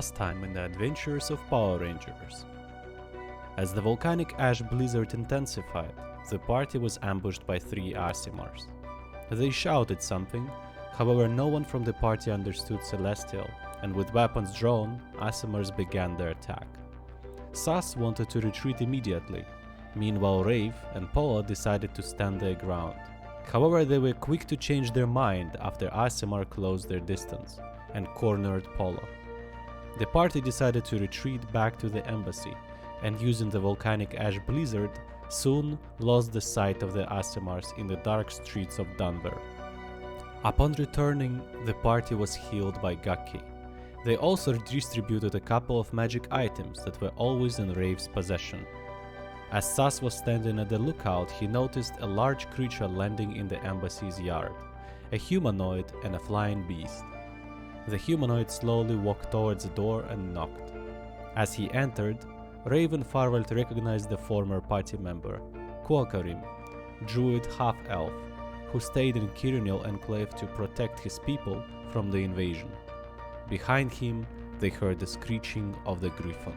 last time in the adventures of Power Rangers. As the volcanic ash blizzard intensified, the party was ambushed by 3 Asimars. They shouted something, however no one from the party understood Celestial, and with weapons drawn, Asimars began their attack. Sas wanted to retreat immediately. Meanwhile, Rave and Paula decided to stand their ground. However, they were quick to change their mind after Asimar closed their distance and cornered Paula. The party decided to retreat back to the embassy, and using the volcanic ash blizzard, soon lost the sight of the Asimars in the dark streets of Denver. Upon returning, the party was healed by Gaki. They also distributed a couple of magic items that were always in Rave's possession. As Sas was standing at the lookout, he noticed a large creature landing in the embassy's yard, a humanoid and a flying beast. The humanoid slowly walked towards the door and knocked. As he entered, Raven Farwell recognized the former party member, Quakarim, druid half-elf, who stayed in Kirinil Enclave to protect his people from the invasion. Behind him, they heard the screeching of the griffin.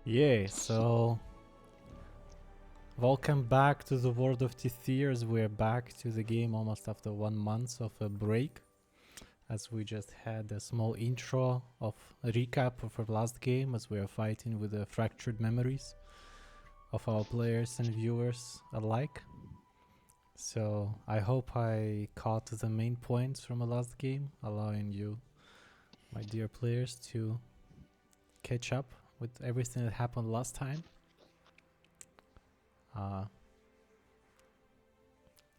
Yeah, so welcome back to the World of Tears. We're back to the game almost after 1 month of a break, as we just had a small intro of a recap of our last game as we are fighting with the fractured memories of our players and viewers alike. So I hope I caught the main points from the last game, allowing you, my dear players, to catch up with everything that happened last time.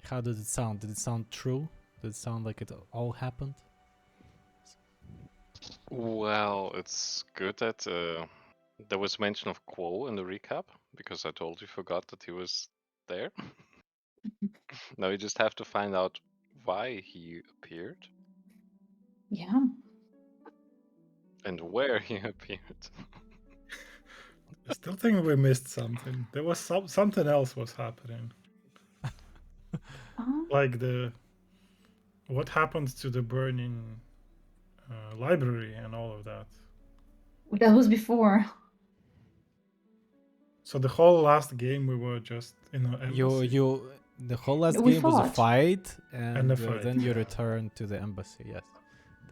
How did it sound? Did it sound true? Did it sound like it all happened? Well, it's good that there was mention of Quo in the recap, because I totally forgot that he was there. Now you just have to find out why he appeared Yeah. and where he appeared. I still think we missed something. There was something else was happening. Like what happened to the burning library and all of that. That was before. So the whole last game we were just in an embassy. The whole last We game was a fought. fight, and a fight. then you returned to the embassy. Yes,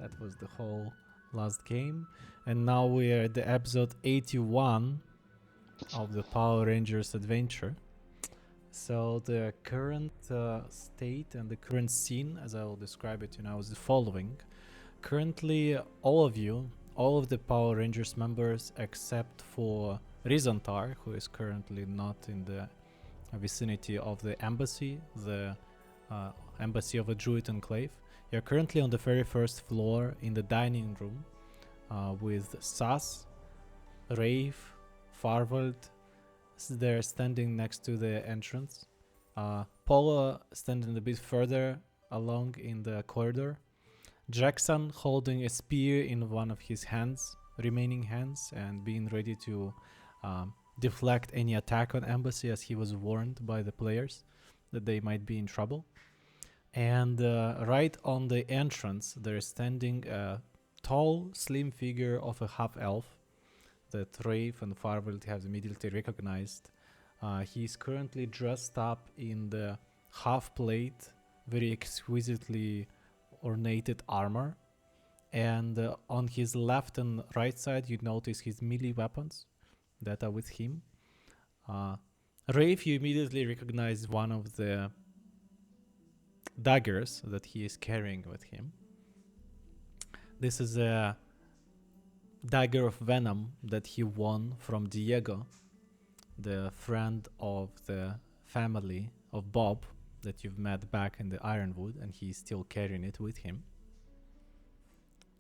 that was the whole last game, and now we are at the episode 81 of the Power Rangers adventure. So the current state and the current scene, as I will describe it, is the following. Currently, all of the Power Rangers members, except for Rizantar, who is currently not in the vicinity of the embassy, the embassy of a Druid Enclave. You're currently on the very first floor in the dining room with Sas, Rave, Farwald. They're standing next to the entrance. Paula standing a bit further along in the corridor. Jackson holding a spear in one of his remaining hands, and being ready to deflect any attack on embassy, as he was warned by the players that they might be in trouble. And right on the entrance, there is standing a tall, slim figure of a half-elf that Rave and Farwell have immediately recognized. He's currently dressed up in the half-plate, very exquisitely ornated armor, and on his left and right side you notice his melee weapons that are with him. Rave, you immediately recognize one of the daggers that he is carrying with him. This is a dagger of venom that he won from Diego, the friend of the family of Bob that you've met back in the Ironwood, and he's still carrying it with him.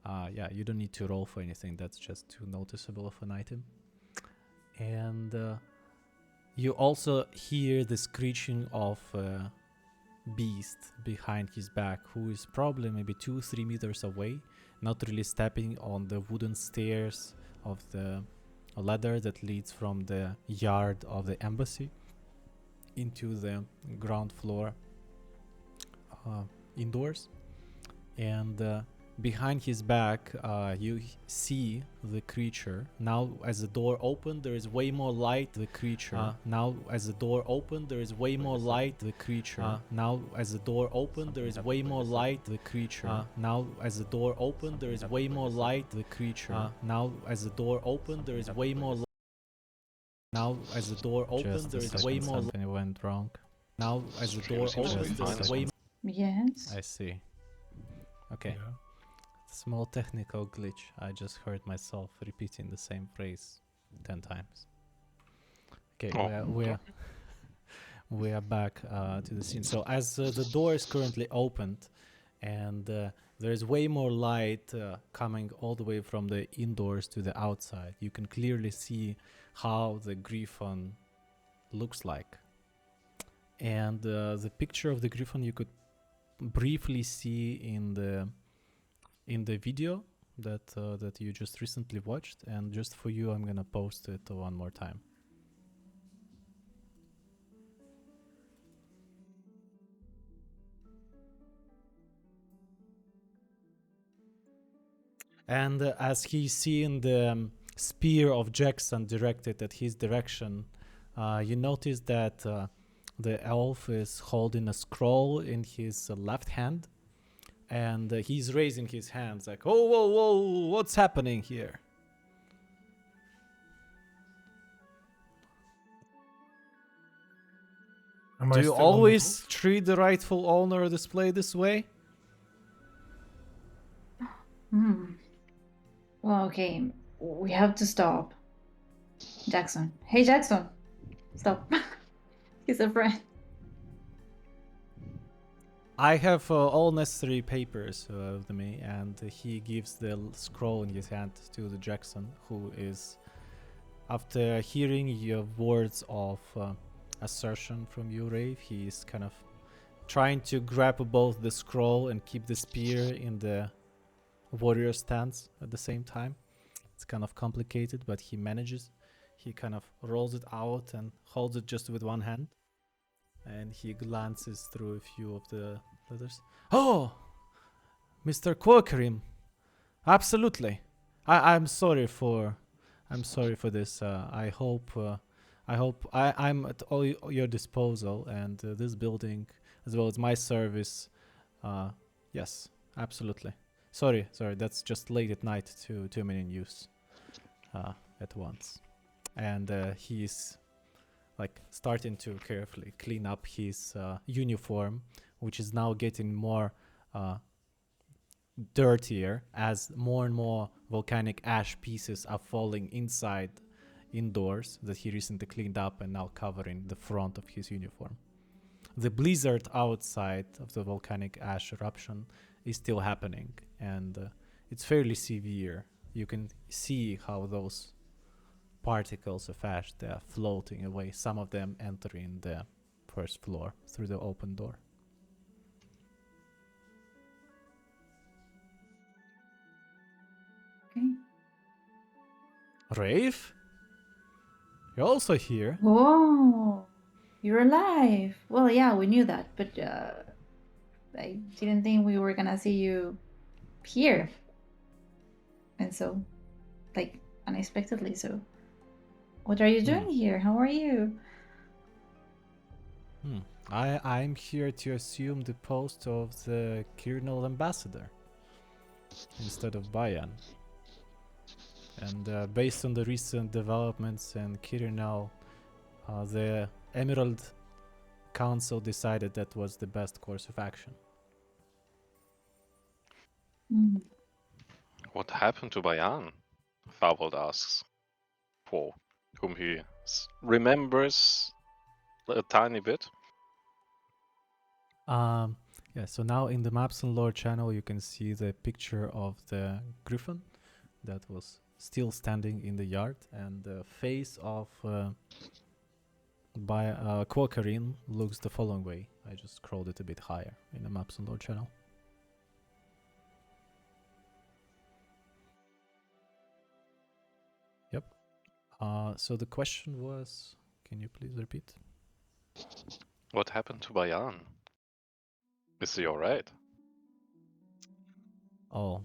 Yeah, you don't need to roll for anything, that's just too noticeable of an item. And you also hear the screeching of a beast behind his back, who is probably maybe 2-3 meters away, not really stepping on the wooden stairs of the ladder that leads from the yard of the embassy into the ground floor indoors, and behind his back you see the creature. Now as the door opened, there is way more light. The creature. Now as the door opened, there is way more light. The creature. Now as the door opened, there is way more light. The creature. Now as the door opened, there is way more light. The creature. Now as the door opened, there is way more. Now as the door opened, there is way more. Something went wrong. Now as the door Seems to be opened, there fine is as way. well. Yes. I see. Okay. Yeah. Small technical glitch. I just heard myself repeating the same phrase 10 times. Okay, Oh. we are back to the scene. So as the door is currently opened, and there is way more light coming all the way from the indoors to the outside, you can clearly see how the griffon looks like. And the picture of the griffon you could briefly see in the video that you just recently watched, and just for you I'm gonna post it one more time. And as he's seeing the spear of Jackson directed at his direction, you notice that the elf is holding a scroll in his left hand, and he's raising his hands like, "Oh, whoa, whoa, what's happening here?" Am Do I you still on the always roof? treat the rightful owner display this way? Well, okay. We have to stop. Jackson. Hey, Jackson. Stop. He's a friend. I have all necessary papers with me, and he gives the scroll in his hand to the Jackson, who is, after hearing your words of assertion from you, Rave, he is kind of trying to grab both the scroll and keep the spear in the warrior stance at the same time. It's kind of complicated, but he manages. He kind of rolls it out and holds it just with one hand, and he glances through a few of the letters. "Oh, Mr. Quakerim, absolutely. I'm sorry for this. I'm at all your disposal, and this building as well as my service. Yes, absolutely. Sorry, that's just late at night, too many news at once." And he's like starting to carefully clean up his uniform, which is now getting more dirtier as more and more volcanic ash pieces are falling indoors that he recently cleaned up and now covering the front of his uniform. The blizzard outside of the volcanic ash eruption is still happening, and it's fairly severe. You can see how those particles of ash, they are floating away, some of them entering the first floor through the open door. Okay. Rave? You're also here? Whoa. You're alive. Well, yeah, we knew that, but I didn't think we were gonna see you here. And so, like, unexpectedly. So, what are you doing here? How are you? I'm here to assume the post of the Kirinal ambassador instead of Bayan. And based on the recent developments in Kirinal, the Emerald Council decided that was the best course of action. What happened to Bayan? Favold asks. Quo, whom he remembers a tiny bit. Yeah, so now in the Maps and Lore channel, you can see the picture of the griffin that was still standing in the yard, and the face of Quakerin looks the following way. I just scrolled it a bit higher in the Maps and Lore channel. Yep. So the question was, can you please repeat? What happened to Bayan? Is he alright? Oh.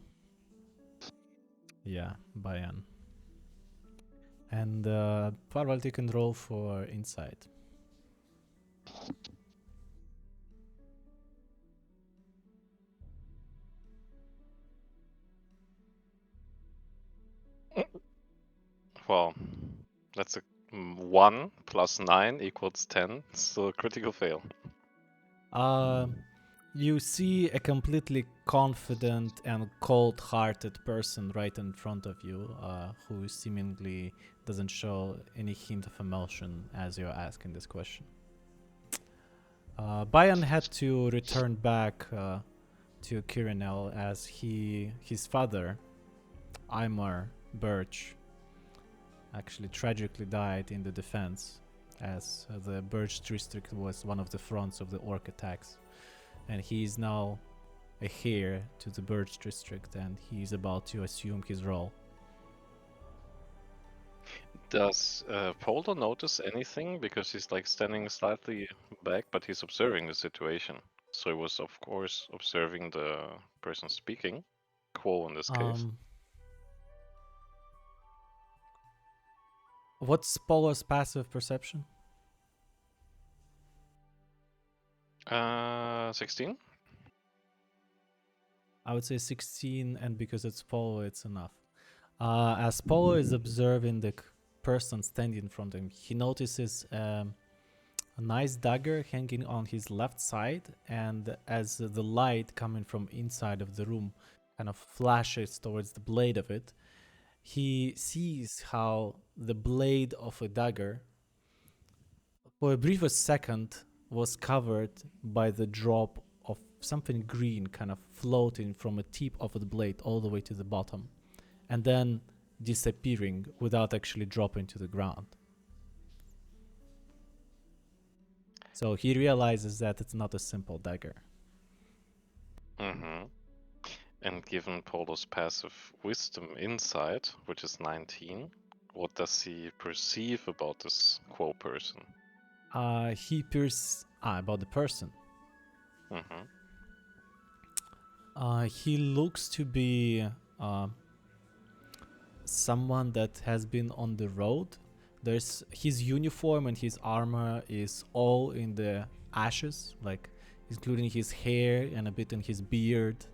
Yeah, Bayan. And Farwald, you can roll for insight. Well, that's a 1 plus 9 equals 10. Still a critical fail. You see a completely confident and cold-hearted person right in front of you, who seemingly doesn't show any hint of emotion as you're asking this question. Bayan had to return back to Kirinel as his father, Aymar Birch, actually tragically died in the defense, as the Birch district was one of the fronts of the orc attacks. And he is now a heir to the Birch district, and he is about to assume his role. Does Polder notice anything? Because he's like standing slightly back, but he's observing the situation. So he was, of course, observing the person speaking, Quo in this case. What's Polo's passive perception? 16? I would say 16, and because it's Polo, it's enough. As Polo is observing the person standing in front of him, he notices a nice dagger hanging on his left side, and as the light coming from inside of the room kind of flashes towards the blade of it, he sees how the blade of a dagger, for a brief second, was covered by the drop of something green kind of floating from a tip of the blade all the way to the bottom, and then disappearing without actually dropping to the ground. So he realizes that it's not a simple dagger. Mm-hmm. And given Polder's passive wisdom insight, which is 19, what does he perceive about this Quo person? About the person. Mm-hmm. He looks to be someone that has been on the road. There's his uniform and his armor is all in the ashes, like including his hair and a bit in his beard.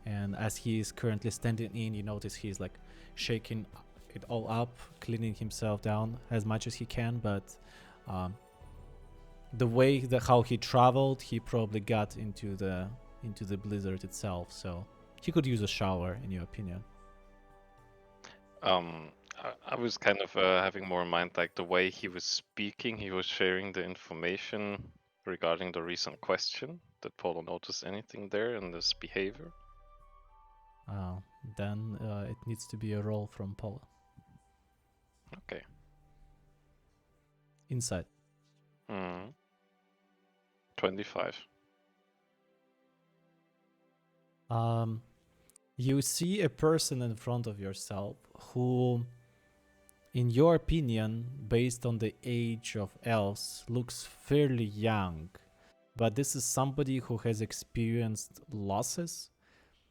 And as he is currently standing in, you notice he's like shaking it all up, cleaning himself down as much as he can. But the way that how he traveled, he probably got into the blizzard itself. So he could use a shower, in your opinion. I was kind of having more in mind like the way he was speaking, he was sharing the information regarding the recent question. Did Polo notice anything there in this behavior? Then it needs to be a roll from Polo. Okay. Insight. 25. You see a person in front of yourself who, in your opinion, based on the age of elves, looks fairly young. But this is somebody who has experienced losses,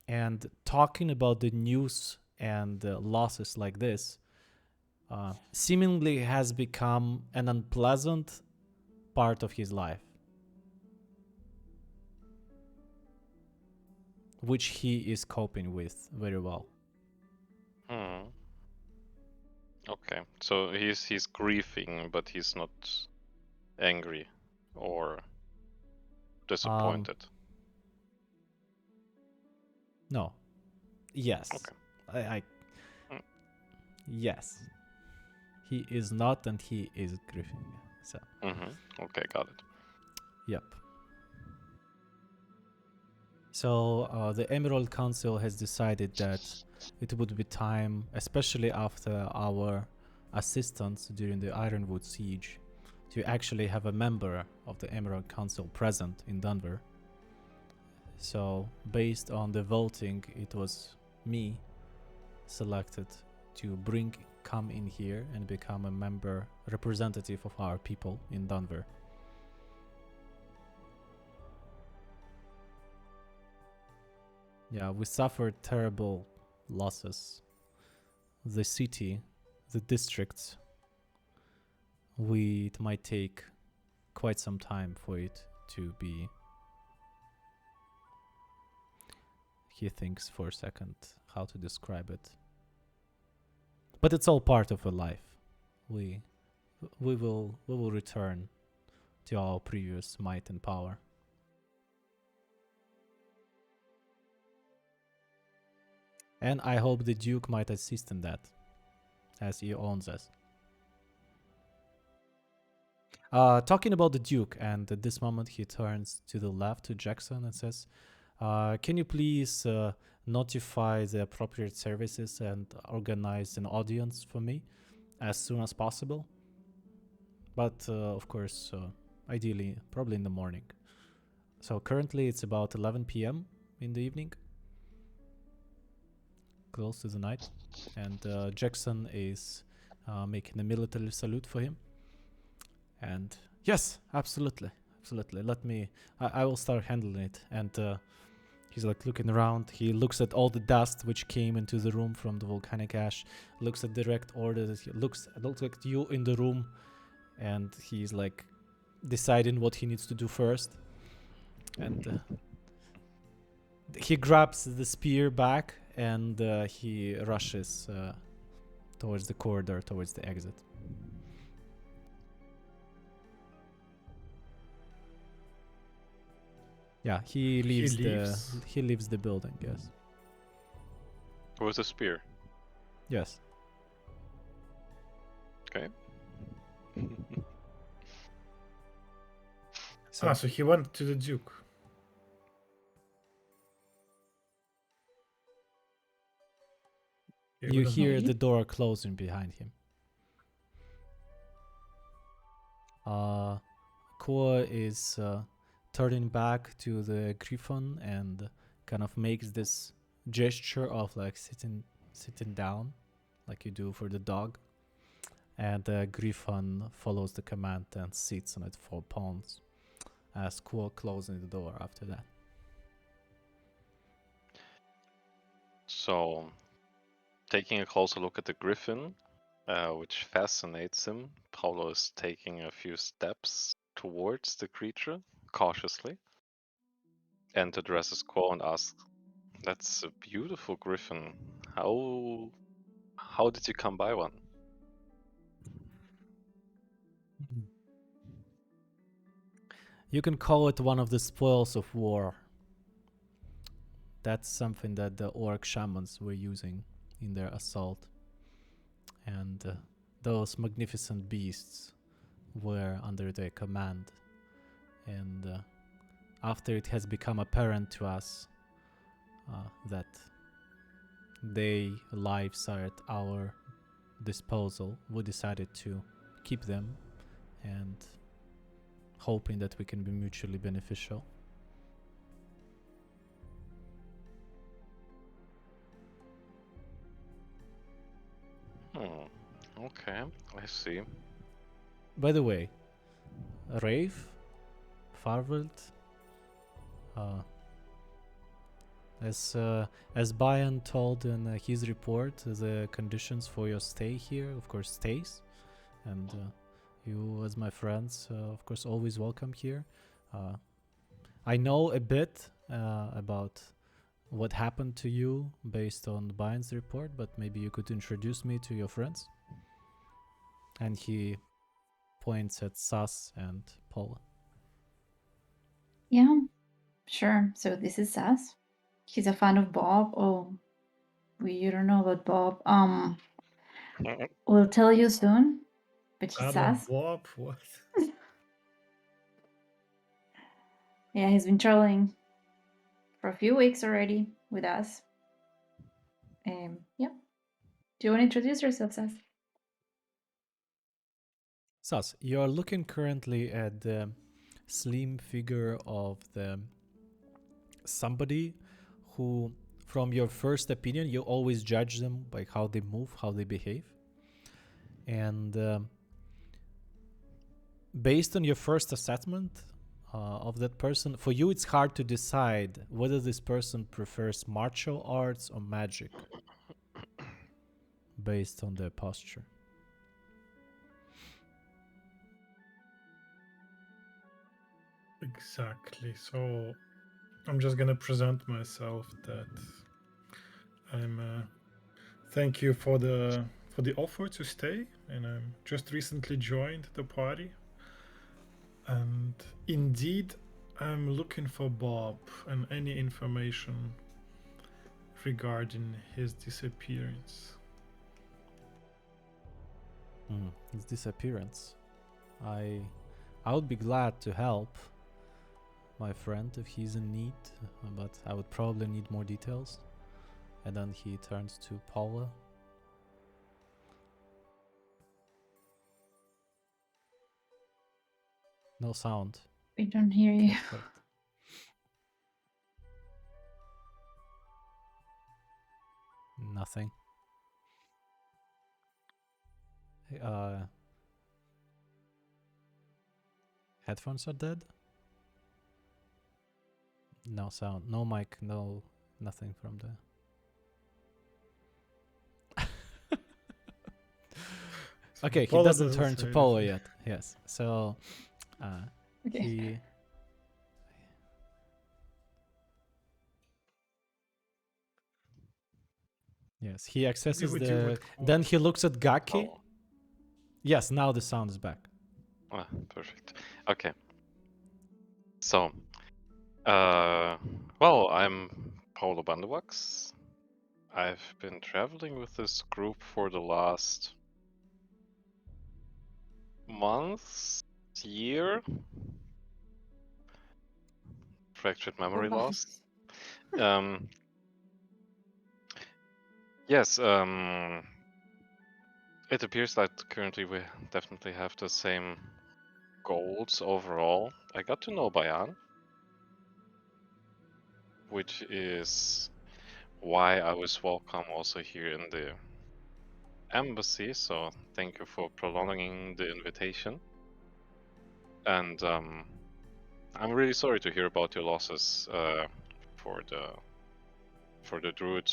and talking about the news and losses like this seemingly has become an unpleasant part of his life, which he is coping with very well. Okay, so he's grieving, but he's not angry or disappointed. No. Yes. Okay. Yes. He is not, and he is grieving. So. Okay, got it. Yep. So the Emerald Council has decided that it would be time, especially after our assistance during the Ironwood siege, to actually have a member of the Emerald Council present in Denver. So based on the voting, it was me selected to come in here and become a member representative of our people in Denver. Yeah, we suffered terrible losses. The city, the districts, it might take quite some time for it to be. He thinks for a second how to describe it. But it's all part of a life. We will return to our previous might and power. And I hope the Duke might assist in that, as he owns us. Talking about the Duke, and at this moment he turns to the left to Jackson and says, can you please notify the appropriate services and organize an audience for me as soon as possible? But of course, ideally, probably in the morning. So currently it's about 11 p.m. in the evening, close to the night, and Jackson is making a military salute for him. And yes, absolutely. Let me. I will start handling it. And he's like looking around. He looks at all the dust which came into the room from the volcanic ash. Looks at direct orders. He looks like you in the room, and he's like deciding what he needs to do first. And he grabs the spear back and he rushes towards the corridor, towards the exit. Yeah, he leaves the building. Yes. With a spear. Yes. Okay. So he went to the Duke. You hear the door closing behind him. Koa is turning back to the Griffon and kind of makes this gesture of like sitting down, like you do for the dog. And the Griffon follows the command and sits on its 4 paws as Koa closing the door after that. So, taking a closer look at the griffin, which fascinates him, Paulo is taking a few steps towards the creature, cautiously, and addresses Quo and asks, "That's a beautiful griffin. How did you come by one?" You can call it one of the spoils of war. That's something that the orc shamans were using in their assault. And those magnificent beasts were under their command. And after it has become apparent to us that their lives are at our disposal, we decided to keep them and hoping that we can be mutually beneficial. Okay, I see. By the way, Rafe, Farveld, as Bayan told in his report, the conditions for your stay here, of course, stays, and you, as my friends, of course, always welcome here. I know a bit about what happened to you based on Bayan's report, but maybe you could introduce me to your friends. And he points at Sas and Paula. Yeah, sure. So this is Sas. He's a fan of Bob. Oh, you don't know about Bob. We'll tell you soon. But he's Sas. Bob, what? Yeah, he's been traveling for a few weeks already with us. Yeah. Do you want to introduce yourself, Sas? Sas, you are looking currently at the slim figure of the somebody who, from your first opinion, you always judge them by how they move, how they behave. And based on your first assessment, of that person. For you, it's hard to decide whether this person prefers martial arts or magic based on their posture. Exactly. So I'm just gonna present myself that I'm. Thank you for the offer to stay, and I'm just recently joined the party. And indeed, I'm looking for Bob and any information regarding his disappearance. His disappearance. I would be glad to help my friend if he's in need, but I would probably need more details. And then he turns to Paula. No sound. We don't hear you. Perfect. Nothing. Headphones are dead? No sound. No mic. No nothing from the... Okay, he Paula doesn't doesn't turn to say Paula anything. yet. Yes. So Okay. he... Yes, he accesses Would you the... would call Then he looks at Gaki. Oh, Yes, now the sound is back. perfect. Okay. So, well, I'm Paulo Bandewax. I've been traveling with this group for the last month, year. Fractured memory loss. Yes, it appears that currently we definitely have the same goals overall. I got to know Bayan, which is why I was welcome also here in the embassy, so thank you for prolonging the invitation. And I'm really sorry to hear about your losses for the Druid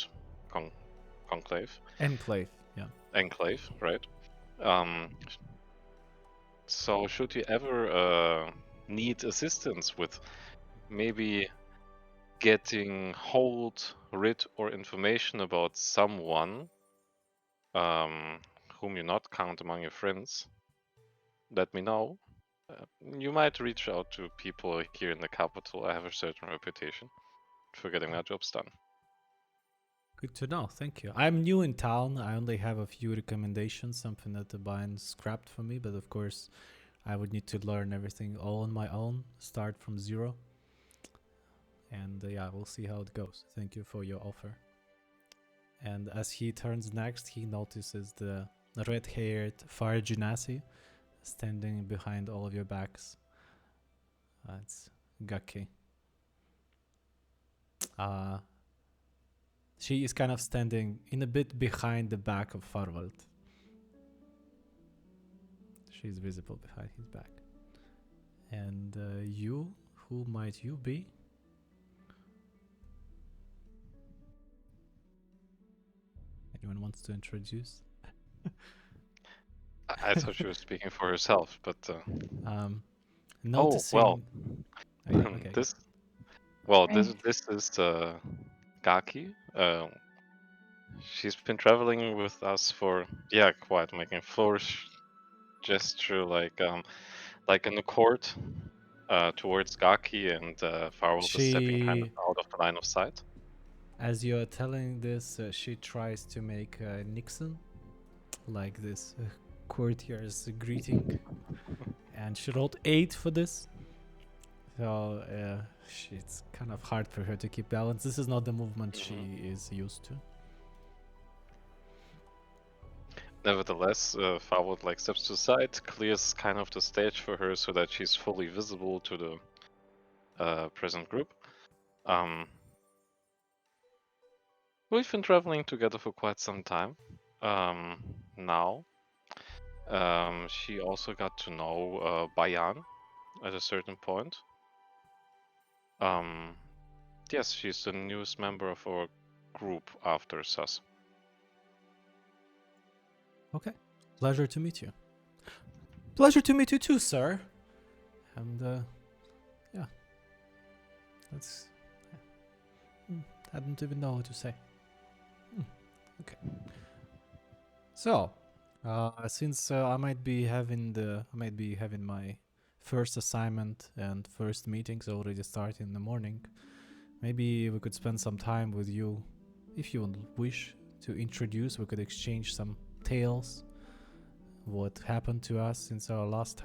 conclave. Enclave, yeah. Enclave, right? So should you ever need assistance with maybe getting hold, rid, or information about someone whom you not count among your friends, let me know. You might reach out to people here in the capital. I have a certain reputation for getting my jobs done. Good to know, thank you. I'm new in town. I only have a few recommendations, something that the Bayan scrapped for me, but of course I would need to learn everything all on my own, start from zero. And yeah, we'll see how it goes. Thank you for your offer. And as he turns next, he notices the red-haired Fire Genasi standing behind all of your backs. It's Gaki. She is kind of standing in a bit behind the back of Farwald. She's visible behind his back. And you, who might you be? Anyone wants to introduce? I thought she was speaking for herself, but Noticing... well. Oh, yeah, okay. this is Gaki. She's been traveling with us for quite, making flourish gesture like in the court towards Gaki, and Farwell is stepping kind of out of the line of sight. As you're telling this, she tries to make Nixon, like this courtier's greeting, and she rolled 8 for this. So it's kind of hard for her to keep balance. This is not the movement she is used to. Nevertheless, Farwell steps to the side, clears kind of the stage for her so that she's fully visible to the present group. We've been traveling together for quite some time. Now, she also got to know Bayan at a certain point. Yes, she's the newest member of our group after Sus. Okay. Pleasure to meet you. Pleasure to meet you too, sir. And yeah, that's. I don't even know what to say. Okay. So, since I might be having my first assignment and first meetings already start in the morning, maybe we could spend some time with you, if you wish to introduce. We could exchange some tales, what happened to us since our last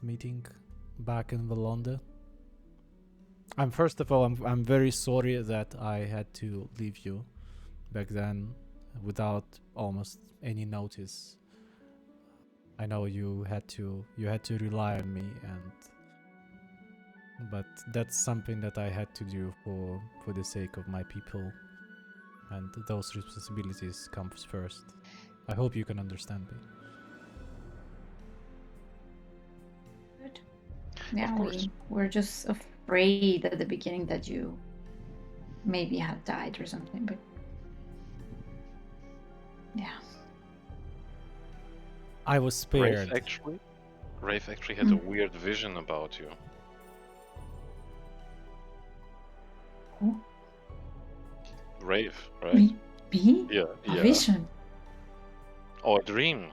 meeting back in Valonda. First of all, I'm very sorry that I had to leave you back then without almost any notice. I know you had to rely on me, but that's something that I had to do for the sake of my people, and those responsibilities comes first. I hope you can understand me. Good. Yeah, course. we were just afraid at the beginning that you maybe had died or something, but yeah. I was spared. Rafe actually had a weird vision about you. Who? Rafe, right? Me? Yeah, A yeah. vision? Or a dream.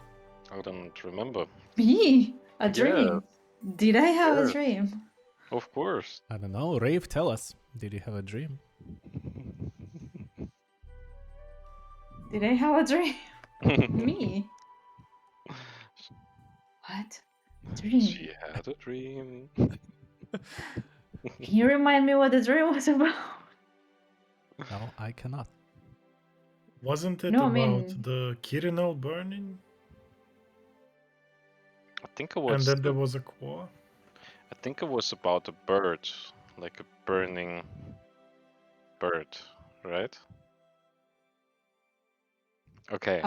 I don't remember. Me? A Yeah. dream? Did I have a Yes. dream? Of course. I don't know. Rave, tell us. Did you have a dream? Did I have a dream? Me? What? Dream? She had a dream. Can you remind me what the dream was about? No, I cannot. Wasn't it No, I about mean- the Kirinal burning? I think it was. And then there was a quar? I think it was about a bird, like a burning bird, right? Okay.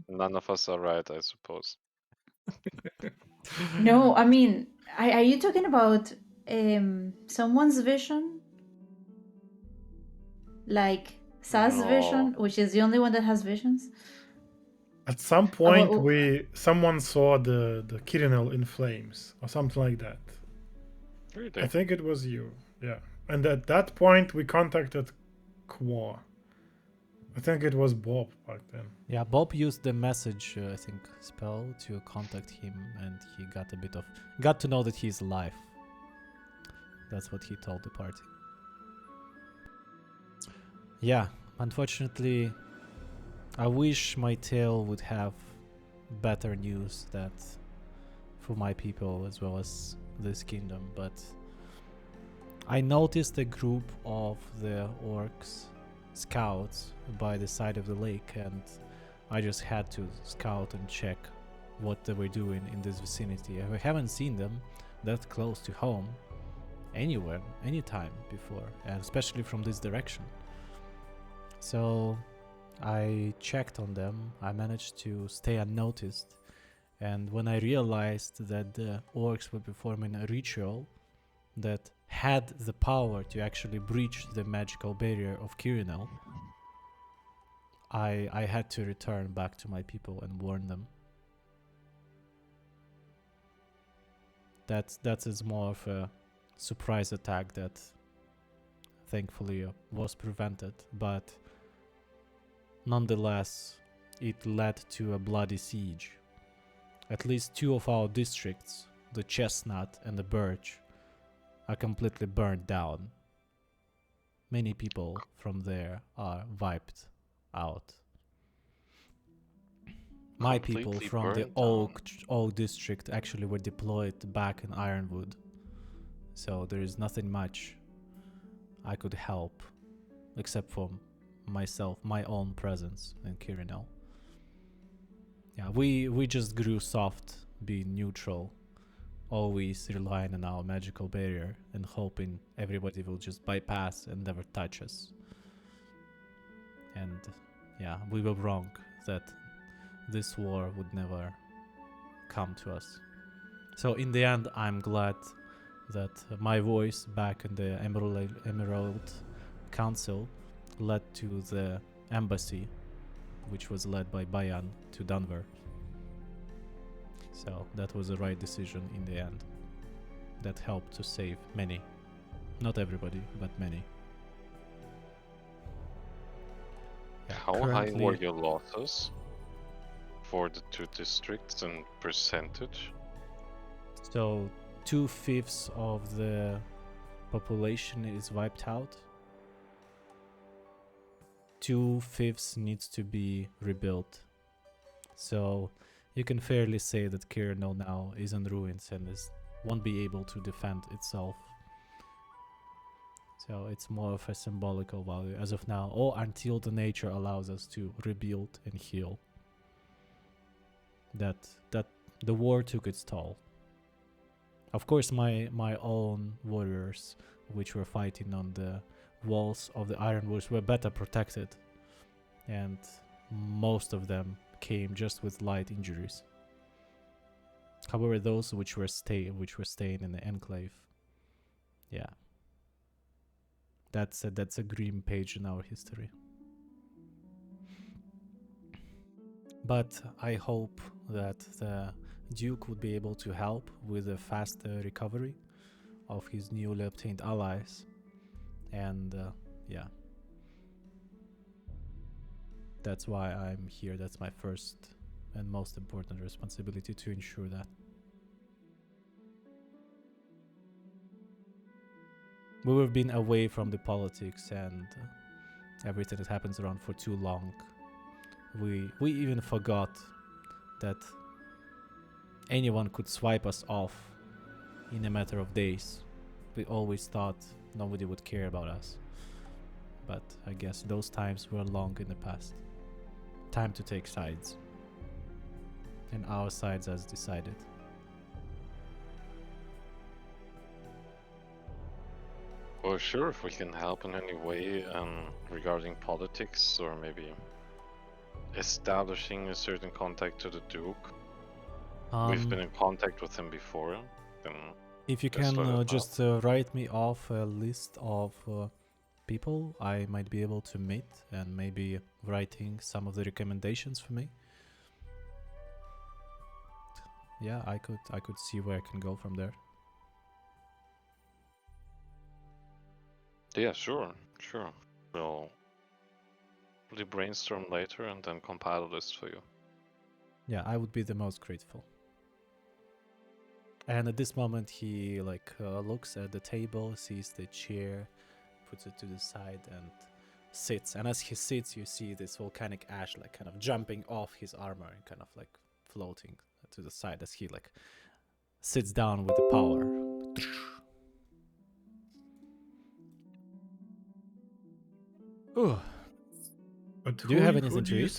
None of us are right, I suppose. No, I mean, are you talking about someone's vision? Like Saz's vision, which is the only one that has visions? At some point, well- someone saw the Kirinal in flames or something like that. Really? I think it was you, yeah. And at that point, we contacted Quar. I think it was Bob back then. Yeah, Bob used the message, I think, spell to contact him, and he got to know that he's alive. That's what he told the party. Yeah, unfortunately, I wish my tale would have better news that for my people as well as this kingdom, but I noticed a group of the orcs scouts by the side of the lake, and I just had to scout and check what they were doing in this vicinity. I haven't seen them that close to home anywhere, anytime before, and especially from this direction. So I checked on them. I managed to stay unnoticed, and when I realized that the orcs were performing a ritual that had the power to actually breach the magical barrier of Kirinel, I had to return back to my people and warn them. That is more of a surprise attack that thankfully was prevented, but nonetheless it led to a bloody siege. At least 2 of our districts, the Chestnut and the Birch, are completely burned down. Many people from there are wiped out. My people Completely from the burned Oak district actually were deployed back in Ironwood. So there is nothing much I could help except for myself, my own presence in Kirinel. Yeah, we just grew soft, being neutral, always relying on our magical barrier and hoping everybody will just bypass and never touch us. And yeah, we were wrong that this war would never come to us. So in the end, I'm glad that my voice back in the Emerald Council led to the embassy, which was led by Bayan, to Denver. So that was the right decision in the end. That helped to save many. Not everybody, but many. Yeah, How high were your losses for the 2 districts in percentage? So 2/5 of the population is wiped out. 2/5 needs to be rebuilt. So you can fairly say that Kirno now is in ruins and won't be able to defend itself. So it's more of a symbolical value as of now, or until the nature allows us to rebuild and heal. That the war took its toll. Of course, my own warriors, which were fighting on the walls of the Iron Woods, were better protected, and most of them came just with light injuries. However, those which were staying in the enclave, yeah, that's a grim page in our history. But I hope that the Duke would be able to help with a faster recovery of his newly obtained allies, and yeah, that's why I'm here. That's my first and most important responsibility, to ensure that. We've been away from the politics and everything that happens around for too long. We even forgot that anyone could swipe us off in a matter of days. We always thought nobody would care about us. But I guess those times were long in the past. Time to take sides. And our sides has decided. Well, sure, if we can help in any way regarding politics, or maybe establishing a certain contact to the Duke. We've been in contact with him before. Then if you can just write me off a list of people I might be able to meet, and maybe writing some of the recommendations for me. Yeah, I could see where I can go from there. Yeah, sure. We'll brainstorm later and then compile a list for you. Yeah, I would be the most grateful. And at this moment, he looks at the table, sees the chair, puts it to the side, and sits. And as he sits, you see this volcanic ash kind of jumping off his armor and kind of floating to the side as he sits down with the power. But do you have anything to eat?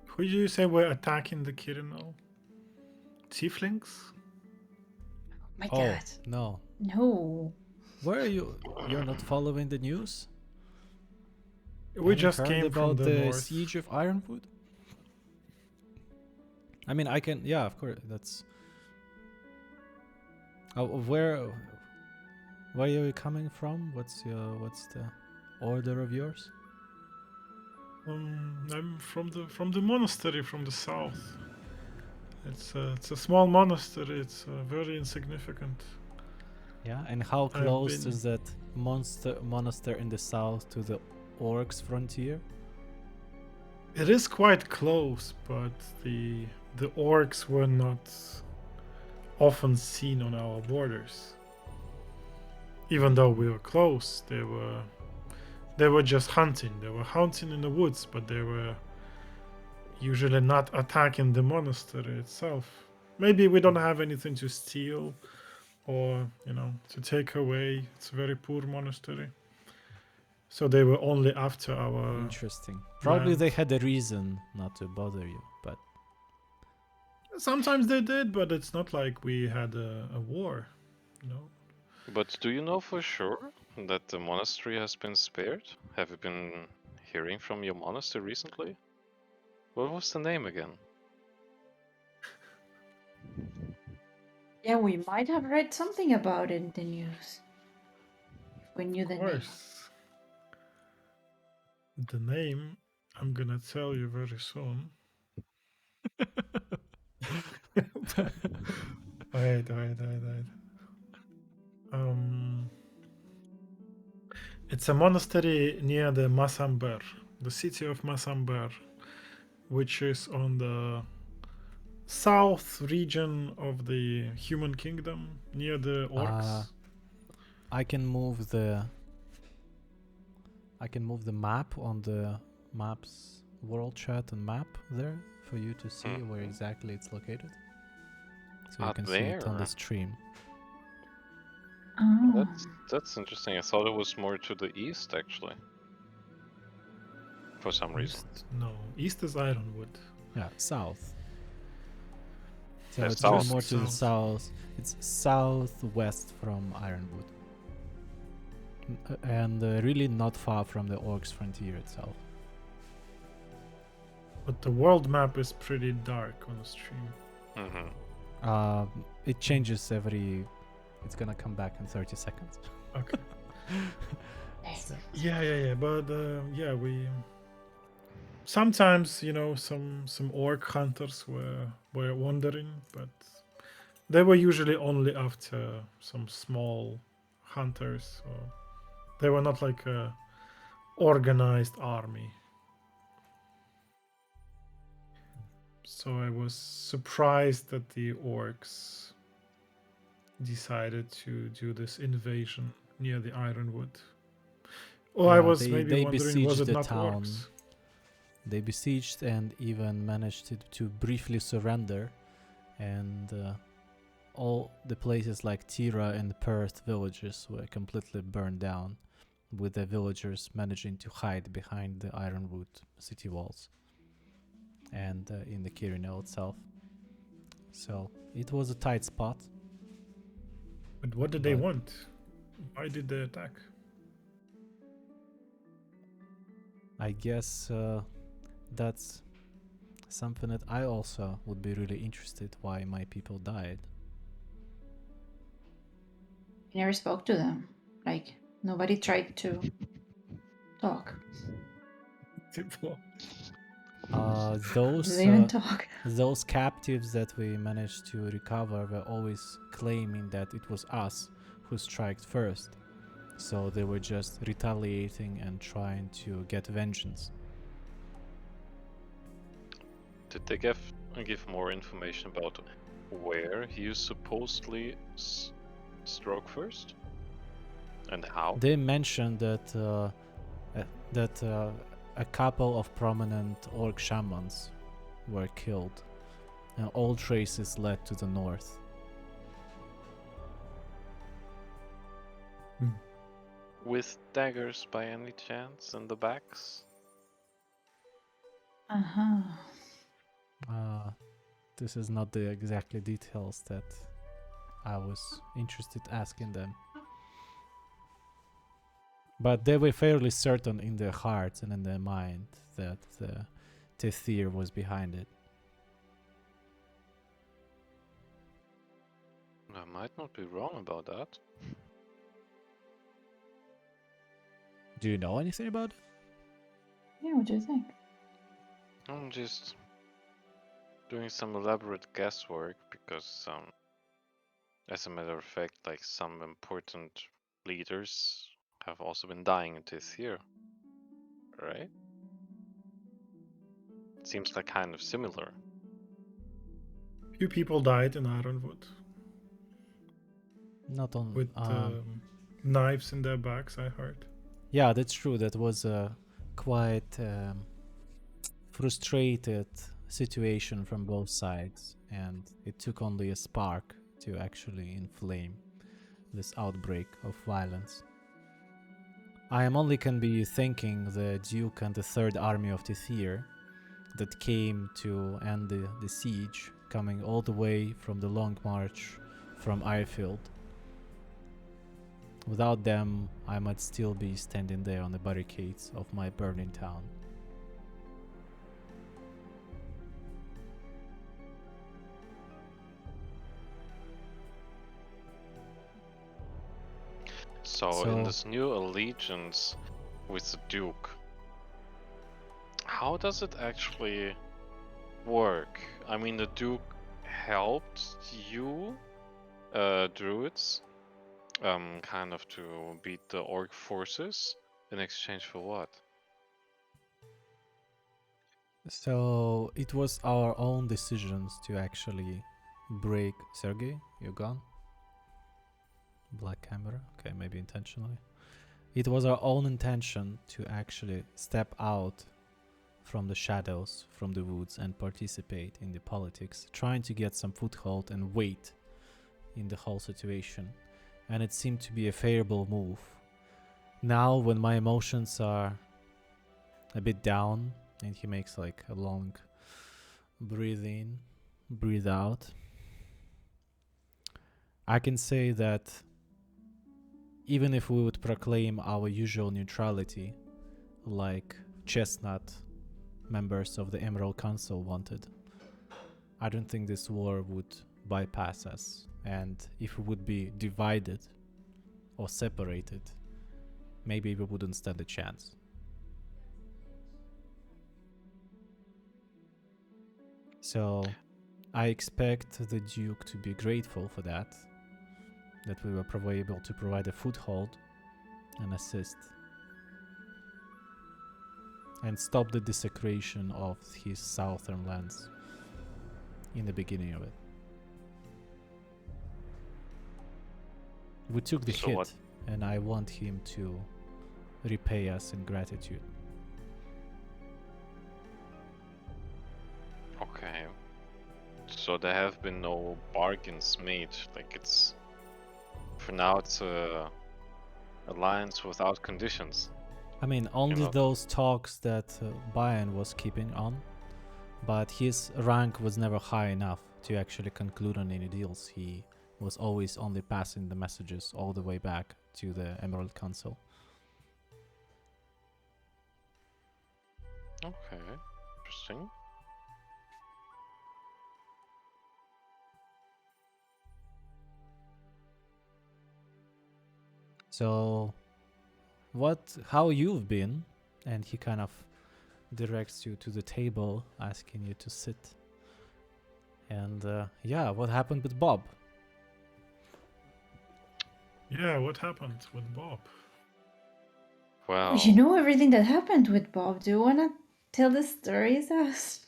Who do you say were attacking the Kirinal? Tieflings? My God. No. No. Where are you? You're not following the news? We just came from the north. Siege of Ironwood? I mean, I can. Yeah, of course. That's. Oh, where are you coming from? What's the order of yours? I'm from the monastery from the south. It's a small monastery. It's very insignificant. Yeah, and how close is that monastery in the south to the orcs frontier? It is quite close, but the orcs were not often seen on our borders. Even though we were close, they were just hunting. They were hunting in the woods, but they were usually not attacking the monastery itself. Maybe we don't have anything to steal or, to take away. It's a very poor monastery. So they were only after our... Interesting. Probably they had a reason not to bother you, but... Sometimes they did, but it's not like we had a war, But do you know for sure that the monastery has been spared? Have you been hearing from your monastery recently? What was the name again? Yeah, we might have read something about it in the news. If we knew Of the name. course. The name I'm gonna tell you very soon. Wait. It's a monastery near the Masamber, the city of Masamber, which is on the south region of the human kingdom, near the orcs. I can move the map on the maps world chat and map there for you to see where exactly it's located. So you can see it on the stream. Oh. That's interesting. I thought it was more to the east, actually. For some reason. No, east is Ironwood. Yeah, south. So Yeah, it's south. more to the south. It's southwest from Ironwood. And really not far from the Orcs frontier itself. But the world map is pretty dark on the stream. It changes every... It's gonna come back in 30 seconds. Okay. Nice. Yeah. But yeah, we sometimes, you know, some orc hunters were wandering, but they were usually only after some small hunters. So they were not like a organized army. So I was surprised that the orcs decided to do this invasion near the Ironwood. Well, I was maybe wondering, was it the not town. orcs? They besieged and even managed to briefly surrender, and all the places like Tira and Perth villages were completely burned down, with the villagers managing to hide behind the Ironwood city walls and in the Kirinel itself. So it was a tight spot. But what did they want? Why did they attack? I guess that's something that I also would be really interested why my people died. I never spoke to them. Like, nobody tried to talk. Those Do they even talk? those captives that we managed to recover were always claiming that it was us who struck first. So they were just retaliating and trying to get vengeance. Did they give more information about where he supposedly struck first? And how? They mentioned that a couple of prominent orc shamans were killed, and all traces led to the north. With daggers by any chance in the backs? Uh-huh. This is not the exactly details that I was interested asking them. But they were fairly certain in their hearts and in their mind that the Tethir was behind it. I might not be wrong about that. Do you know anything about it? Yeah, what do you think? I'm just doing some elaborate guesswork because, as a matter of fact, like some important leaders have also been dying this year, right? It seems like kind of similar. Few people died in Ironwood. Not on with knives in their backs, I heard. Yeah, that's true. That was a quite frustrated situation from both sides, and it took only a spark to actually inflame this outbreak of violence. I am only can be thanking the Duke and the Third Army of Tethir that came to end the siege, coming all the way from the long march from Irefield. Without them, I might still be standing there on the barricades of my burning town. So in this new allegiance with the Duke, how does it actually work? I mean, the Duke helped you, druids, kind of to beat the orc forces in exchange for what? So it was our own decisions to actually break. Sergey, you gone? Black camera. Okay, maybe intentionally. It was our own intention to actually step out from the shadows, from the woods, and participate in the politics, trying to get some foothold and weight in the whole situation. And it seemed to be a favorable move. Now, when my emotions are a bit down, and he makes like a long breathe in, breathe out, I can say that even if we would proclaim our usual neutrality, like Chestnut members of the Emerald Council wanted, I don't think this war would bypass us. And if we would be divided or separated, maybe we wouldn't stand a chance. So I expect the Duke to be grateful for that we were able to provide a foothold and assist and stop the desecration of his southern lands in the beginning of it. We took the So hit, what- and I want him to repay us in gratitude. Okay. So there have been no bargains made. Like it's, for now, it's a alliance without conditions. I mean, only know. those talks that Bayern was keeping on, but his rank was never high enough to actually conclude on any deals. He was always only passing the messages all the way back to the Emerald Council. Okay, interesting. So, how you've been? And he kind of directs you to the table, asking you to sit. And what happened with Bob? Yeah, what happened with Bob? Well, You know everything that happened with Bob. Do you want to tell the stories us?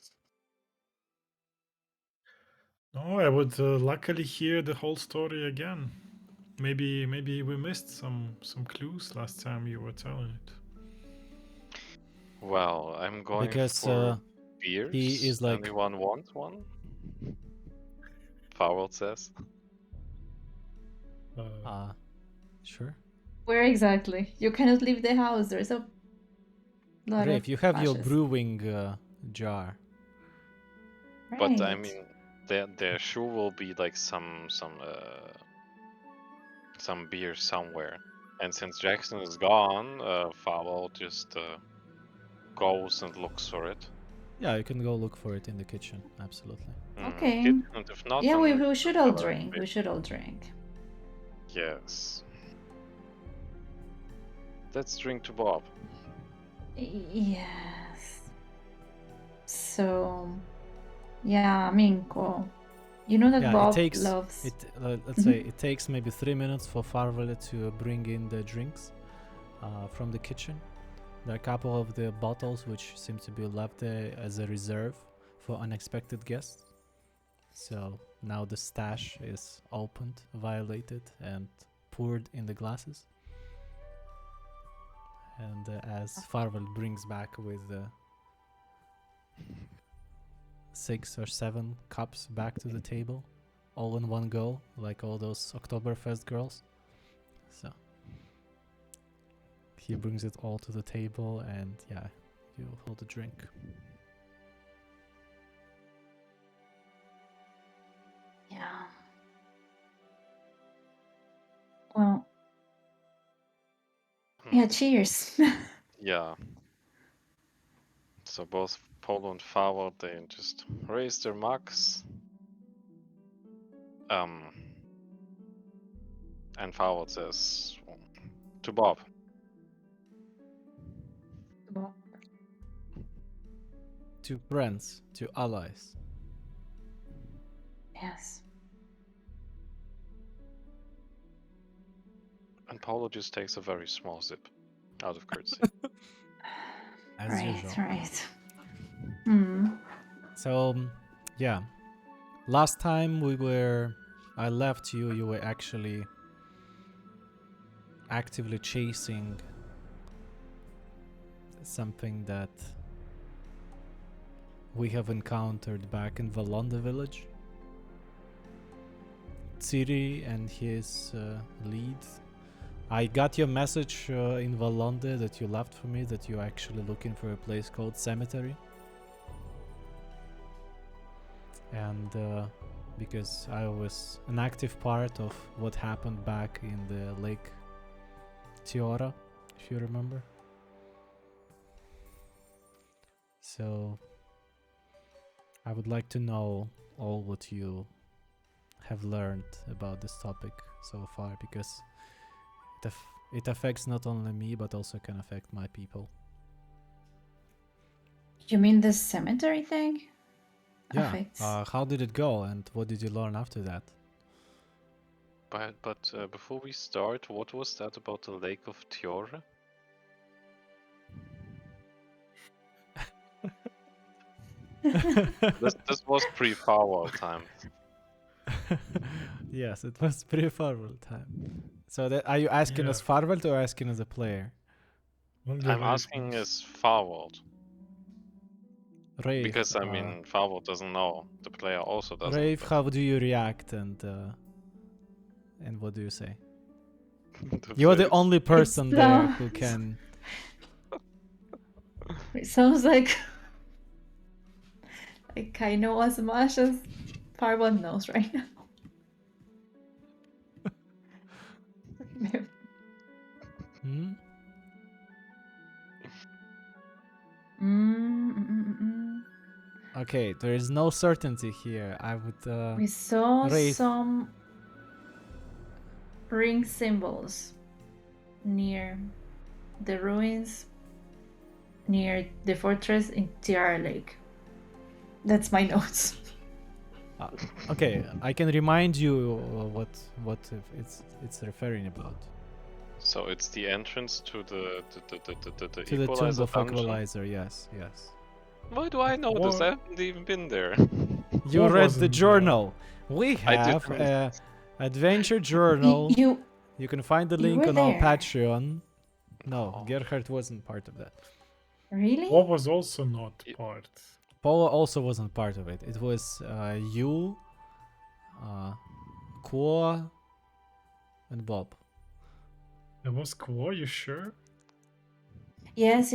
No, I would luckily hear the whole story again. Maybe we missed some clues last time you were telling it. well, I'm going Because for beers. he is like- Anyone want one? Farwell says. Sure. Where exactly? You cannot leave the house. There's a lot Rafe, of you have your ashes. brewing jar. But I Right. mean, there sure will be like some beer somewhere. And since Jackson is gone, Farwell just goes and looks for it. Yeah, you can go look for it in the kitchen. Absolutely. Okay. And if not, Yeah, then we should all have a drink. bit. We should all drink. Yes. Let's drink to Bob. Yes. So, yeah, Minko. You know that Yeah, Bob it takes loves. it. Let's say it takes maybe 3 minutes for Farvel to bring in the drinks from the kitchen. There are a couple of the bottles which seem to be left there as a reserve for unexpected guests. So now the stash is opened, violated, and poured in the glasses. And as Farvel brings back with 6 or 7 cups back to the table, all in one go, like all those Oktoberfest girls. So he brings it all to the table, and you hold a drink. Yeah. Well, yeah, cheers. Yeah. So both Polo and Farwell, they just raise their mugs. And Farwell says, To Bob. Well, To friends, to allies. yes. And Paulo just takes a very small sip out of courtesy. As Right, usual. right. Hmm. So, yeah. Last time I left you, you were actually actively chasing something that we have encountered back in Valonda village. Ciri and his lead. I got your message in Valonda that you left for me, that you're actually looking for a place called Cemetery. And because I was an active part of what happened back in the Lake Tiora, if you remember. So I would like to know all what you have learned about this topic so far, because it affects not only me but also can affect my people. You mean the cemetery thing? Yeah. Affects. How did it go, and what did you learn after that? But before we start, what was that about the Lake of Tiora? This was pre-firewall time. Yes, it was pre-Farwell time. So are you asking as Farwell or asking as a player? I'm asking as firewall. Rave, Because I mean, firewall doesn't know. The player also doesn't. Rave, but- how do you react, and what do you say? You're the face. only person there who sounds- can. It sounds like I know as much as Parvon knows right now. Hmm? Okay, there is no certainty here. I would. We saw Wraith. some ring symbols near the ruins, near the fortress in Tiara Lake. That's my notes. Okay, I can remind you what it's referring about. So it's the entrance to the To the Tomb Equalizer of dungeon? Equalizer, yes. Why do I know this? What? I haven't even been there. You What read was the in journal. We I have didn't. a adventure journal. You You can find the you link were on our there. Patreon. No, Oh. Gerhard wasn't part of that. really? What was also not It- part? Paula also wasn't part of it. It was you, Quo, and Bob. It was Quo, you sure? Yes.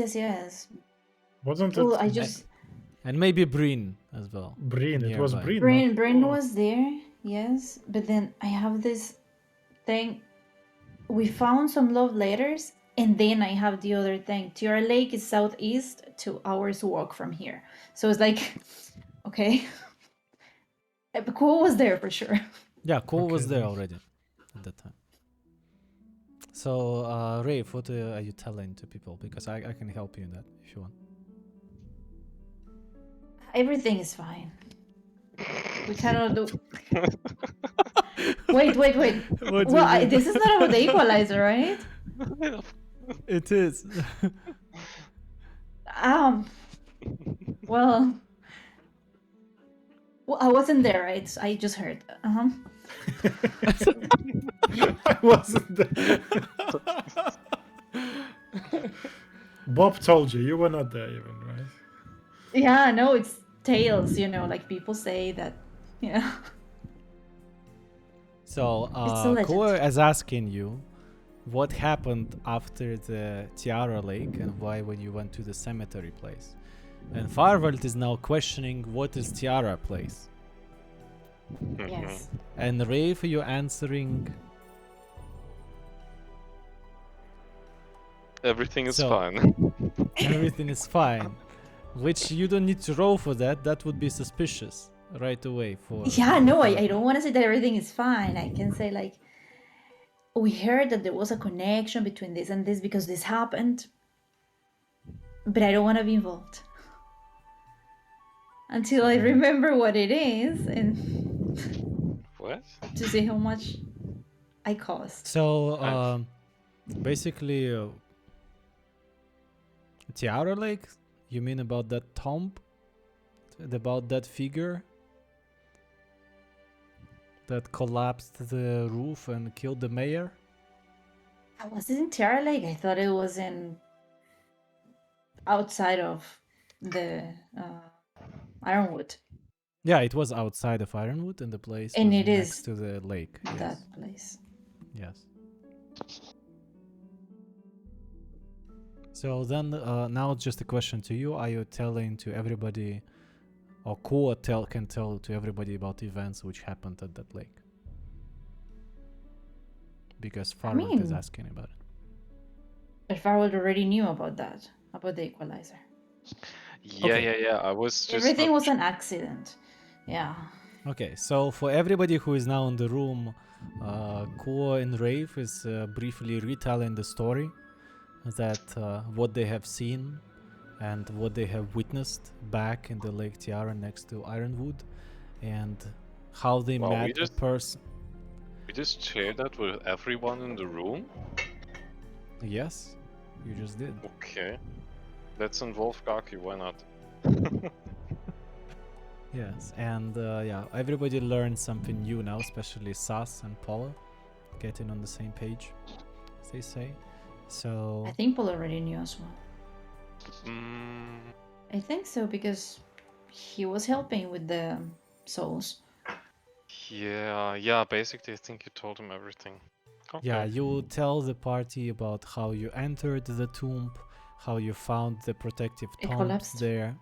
Wasn't Well, it I just And maybe Breen as well. Breen? It was nearby. Breen. Brain not Brain Quo. was there, yes, but then I have this thing. We found some love letters, and then I have the other thing. Tiara Lake is southeast, 2 hours walk from here. So it's like, okay. But Cool was there for sure. Yeah, Quo was Okay, there then. already at that time. So, Rafe, what are you telling to people? Because I can help you in that if you want. Everything is fine. We cannot do. Wait. What do you Well, mean? this is not about the equalizer, right? It is. Well, I wasn't there, right? I just heard. I wasn't there. Bob told you. You were not there even, right? Yeah, no, it's tales, like people say that, yeah. So, It's a legend. Koa is asking you what happened after the Tiara Lake and why when you went to the cemetery place. And Farvelt is now questioning what is Tiara place. Yes. And Rafe, you're answering. Everything is So- fine. Everything is fine. Which you don't need to roll for that. That would be suspicious right away. For Yeah, no, I don't want to say that everything is fine. I can say, like, we heard that there was a connection between this and this because this happened, but I don't want to be involved until I remember what it is and What? to see how much I cost. So basically, Tiara Lake? You mean about that tomb? About that figure that collapsed the roof and killed the mayor? Was it in Terra Lake? I thought it was in outside of the Ironwood. Yeah, it was outside of Ironwood, and the place And was it next is to the lake. Yes. that place. Yes. So then, now it's just a question to you. Are you telling to everybody, or Kua can tell to everybody about events which happened at that lake? Because Farwood is mean- asking about it. But Farwood already knew about that, about the equalizer. Yeah, Okay. yeah. I was just Everything not was an accident. Yeah. Okay, so for everybody who is now in the room, Kua and Rafe is briefly retelling the story that what they have seen and what they have witnessed back in the Lake Tiara next to Ironwood, and how they Well, we met a just- person. We just shared that with everyone in the room. Yes, you just did. Okay. Let's involve Gaki, why not? Yes, and yeah, everybody learned something new now, especially Sas and Paula, getting on the same page, as they say. So I think Paul already knew as well. Mm, I think so because he was helping with the souls. yeah, basically I think you told him everything. Okay. yeah, you tell the party about how you entered the tomb, how you found the protective It tombs collapsed. there,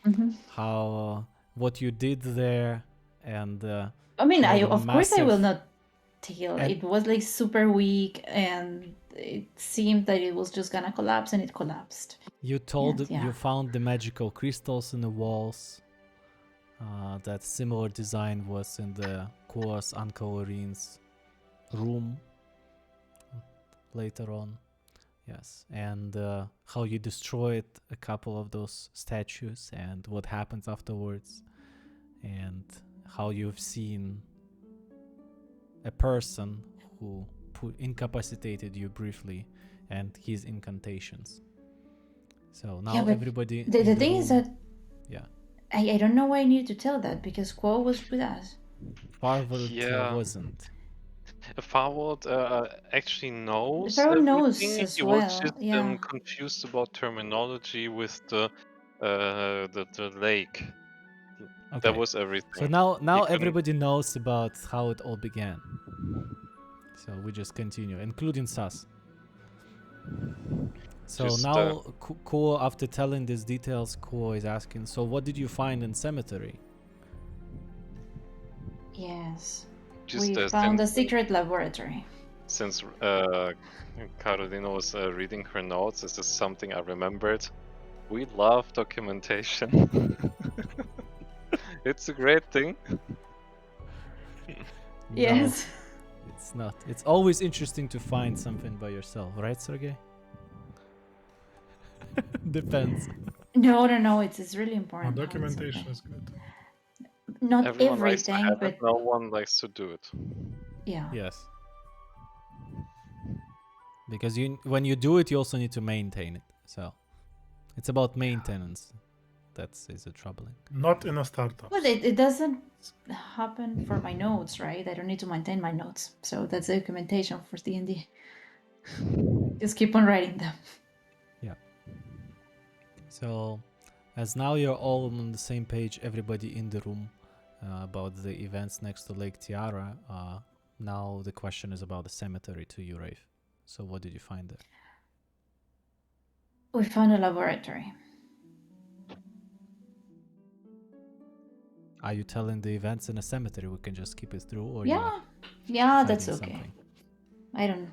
Mm-hmm. how what you did there, and I mean, how the of course I will massive- not tell. And- It was like super weak and it seemed that it was just gonna collapse and it collapsed. you told Yes, yeah. you found the magical crystals in the walls. That similar design was in the Kua's Uncle Irene's room later on. Yes, and how you destroyed a couple of those statues and what happens afterwards, and how you've seen a person who incapacitated you briefly and his incantations. So now but everybody. The in thing is room- that yeah, I don't know why I need to tell that because Quo was with us. Farwood Yeah. wasn't. Farwood actually knows Farwood knows everything. as He was well, just yeah. confused about terminology with the lake. Okay. That was everything. So now couldn't- everybody knows about how it all began. So we just continue, including Sas. So Just, now Kuo, after telling these details, Kuo is asking, so what did you find in cemetery? Yes. Just We found a since- secret laboratory. Since Carolina was reading her notes, this is something I remembered. We love documentation. It's a great thing. Yes. No, it's not. It's always interesting to find something by yourself, right, Sergey? Depends. No. It's really Oh, important. to find documentation something. is good. Not Everyone likes to everything, have but it, no one likes to do it. yeah. Yes. Because when you do it, you also need to maintain it. So it's about maintenance. That's is it troubling. Not in a startup. Well, it doesn't happen for my notes, right? I don't need to maintain my notes. So that's the documentation for D&D. Just keep on writing them. So, as now you're all on the same page, everybody in the room, about the events next to Lake Tiara, now the question is about the cemetery to you, Rafe. So, what did you find there? We found a laboratory. Are you telling the events in a cemetery? We can just skip it through, or Yeah, you're that's hiding okay. something? I don't.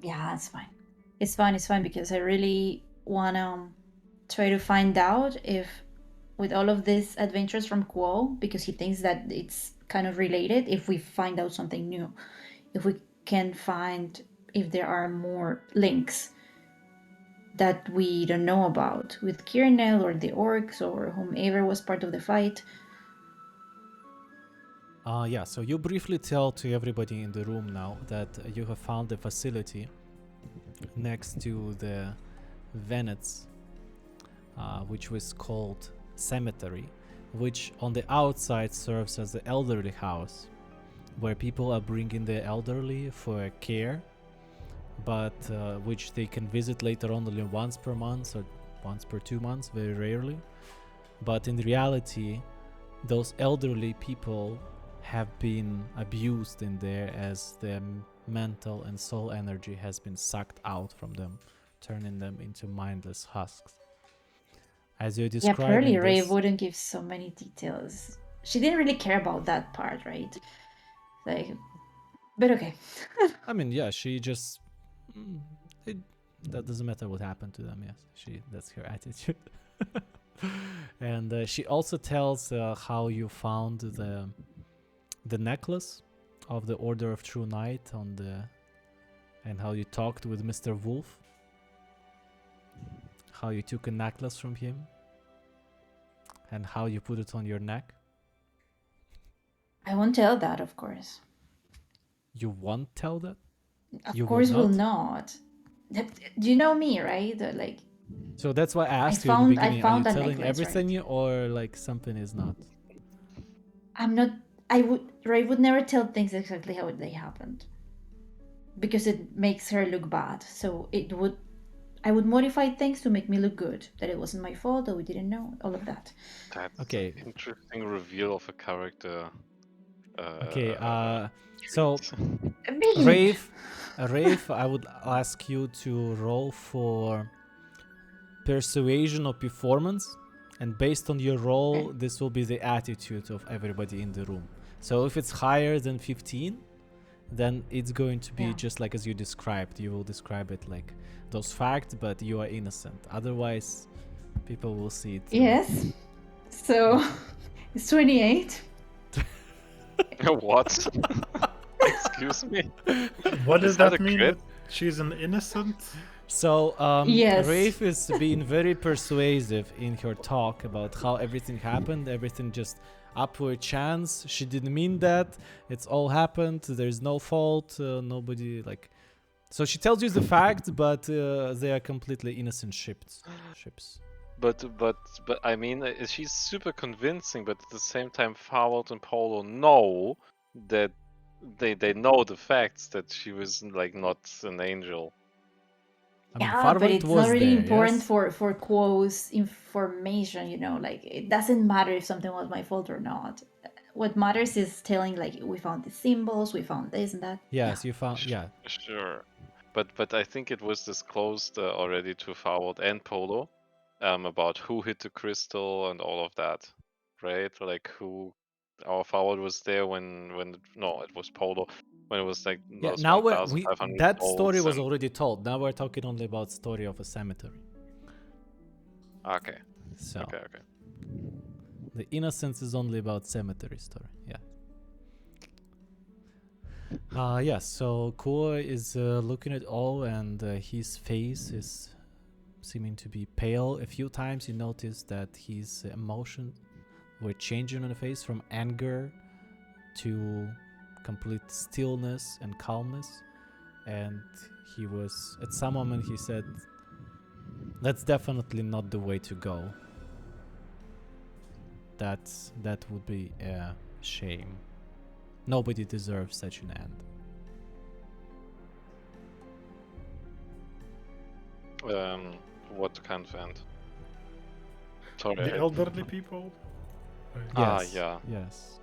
Yeah, it's fine. It's fine because I really wanna try to find out if, with all of these adventures from Quo, because he thinks that it's kind of related, if we find out something new, if we can find if there are more links that we don't know about with Kirinel or the orcs or whomever was part of the fight. Yeah, so you briefly tell to everybody in the room now that you have found a facility next to the Venets, which was called Cemetery, which on the outside serves as the elderly house, where people are bringing the elderly for care, but which they can visit later on only once per month or once per 2 months, very rarely. But in reality, those elderly people have been abused in there as their mental and soul energy has been sucked out from them, turning them into mindless husks. As you're Yeah, describing probably Ray this, wouldn't give so many details. She didn't really care about that part, right? Like, but okay. I mean, yeah, she just that doesn't matter what happened to them. Yes, that's her attitude. And she also tells how you found the necklace of the Order of True Night and how you talked with Mr. Wolf, how you took a necklace from him, and how you put it on your neck. I won't tell that, of course. You won't tell that? Of You course, will we'll not? not. Do you know me, right? Like, So that's why I asked you in the I beginning, are you found a telling necklace, everything right? or like something is not? I'm not. Ray would never tell things exactly how they happened because it makes her look bad. So I would modify things to make me look good. That it wasn't my fault, that we didn't know, all of that. That's Okay. an interesting reveal of a character. Okay, so Big. Rafe, I would ask you to roll for persuasion or performance, and based on your roll, this will be the attitude of everybody in the room. So if it's higher than 15, then it's going to be Yeah. just like as you described. You will describe it like those facts, but you are innocent. Otherwise, people will see it. Yes. So it's 28. What? Excuse me? What does Is that that a mean? crit? That she's an innocent? So, Yes. Rafe is being very persuasive in her talk about how everything happened, everything just upward chance. She didn't mean that. It's all happened. There's no fault. Nobody like. So she tells you the fact, but they are completely innocent ships. But I mean, she's super convincing, but at the same time, Farwell and Polo know that they know the facts that she was like not an angel. I mean, Yeah, but Farvelt it's was not really there, important yes? for Quo's information, you know, like it doesn't matter if something was my fault or not. What matters is telling like we found the symbols, we found this and that. Yes, you found. Yeah, Sure, but I think it was disclosed already to Farwell and Polo about who hit the crystal and all of that, right? Like who our Farwell was there when no, it was Polo when it was like yeah. those Now 1,500 that story volts was and already told. Now we're talking only about story of a cemetery. okay. So Okay. the innocence is only about cemetery story. Yeah. Yeah. So Kuo is looking at all, and his face is seeming to be pale. A few times you notice that his emotions were changing on the face from anger to complete stillness and calmness. And he was, at some moment, he said, "That's definitely not the way to go. That would be a shame. Nobody deserves such an end." What kind of end? Sorry. The elderly people? Yes. Yeah. Yes.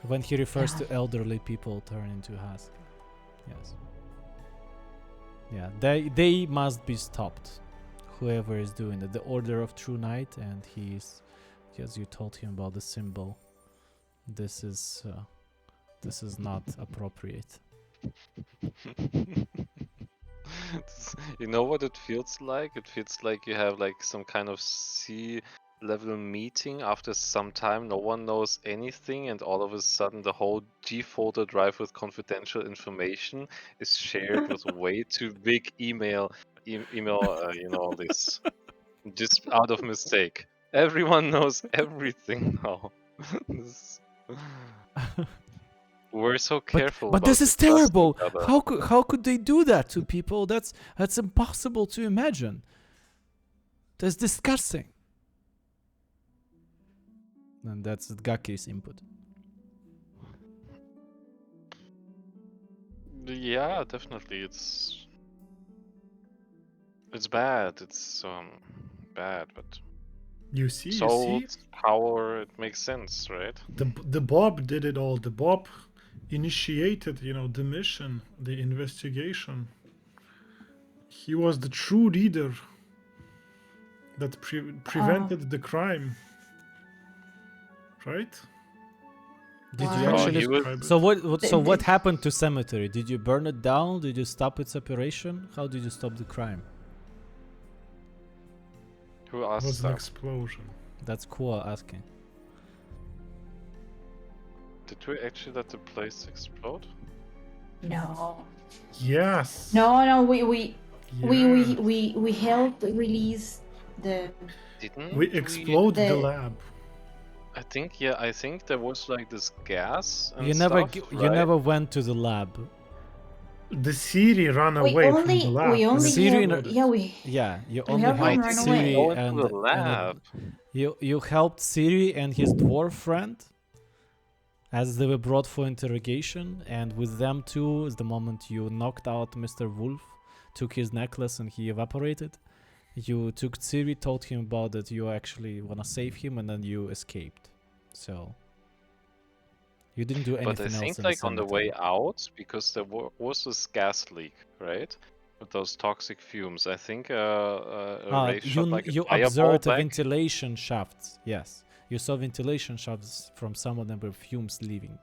When he refers to elderly people turn into husk. Yes. Yeah. They must be stopped. Whoever is doing it. The Order of True Night, and he's, as you told him about the symbol. This is not appropriate. You know what it feels like? It feels like you have like some kind of sea level meeting after some time. No one knows anything, and all of a sudden, the whole G folder drive with confidential information is shared with way too big email. This just out of mistake. Everyone knows everything now. This- We're so careful But about this is trusting terrible. each other. How could they do that to people? That's impossible to imagine. That's disgusting. And that's Gaki's input. Yeah, definitely. It's bad. It's bad, but You see, salt, power, it makes sense, right? the Bob did it all. The Bob initiated, the mission, the investigation. He was the true leader that prevented the crime. Right? Did Wow. you Oh, actually? he was- So what Did- happened to cemetery? Did you burn it down? Did you stop its operation? How did you stop the crime? Who It asked was an that? explosion. That's cool asking. Did we actually let the place explode? No. Yes. No, we Yes. helped release the Didn't We exploded the The- lab. I think there was like this gas and You stuff, you right? never went to the lab. The Siri ran we away from only the lab. we only Siri helped, no- yeah we Yeah, you We only helped him helped run Siri away. Go into the lab. you helped Siri and his dwarf friend as they were brought for interrogation, and with them too, the moment you knocked out Mr. Wolf, took his necklace and he evaporated, you took Siri, told him about it, you actually wanna save him, and then you escaped. So you didn't do anything But I else think in like the on the way cemetery. out, because there was this gas leak, right? With those toxic fumes. I think Rafe shot like a You fireball observed the back. ventilation shafts. Yes, you saw ventilation shafts from some of them were fumes leaving,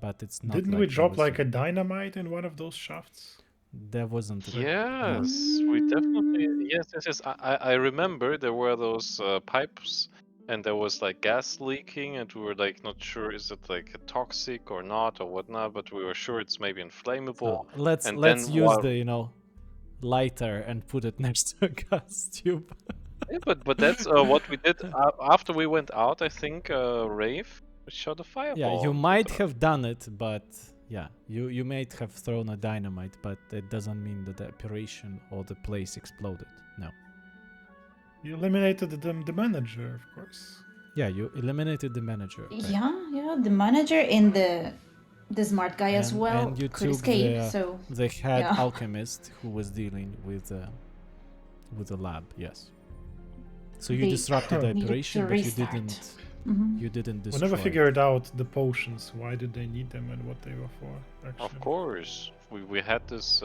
but it's not. Didn't like we there drop was like a dynamite in one of those shafts? There wasn't. Yes, we definitely. Yes. I remember there were those pipes, and there was like gas leaking, and we were like not sure is it like toxic or not or whatnot, but we were sure it's maybe inflammable. So let's And let's then use while- the lighter and put it next to a gas tube. Yeah, but that's what we did after we went out. I think Rafe shot a fireball. Yeah, you into might the- have done it, but yeah, you might have thrown a dynamite, but it doesn't mean that the operation or the place exploded. No. You eliminated the manager, of course. Yeah, you eliminated the manager. right? yeah the manager and the smart guy as well and you could took escape. So the head yeah. alchemist who was dealing with the lab. Yes. So you They disrupted the needed to operation, but you restart. didn't. Mhm. You didn't We destroy. never figured out the potions. Why did they need them and what they were for? Actually. Of course, we had this.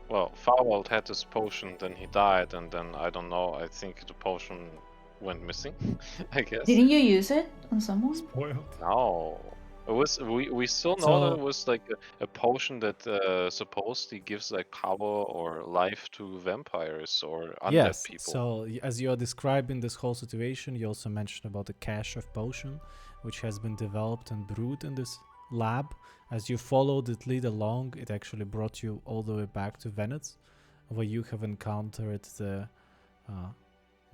Well, Farwald had this potion, then he died, and then I don't know. I think the potion went missing. I guess. Didn't you use it on someone? Spoiled. No, it was we still know that it was like a potion that supposedly gives like power or life to vampires or undead Yes. people. So as you are describing this whole situation, you also mentioned about the cache of potion, which has been developed and brewed in this lab. As you followed it lead along, it actually brought you all the way back to Venice, where you have encountered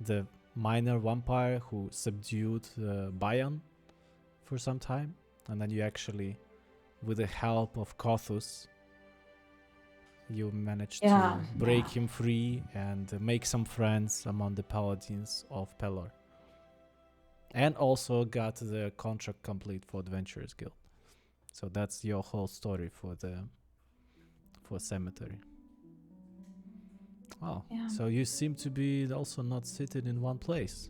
the minor vampire who subdued Bayan for some time, and then you actually, with the help of Kothus, you managed to break him free and make some friends among the paladins of Pelor. And also got the contract complete for Adventurers Guild. So that's your whole story for Cemetery. Oh, Yeah. so you seem to be also not seated in one place.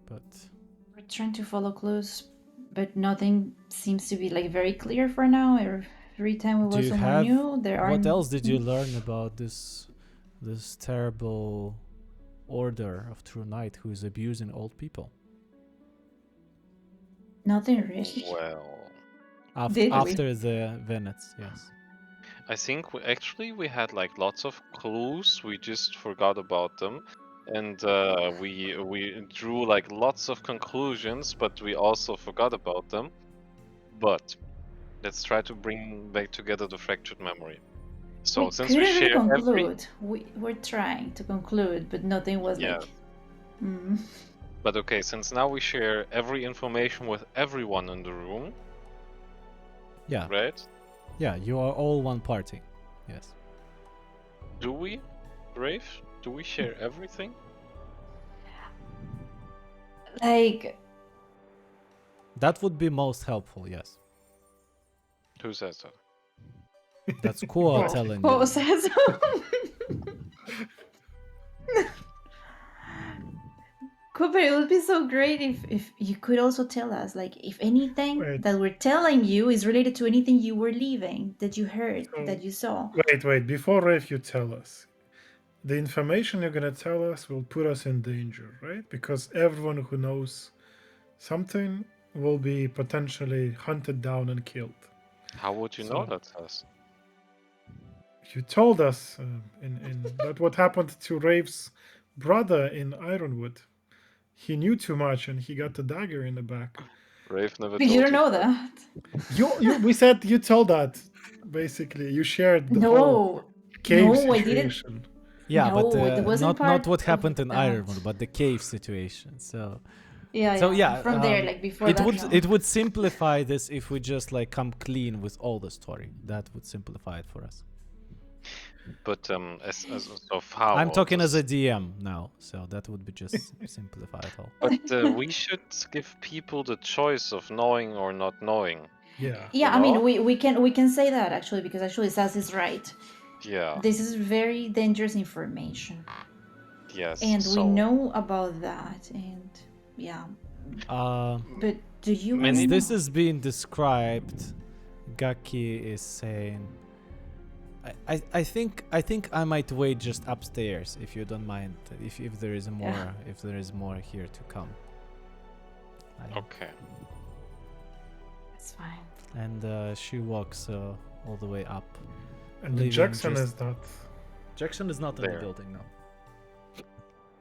But We're trying to follow clues, but nothing seems to be like very clear for now. Every time we do watch you someone have new, there are. what else did you learn about this terrible order of True Knight who is abusing old people? Nothing really. Well, Did we? After the Venice, yes. I think we had like lots of clues. We just forgot about them. and we drew like lots of conclusions, but we also forgot about them. But let's try to bring back together the fractured memory. So we since we couldn't really share every conclude. We're trying to conclude, but nothing was yeah, like. Mm. but okay, since now we share every information with everyone in the room, Yeah, right? yeah, you are all one party. Yes. Do we, Rafe? Do we share everything? Like, That would be most helpful, yes. Who says that? That's cool well, telling Quo you. says. Cooper, it would be so great if you could also tell us, like, if anything Wait. that we're telling you is related to anything you were leaving, that you heard, So- that you saw. Wait. Before Rafe, you tell us. The information you're gonna tell us will put us in danger, right? Because everyone who knows something will be potentially hunted down and killed. How would you know So- that, Sas? You told us in that what happened to Rafe's brother in Ironwood. He knew too much and he got the dagger in the back. Rafe never But told you don't know that. We said you told that. Basically, you shared the whole No, cave no, I didn't. situation. Yeah, No, but it wasn't not part what of happened in that. Ironwood, but the cave situation. So Yeah. From there, like before it that, would no. it would simplify this if we just like come clean with all the story. That would simplify it for us. But as of how I'm talking as a this- DM now, so that would be just simplify it all. But we should give people the choice of knowing or not knowing. Yeah. Yeah, you I mean, know? we can say that actually, because actually Sas is right. Yeah. This is very dangerous information, Yes. and so we know about that, and yeah. But do you Many- As wanna this know? is being described, Gaki is saying, I think I might wait just upstairs if you don't mind. If there is more here to come. Okay. It's fine. And she walks all the way up. And Leaving Jackson just- is not. Jackson is not in the There. building now.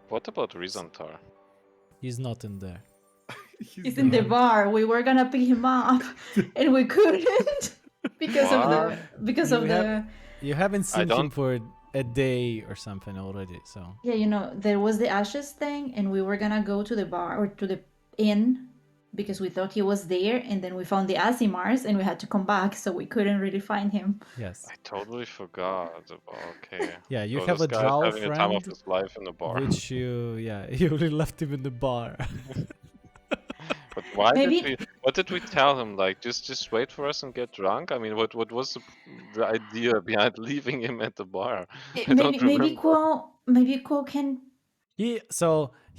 What about Rizantar? He's not in there. He's in the not. bar. We were gonna pick him up, and we couldn't because of the You have- You haven't I seen him don't- for a day or something already, so yeah. You know, there was the ashes thing, and we were gonna go to the bar or to the inn because we thought he was there, and then we found the Asimars, and we had to come back, so we couldn't really find him. yes. I totally forgot. Okay. Yeah, you So have this a guy's drow having the time of friend, his life in the bar. which you really left him in the bar. But why Maybe- did we? What did we tell him? Like, just wait for us and get drunk. I mean, what was the idea behind leaving him at the bar? I don't remember. Maybe Quo can.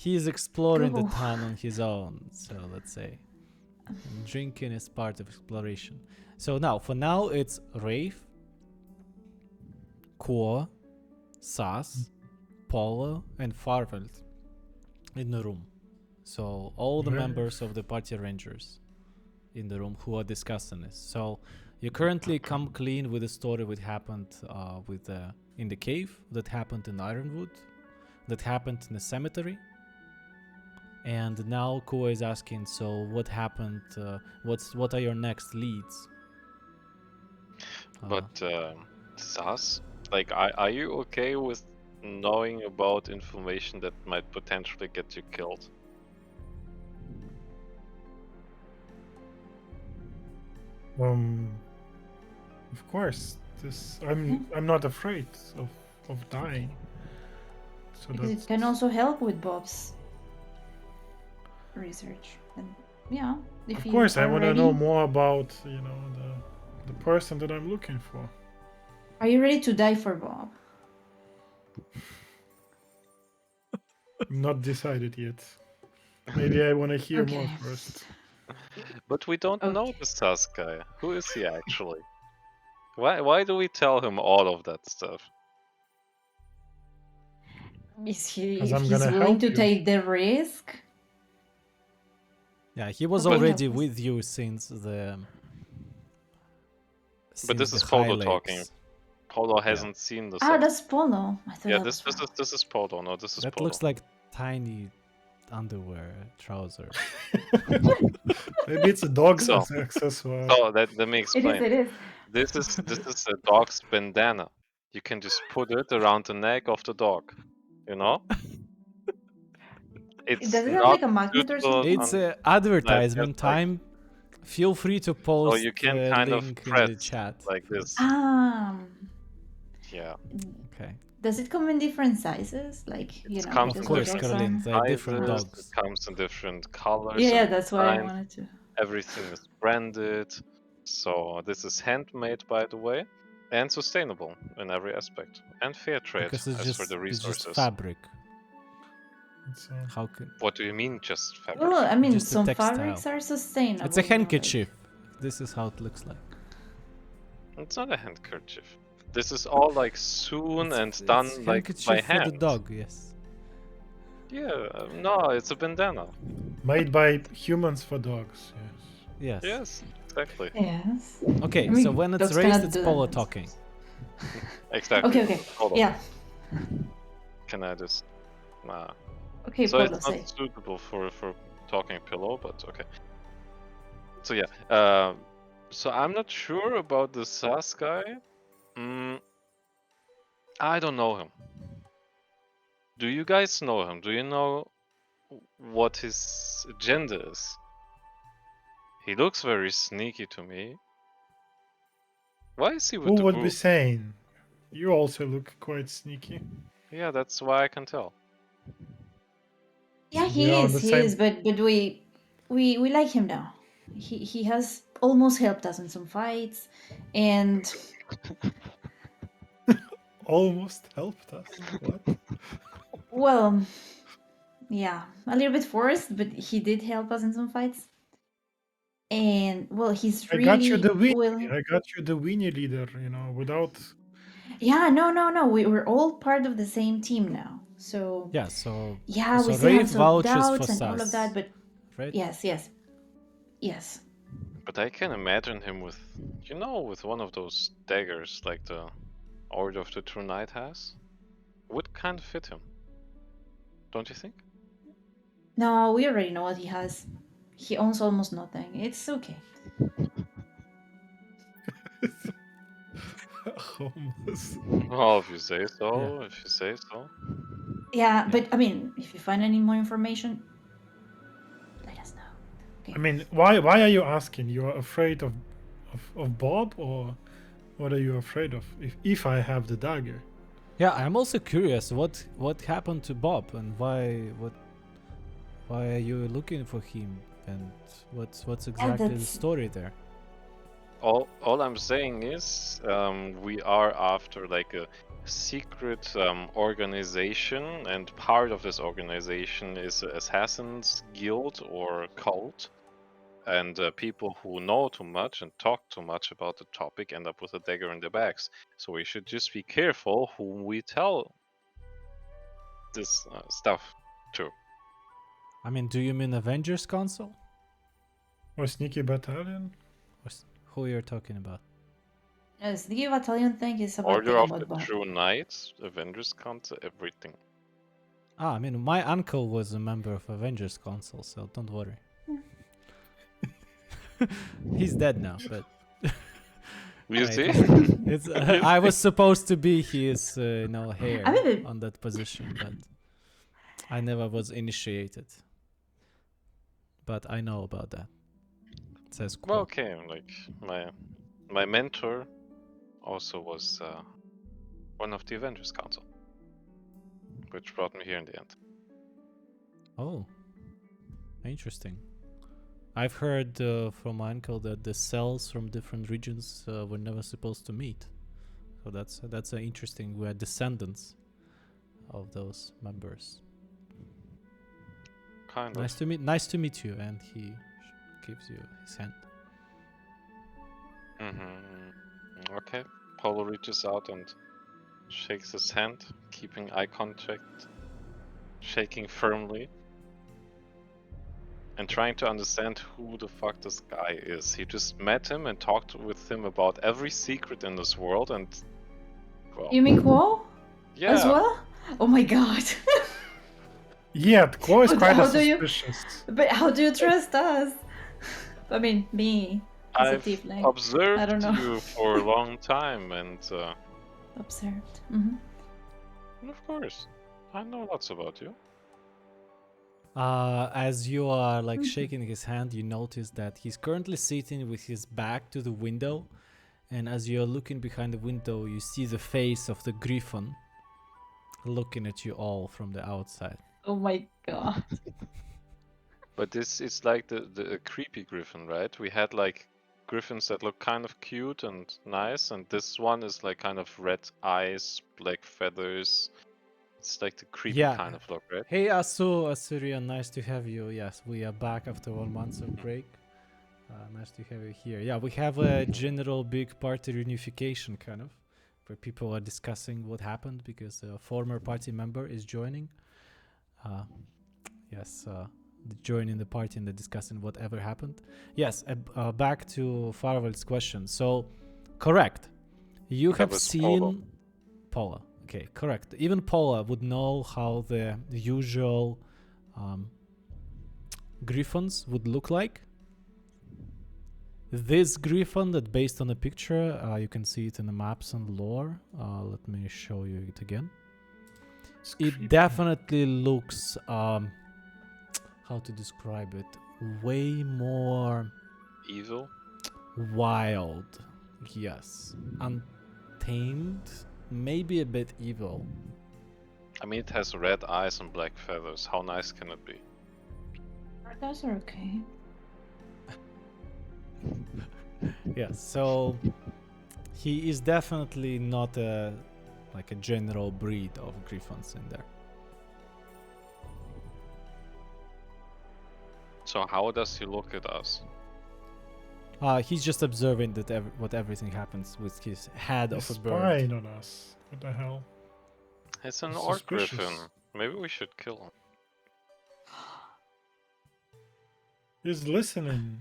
He's exploring the Go. town on his own, so let's say. And drinking is part of exploration. So for now it's Rafe, Quo, Sas, Polo, and Farveld in the room. So all the Right. members of the party rangers in the room who are discussing this. So you currently come clean with the story what happened in the cave, that happened in Ironwood, that happened in the cemetery. And now Kua is asking, so what happened? What are your next leads? But Sas, like, are you okay with knowing about information that might potentially get you killed? Of course. I'm not afraid of dying. So Because that's it can also help with Bob's research. And yeah, if of you course I are want to ready, know more about the person that I'm looking for. Are you ready to die for Bob? I'm not decided yet. Maybe I want to hear more Okay. first. But we don't know Okay. the Sas guy. Who is he actually? Why do we tell him all of that stuff? Is he? 'Cause If I'm he's gonna willing help to you. take the risk. Yeah, he was Okay. already Help us. with you since the. But this since is the High Polo talking. Lakes. Polo hasn't seen the Ah, sauce. that's Polo. I thought Yeah, that this was Val. this is Polo. No, this is That Polo. looks like tiny underwear, trouser. Maybe it's a dog's So- accessoire. So let me It is. explain. It is. This is a dog's bandana. You can just put it around the neck of the dog. You know? It's Does it have not like a magnet or suitable something? It's on- advertisement just like- time. Feel free to post you can the kind of link in press the chat. like this. Yeah. Okay. Does it come in different sizes? Like, you It know, comes Of because in course, dogs different Caroline. are- There are different sizes, dogs. It comes in different colors. Yeah, and that's why I designs. wanted to. Everything is branded. So this is handmade, by the way, and sustainable in every aspect, and fair trade Because it's as just for the it's resources. just fabric. It's, How can What do you mean, just fabric? Well, I mean, Just a some textile. fabrics are sustainable. it's a you know, like- handkerchief. This is how it looks like. It's not a handkerchief. This is all like sewn and It's done like handkerchief by for hand. the dog. Yes. Yeah, no, it's a bandana. made by humans for dogs. Yes. Yes. Yes, exactly. Yes. Okay. I mean, so when it's dogs raised, cannot it's do Polo that. talking. Exactly. Okay. Hold on. Yeah. Can I just? Nah. Okay, So Polo, it's not say. suitable for talking pillow, but okay. So yeah. So I'm not sure about the SAS guy. I don't know him. Do you guys know him? Do you know what his agenda is? He looks very sneaky to me. Why is he with Who the would group? be saying? You also look quite sneaky. Yeah, that's why I can tell. Yeah, We he are on is. the He same- is. But we like him now. He has almost helped us in some fights, and Almost helped us. What? well, yeah, a little bit forced, but he did help us in some fights. And well, he's I really got you the weenie. willing. I got you the weenie leader. You know, without. Yeah, no. We're all part of the same team now. So Yeah. So yeah, so we still Rafe have some vouches doubts for and all of Sas, that, but right? yes. But I can imagine him with, with one of those daggers like the Order of the True Knight has. Would kind of fit him. Don't you think? No, we already know what he has. He owns almost nothing. It's okay. Homeless. Well, if you say so, Yeah. if you say so. Yeah, but I mean, if you find any more information, let us know. I mean, why are you asking? You are afraid of Bob, or what are you afraid of? If I have the dagger. Yeah. I'm also curious. What happened to Bob and why are you looking for him and what's exactly the that's- story there? All I'm saying is, we are after like a secret organization, and part of this organization is Assassin's Guild or cult. And people who know too much and talk too much about the topic end up with a dagger in their bags. So we should just be careful whom we tell this stuff to. I mean, do you mean Avengers Council? Or sneaky battalion? Who you're talking about? Yes, the battalion thing is about Order of the about Bob. True Knights, Avengers Council, everything. I mean, my uncle was a member of Avengers Council, so don't worry. He's dead now, but You right, see? it's I was supposed to be his, heir I mean, on that position, but I never was initiated. But I know about that. It says Well, cool. okay, like my mentor also was one of the Avengers Council, which brought me here in the end. Oh, interesting. I've heard from my uncle that the cells from different regions were never supposed to meet. So that's interesting. We are descendants of those members. Kind Nice to meet you. And he gives you his hand. of. Okay. Polo reaches out and shakes his hand, keeping eye contact, shaking firmly, and trying to understand who the fuck this guy is. He just met him and talked with him about every secret in this world, and Well, You mean Quo? yeah. As well? Oh my god. Yeah, Quo is But kind of how do you- suspicious. But how do you trust us? I mean, me as a I've tiefling. observed I don't know. you for a long time, and Observed. Mhm. of course, I know lots about you. As you are like Mhm. shaking his hand, you notice that he's currently sitting with his back to the window, and as you're looking behind the window, you see the face of the griffin looking at you all from the outside. Oh my god. But this is like the creepy griffin, right? We had like griffins that look kind of cute and nice, and this one is like kind of red eyes, black feathers. It's like the creepy Yeah. kind of look, right? Hey Assyrian, nice to have you. Yes, we are back after 1 month of break. Nice to have you here. Yeah, we have a general big party reunification kind of, where people are discussing what happened because a former party member is joining. Yes, joining the party and discussing whatever happened. Yes, back to Farwell's question. So, correct. You That have was seen Paula. Okay, correct. Even Paula would know how the usual griffins would look like. This griffin that based on a picture, you can see it in the maps and lore. Let me show you it again. It's It creepy. definitely looks, how to describe it, way more evil. wild. Yes. Untamed, maybe a bit evil. I mean, it has red eyes and black feathers. How nice can it be? Those are okay. Yes, so he is definitely not a like a general breed of griffins in there. So how does he look at us? He's just observing that what everything happens with his head He's of a bird. spying on us. What the hell? It's an He's orc suspicious. griffin. Maybe we should kill him. He's listening.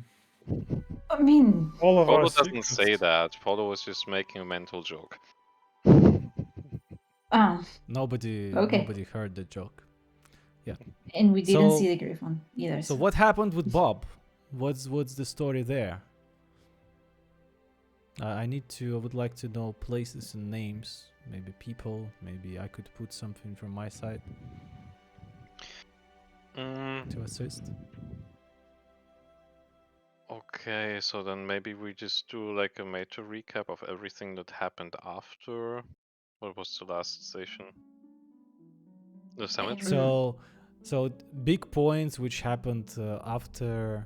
I mean, All of our Polo doesn't secrets. say that. Polo was just making a mental joke. Nobody Okay. heard the joke. And we didn't So- see the griffin either. So what happened with Bob? What's the story there? I would like to know places and names, maybe people, maybe I could put something from my side to assist. Okay, so then maybe we just do like a major recap of everything that happened after. What was the last station? The cemetery? So big points which happened after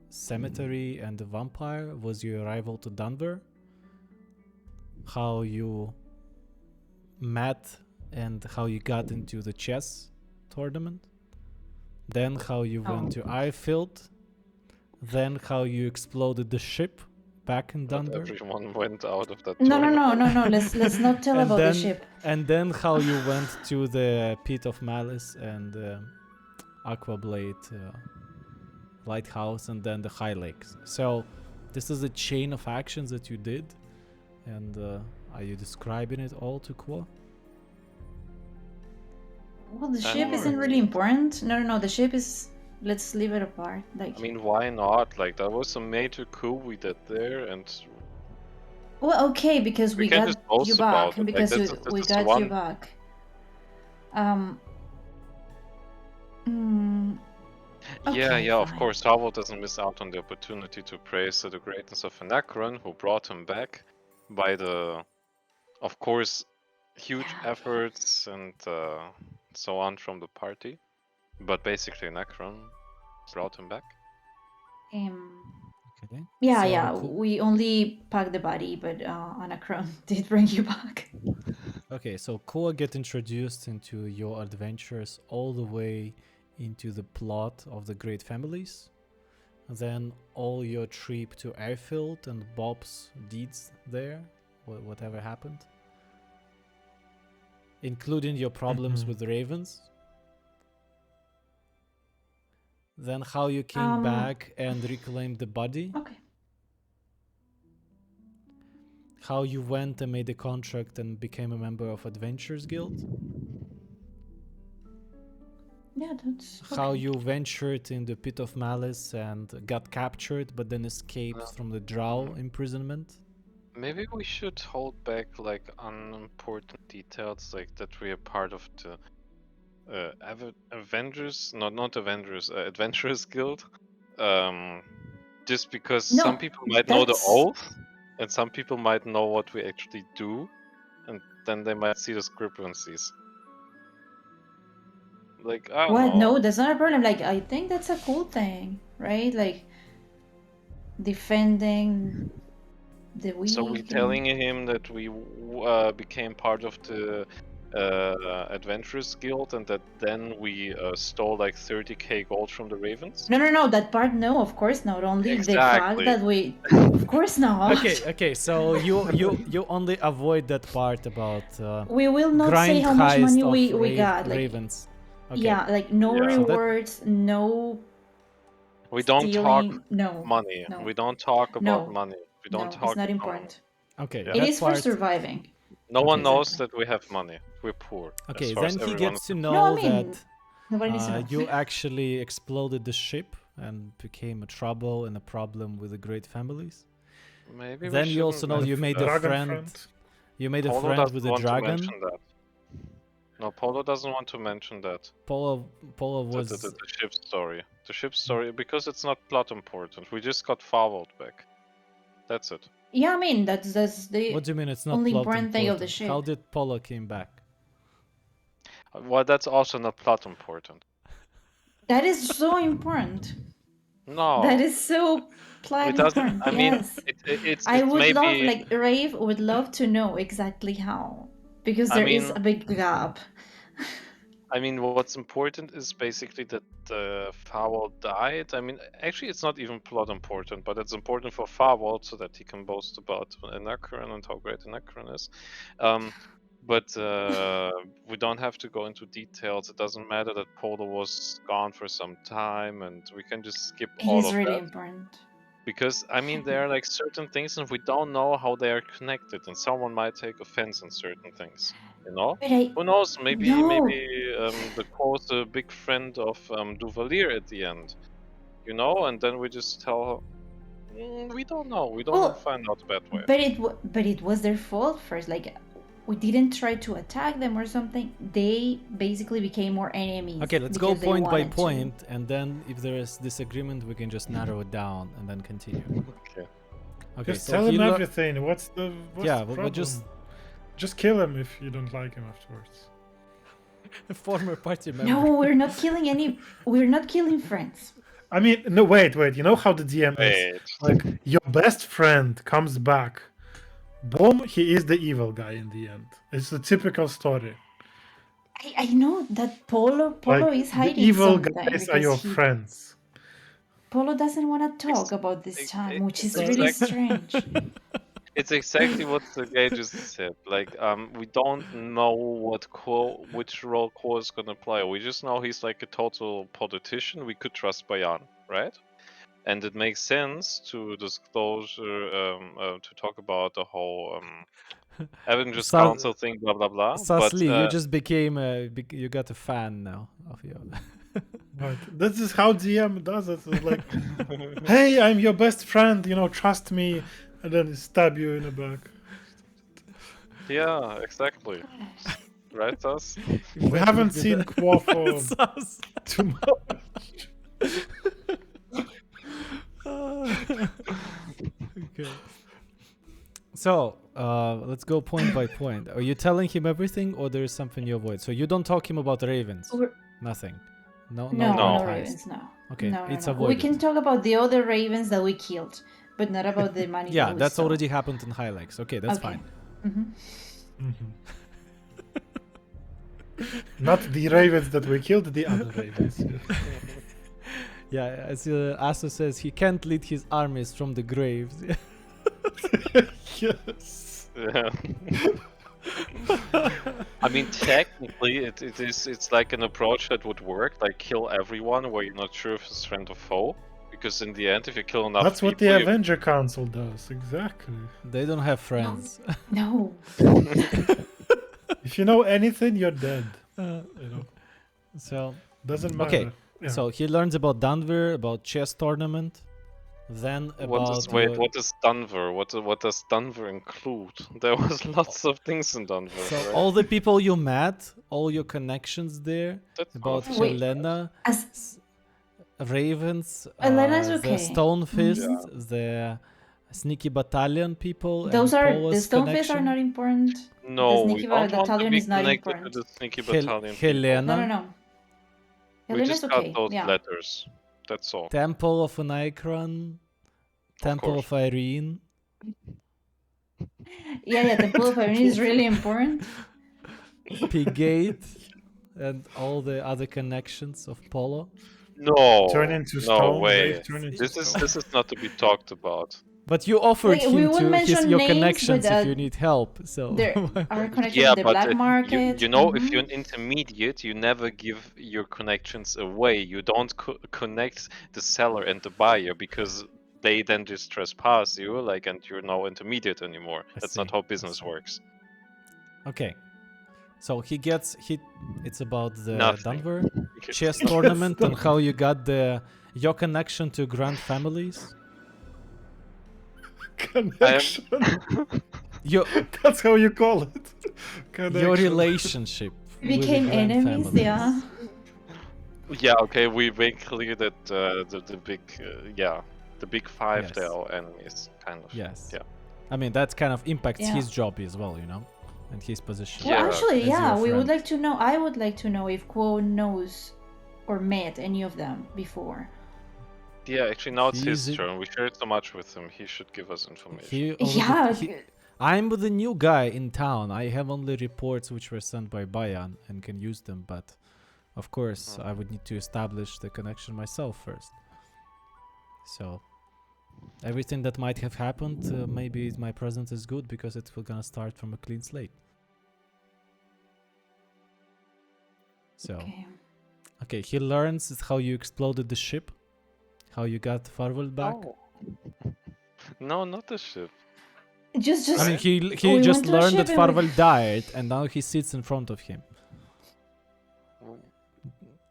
cemetery and the vampire was your arrival to Denver, how you met and how you got into the chess tournament, then how you went to Ifield, then how you exploded the ship back in But Denver. everyone went out of that No. tournament. Let's not tell And about the then- ship. And then how you went to the Pit of Malice and Aquablade Lighthouse and then the High Lakes. So this is a chain of actions that you did, and are you describing it all to Quo? Well, the ship isn't Sure. really important. No. The ship is. Let's leave it apart. Like. I mean, why not? Like, that was a major coup we did there, and Well, okay, because we we can got just boast you about back, it. Like, because this we is got you one. back. mm, Okay, Of fine. course, Harvard doesn't miss out on the opportunity to praise the greatness of Anachron, who brought him back by the, of course, huge Yeah, okay. efforts and so on from the party. But basically, Anachron brought him back. Okay. Yeah. Cool. We only packed the body, but Anachron did bring you back. Okay, so Koa get introduced into your adventures all the way into the plot of the Great Families. Then all your trip to Airfield and Bob's deeds there, whatever happened. Including your problems Mhm. with the Ravens. Then how you came back and reclaimed the body. Okay. how you went and made a contract and became a member of Adventurers Guild, Yeah, that's how okay. you ventured in the Pit of Malice and got captured but then escaped from the Drow imprisonment. Maybe we should hold back like unimportant details, like that we are part of the Avengers, not Avengers, Adventurers Guild. Just because some No, people might know the that's oath, and some people might know what we actually do, and then they might see discrepancies. Like, I don't what? know. No, that's not a problem. Like, I think that's a cool thing, right? Like defending the weak. So we're and- telling him that we became part of the Adventurers Guild, and that then we stole like 30k gold from the Ravens. No, that part, no, of course not. Only the fact Exactly. that we, of course not. Okay, so you only avoid that part about We will not say grind how much heist money of we got. Like, Ravens. Okay. yeah, like no Yeah. So that- rewards, no We don't talk stealing. No, money. no. We don't talk about No. money. We don't no, talk it's not about important. Okay, Yeah. It that is for part. surviving. No one Okay. knows Exactly. that we have money. We're poor. Okay, as far as then he everyone gets to is- know No, I mean, that nobody needs to know. you actually exploded the ship and became a trouble and a problem with the great families. Maybe Then we you also know shouldn't you made a Dragon friend. You made a Polo friend doesn't with a want to dragon. mention that. No, Polo doesn't want to mention that. Polo was The ship story. The ship story, because it's not plot important. We just got followed back. That's it. Yeah, I mean, that's the What do you mean it's not only plot important thing of the ship. How did Polo came back? Well, that's also not plot important. That is so important. No. That is so plot It doesn't. important. I mean, Yes. it's I would maybe. love, like, Rave would love to know exactly how, because I there is mean- a big gap. I mean, what's important is basically that Farwell died. I mean, actually, it's not even plot important, but it's important for Farwell so that he can boast about Anacron and how great Anacron is. But we don't have to go into details. It doesn't matter that Polo was gone for some time, and we can just skip It all is of really that. important. Because, I mean, there are like certain things and we don't know how they are connected, and someone might take offense in certain things, you know? But I Who knows? Maybe No. the Cole's a big friend of Duvalier at the end, you know? And then we just tell her, we don't know. We don't Well, find out that way. but it was their fault first. Like, we didn't try to attack them or something. They basically became more enemies. Okay, let's go because they point by wanted to. point, and then if there is disagreement, we can just narrow it down and then continue. Okay. Okay, Just so tell he him lo- everything. What's the Yeah, problem? but Just kill him if you don't like him afterwards. a former party member. No, we're not killing any. We're not killing friends. I mean, no, wait. You know how the DM is? Wait. Like, your best friend comes back. Boom, he is the evil guy in the end. It's the typical story. I know that Polo Like, is hiding the evil something guys are your because friends. Polo doesn't want to talk Ex- about this ex- time, which is ex- really exact- strange. It's exactly what the guy just said. Like, we don't know which role Cole is gonna play. We just know he's like a total politician. We could trust Bayan, right? And it makes sense to disclosure to talk about the whole Avengers Sa- Council thing, blah blah blah. Sasli, but you just became you got a fan now of you. Right. This is how DM does it. It's like, hey, I'm your best friend, trust me. And then stab you in the back. yeah, exactly. Right, Sas? We haven't seen Quo for Sas. too much. Okay. So, let's go point by point. Are you telling him everything, or there is something you avoid? So you don't talk him about ravens. We're- Nothing. No. No, No. no ravens, no. Okay, No, it's no. We avoided. can talk about the other ravens that we killed, but not about the money. Yeah, that we that's stole. already happened in Highlights. Okay, that's Okay. fine. Mhm. Not the ravens that we killed, the other ravens. Yeah, as Asu says, he can't lead his armies from the graves. Yes. Yeah. I mean, technically, it's like an approach that would work, like kill everyone where you're not sure if it's friend or foe. Because in the end, if you kill enough That's what people, the Avenger Council does, exactly. They don't have friends. No. If you know anything, you're dead. Uh, You know, so doesn't matter. okay, Yeah. so he learns about Danvir, about chess tournament, then about what is Denver? What does Denver include? There was lots of things in Denver. so right? all the people you met, all your connections there, That's about not Wait. Helena, As Ravens, Elena's the okay. Stone Fist, Yeah. the Sneaky Battalion people, Those and are Paula's the Stoneface are connection. not important. No, we Sneaky don't want to Battalion be is not connected to important. the sneaky battalion Helena, No, no, no. We Helena's just got okay. those Yeah. letters. That's all. Temple of Nicron, Temple course. of Irene, Yeah, Temple of Irene is really important. Pigate, and all the other connections of Polo. No, Turn into no stone. way. Wave, turn into This stone. is not to be talked about. But you offered Wait, we him won't to mention your names, connections but, if you need help. So There are connections Yeah, with the but black market. you know, if Mhm. you're an intermediate, you never give your connections away. You don't connect the seller and the buyer because they then just trespass you, like, and you're no intermediate anymore. I That's see, not how I business see. works. okay. So it's about the Nothing. Denver Because chess nothing. tournament and how you got your connection to grand families. Connection. Your That's how you call it. your Connection. relationship We with the became grand enemies, families. yeah. Yeah, okay, we make clear that the big the big five Yes. they are our enemies, kind of. Yes. Yeah. I mean that kind of impacts Yeah. his job as well, you know, and his position. Well, Yeah, actually, as yeah, your we would friend. like to know. I would like to know if Quo knows or met any of them before. Yeah, actually now it's He's his a- turn. We shared so much with him. He should give us information. He already, Yeah, I'm the new guy in town. I have only reports which were sent by Bayan and can use them, but of course I would need to establish the connection myself first. So everything that might have happened, maybe my presence is good because it's gonna start from a clean slate. So okay, he learns how you exploded the ship, how you got Farwell back. Oh. No, not the ship. just I mean, he we just went to a learned that ship and we- Farwell died, and now he sits in front of him.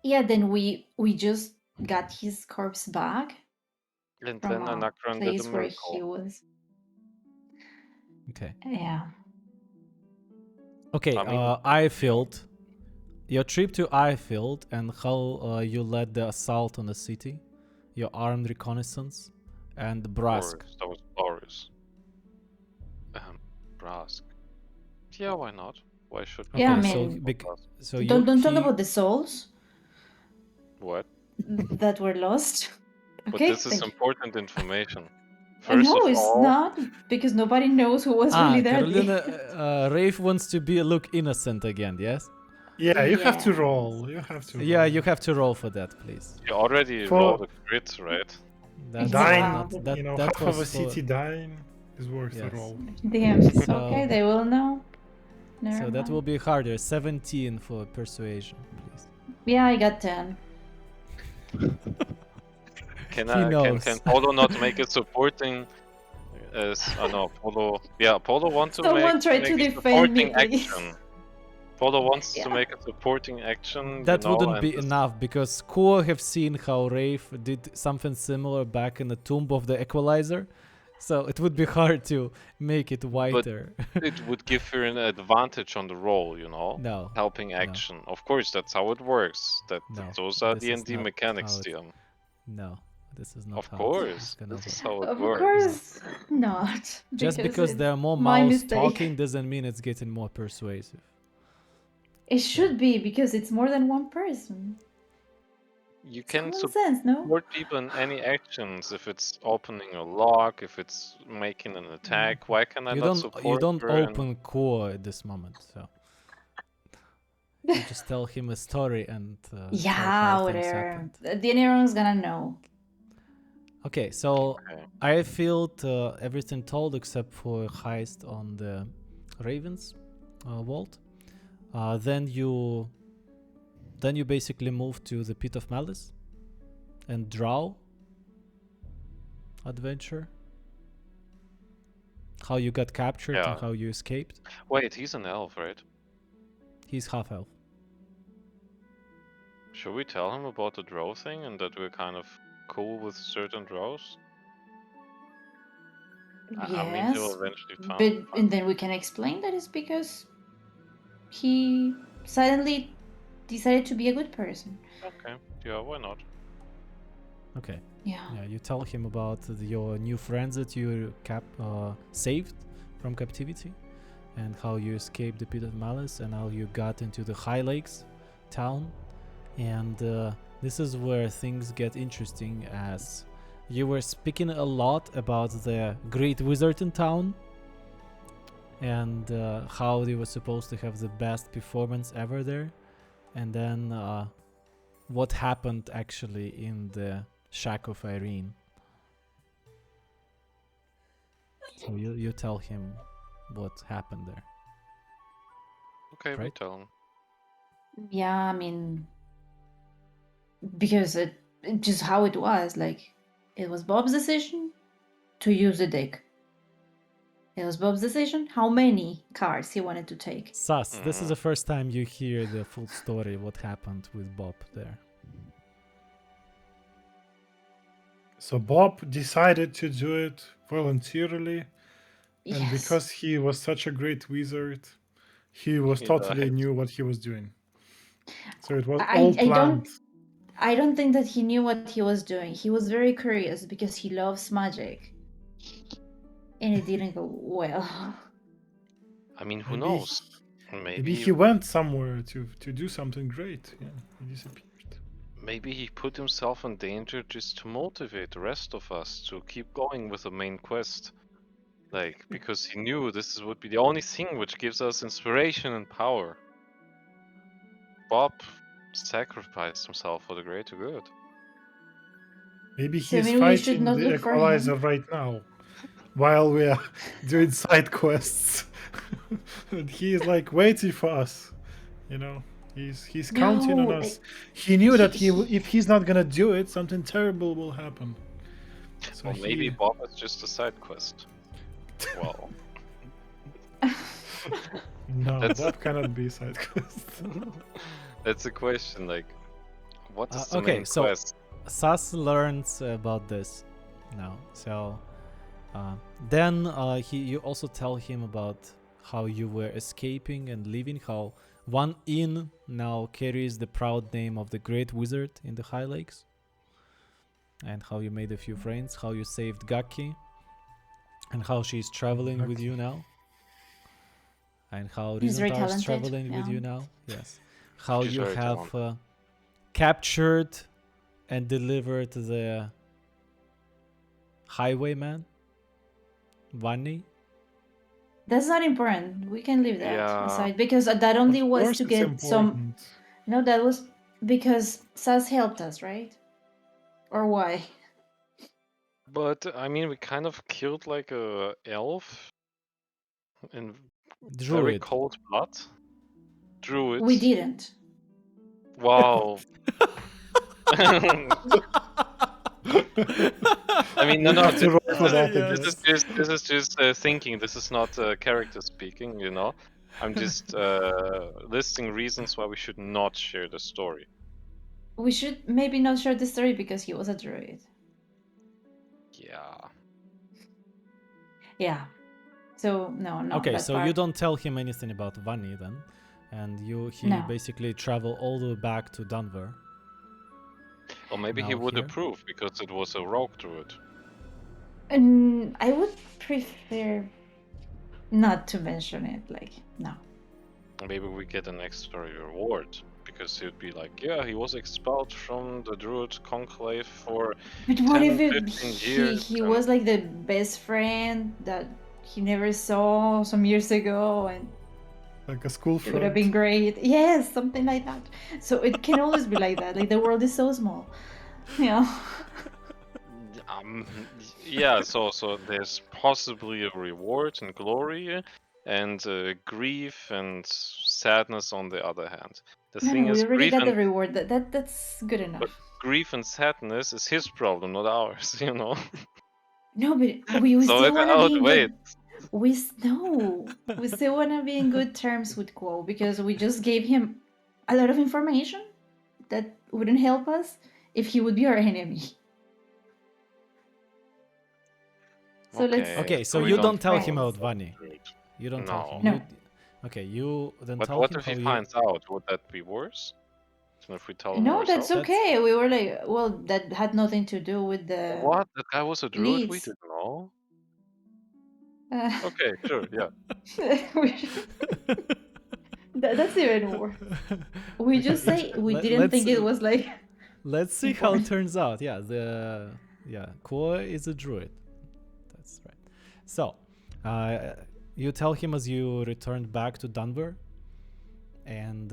yeah. Then we just got his corpse back And from then a Anakron did a place where he miracle. was. Okay. Yeah. Okay, I mean- Ifield. Your trip to Ifield and how you led the assault on the city, your armed reconnaissance, and Brask. Boris, that was Boris. Brask. Yeah, why not? Why should Okay, Yeah, I so mean- so you Don't talk he- about the souls What? that were lost. But Okay. this is thank you. important information. First No, of it's all, not because nobody knows who was really there. Carolina, Rafe wants to look innocent again. Yes. Yeah, you have to Yes. roll. You have to. Yeah, roll. you have to roll for that, please. you already For- rolled a crit, right? That's Dying, not that. you know, that half of a was for- city dying is worth Yes. a roll. Damn. So- Okay, they will know. Never So that mind. will be harder. 17 for persuasion, please. Yeah, I got 10. Can He can knows. Polo not make a supporting? No, Polo. Yeah, Polo wants to Someone make, try make to a defend me, supporting please. action. Polo wants Yeah. to make a supporting action. That you know, wouldn't and be this- enough because Kuo have seen how Rafe did something similar back in the Tomb of the Equalizer, so it would be hard to make it whiter. It would give her an advantage on the roll, you know. No, Helping action. Of course, that's how it works. No, Those are this is D&D not mechanics, how it- Dion. no, this is not Of how course, it's gonna this is work. how it Of works. course not. Just because it's there are more my mouths mistake. talking doesn't mean it's getting more persuasive. It should be because it's more than one person. You It's can common support sense, no? people in any actions. If it's opening a lock, if it's making an attack, why can I You not don't support her? open Kuo at this moment, so you just tell him a story and tell Yeah, how things whatever. happened. The everyone's gonna know. Okay, so Okay. I feel everything told except for heist on the Ravens vault. Then you basically move to the Pit of Malice and Drow adventure? How you got captured Yeah. and how you escaped? Wait, he's an elf, right? He's half elf. Should we tell him about the drow thing and that we're kind of cool with certain drows? I mean, he'll Yes, eventually but and then we can explain that it's because he suddenly decided to be a good person. Okay, yeah, why not? Okay. Yeah. Yeah, you tell him about your new friends that you saved from captivity, and how you escaped the pit of malice, and how you got into the High Lakes town. And this is where things get interesting, as you were speaking a lot about the great wizard in town, and how they were supposed to have the best performance ever there, and then what happened actually in the shack of Irene. So you tell him what happened there. Okay, we Right. tell him. Yeah, I mean, because it just how it was. Like, it was Bob's decision to use the deck. It was Bob's decision how many cards he wanted to take. Sus, this is the first time you hear the full story, what happened with Bob there. So Bob decided to do it voluntarily, and Yes. because he was such a great wizard, he was He totally died. knew what he was doing. So it was I all don't planned. I don't think that he knew what he was doing. He was very curious because he loves magic. And it didn't go well. I mean, who Maybe knows? Maybe he went somewhere to do something great. Yeah, he disappeared. Maybe he put himself in danger just to motivate the rest of us to keep going with the main quest. Like, because he knew this would be the only thing which gives us inspiration and power. Bob sacrificed himself for the greater good. Maybe So, I he's mean, we should fighting not the look for equalizer him. right now while we are doing side quests. And he is like waiting for us. You know, he's counting on No, us. He knew that he- if he's not gonna do it, something terrible will happen. So Or maybe Bob is just a side quest. Well, no, That's- Bob cannot be side quest. that's a question. Like, what is the okay, main so quest? Sas learns about this now. So then you also tell him about how you were escaping and leaving, how one inn now carries the proud name of the great wizard in the High Lakes, and how you made a few friends, how you saved Gaki, and how she's traveling with you now, and how He's very Rizentar is talented, traveling with yeah. you now. Yes. How She's you very have talented. captured and delivered the highwayman, Vanni. That's not important. We can leave that Yeah. aside because that only Of was course to it's get some. important. No, that was because Sas helped us, right? Or why? But I mean, we kind of killed like a elf in very Druid. cold blood. Druid. We didn't. Wow. I mean, no, We have to roll for that, I this is just thinking. This is not character speaking. You know, I'm just listing reasons why we should not share the story. We should maybe not share the story because he was a druid. Yeah. Yeah. So no. Okay, that so part. you don't tell him anything about Vanni then, and he No. basically travel all the way back to Denver. Or maybe he Now would here. approve because it was a rogue druid. And I would prefer not to mention it. Like, no. Maybe we get an extra reward because he'd be like, yeah, he was expelled from the druid conclave for But what 10, if 15 years. he and- was like the best friend that he never saw some years ago, and Like a school it would have friend. been great. Yes, something like that. So it can always be like that. Like, the world is so small. Yeah. Yeah, so there's possibly a reward and glory, and grief and sadness on the other hand. The No, thing we is, already grief got the and reward. That's good enough. grief and sadness is his problem, not ours. You know. No, but we So still it's want to be out. in Wait. good. No, we still want to be in good terms with Quo because we just gave him a lot of information that wouldn't help us if he would be our enemy. So let's. Okay, so we you don't don't tell Right. him follow about Vani. the route. You don't tell him. No. No. Okay, you then But tell what him if how he you. finds out? Would that be worse than if we tell him No, that's ourselves? okay. We were like, well, that had nothing to do with the What? That guy was a druid? We leads. didn't know. Uh, Okay, sure, yeah. that's even worse. We Okay, just say we didn't let's think it was like. let's see how it important. turns out. Yeah, Koi is a druid. That's right. So, you tell him as you returned back to Denver, and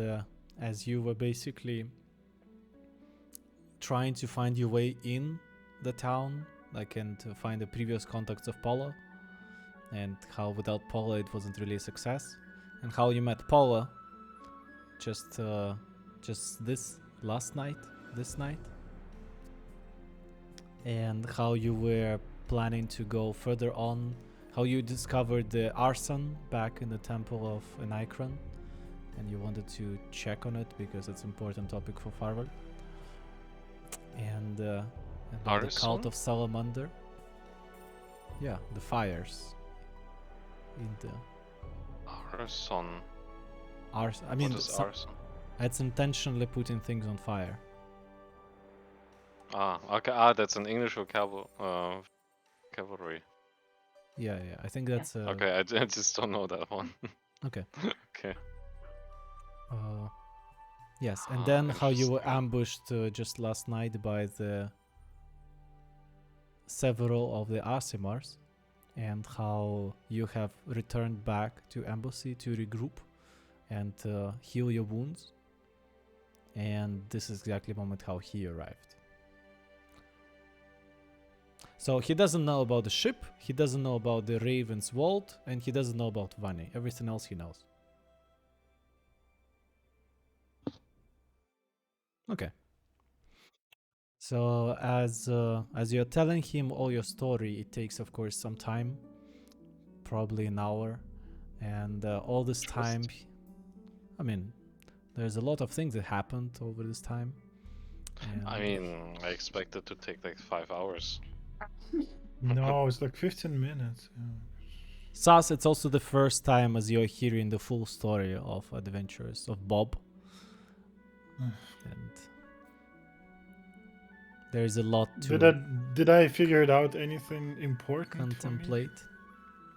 as you were basically trying to find your way in the town, like, and to find the previous contacts of Paula, and how without Paula it wasn't really a success, and how you met Paula just this night, and how you were planning to go further on, how you discovered the arson back in the temple of Enikron, and you wanted to check on it because it's an important topic for Farwell. And about the cult Arson? of Salamander. Yeah, the fires. In the Arson. arson. I mean, What is arson? it's intentionally putting things on fire. Ah, okay. That's an English vocabulary. Yeah. I think that's Okay, I just don't know that one. okay. Okay. Yes, and then how you were Interesting. ambushed just last night by the several of the Asimars, and how you have returned back to embassy to regroup and heal your wounds. And this is exactly the moment how he arrived. So he doesn't know about the ship, he doesn't know about the Raven's Vault, and he doesn't know about Vani. Everything else he knows. Okay. So as you're telling him all your story, it takes, of course, some time, probably an hour, and all this time, I mean, there's a lot of things that happened over this time. I mean, I expected to take like 5 hours. No, it's like 15 minutes. Yeah. Sas, it's also the first time as you're hearing the full story of adventures of Bob. And there's a lot to Mm. Did I figure it out anything important contemplate.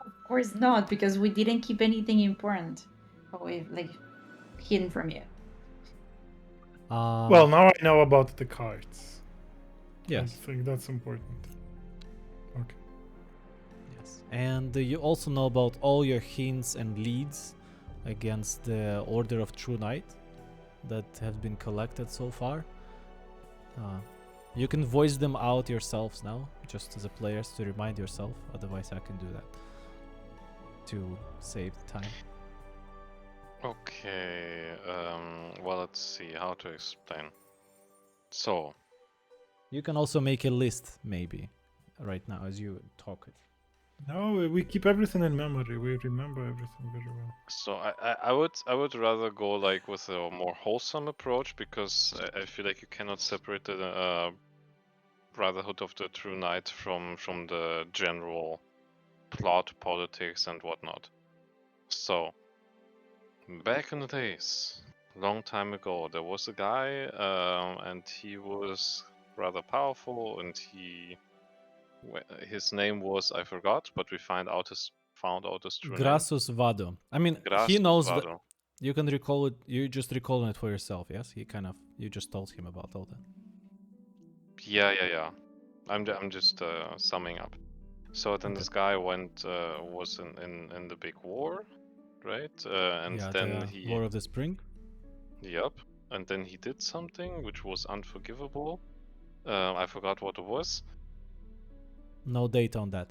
Of course not, because we didn't keep anything important away, like hidden from you. Well, now I know about the cards. Yes. I think that's important. Okay. Yes. And you also know about all your hints and leads against the Order of True Knight that have been collected so far. You can voice them out yourselves now, just as a players, to remind yourself. Otherwise, I can do that to save the time. Okay, well, let's see how to explain. So, You can also make a list, maybe, right now as you talk it. No, we keep everything in memory. We remember everything very well. so I would rather go like with a more wholesome approach, because I feel like you cannot separate the Brotherhood of the True Knight from the general plot, politics, and whatnot. So, back in the days, long time ago, there was a guy, and he was rather powerful, and his name was, I forgot, but we found out his true name. Grasus Vado. I mean, he Grasus knows that. Vado. You can recall it. You just recalling it for yourself. Yes, you just told him about all that. Yeah. I'm just summing up. So then Okay. this guy was in the big war, right? And Yeah, then the he War of the Spring. Yep. And then he did something which was unforgivable. I forgot what it was. No date on that.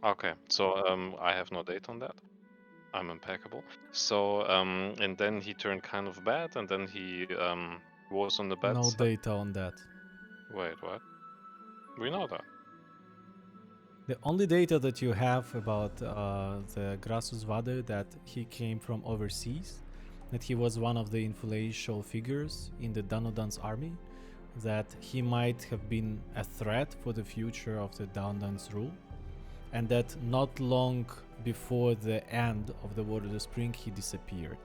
Okay, so I have no date on that. I'm impeccable. So and then he turned kind of bad, and then he was on the bad No side. data on that. Wait, what? We know that. The only data that you have about the Grassus Vade that he came from overseas, that he was one of the influential figures in the Danudan's army, that he might have been a threat for the future of the Danudan's rule, and that not long before the end of the War of the Spring he disappeared.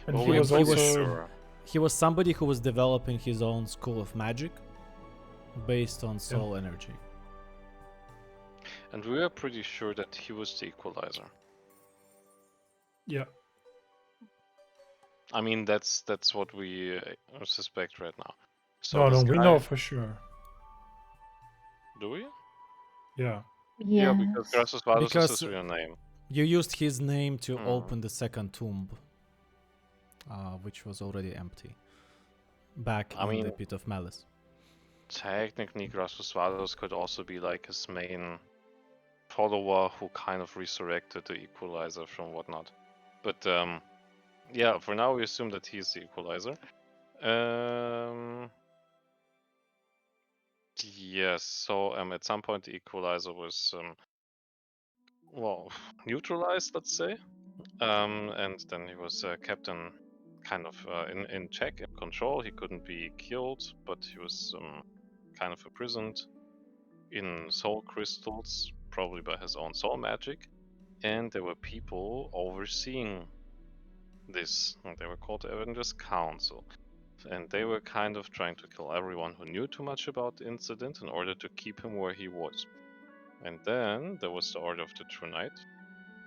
And Well, he we're was pretty also sure. He was somebody who was developing his own school of magic based on soul energy. And we are pretty sure that he was the equalizer. yeah. I mean, that's what we suspect right now. So No, this we guy- know for sure. Do we? Yeah. Yeah, because Yes. Grassus Vadus is Because- his real name. You used his name to Mhm. open the second tomb, which was already empty, back I in the mean- Pit of Malice. Technically, Grassus Vadus could also be like his main follower who kind of resurrected the equalizer from whatnot. But yeah, for now we assume that he's the equalizer. Yes, so at some point the equalizer was well, neutralized, let's say. And then he was kept in kind of in check, in control. He couldn't be killed, but he was kind of imprisoned in soul crystals, probably by his own soul magic. And there were people overseeing this, and they were called the Avengers Council. And they were kind of trying to kill everyone who knew too much about the incident in order to keep him where he was. And then there was the Order of the True Knight,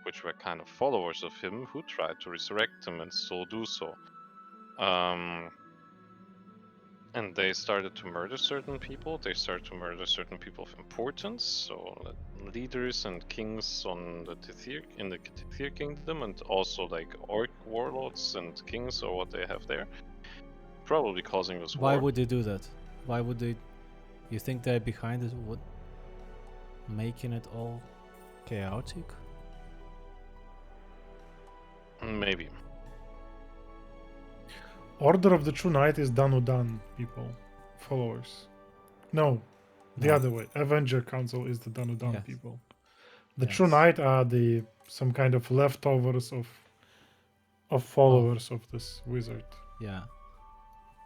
which were kind of followers of him who tried to resurrect him and still do so. And they started to murder certain people. They started to murder certain people of importance, so leaders and kings on the in the Tithir Kingdom, and also like orc warlords and kings or what they have there. Probably causing this Why war. would they do that? Why would they? You think they're behind it? What? Making it all chaotic? Maybe. Order of the True Knight is Danudan people, followers. No, the No. other way. Avenger Council is the Danudan Yes. people. The True Yes. Knight are the some kind of leftovers of followers of this wizard. Yeah.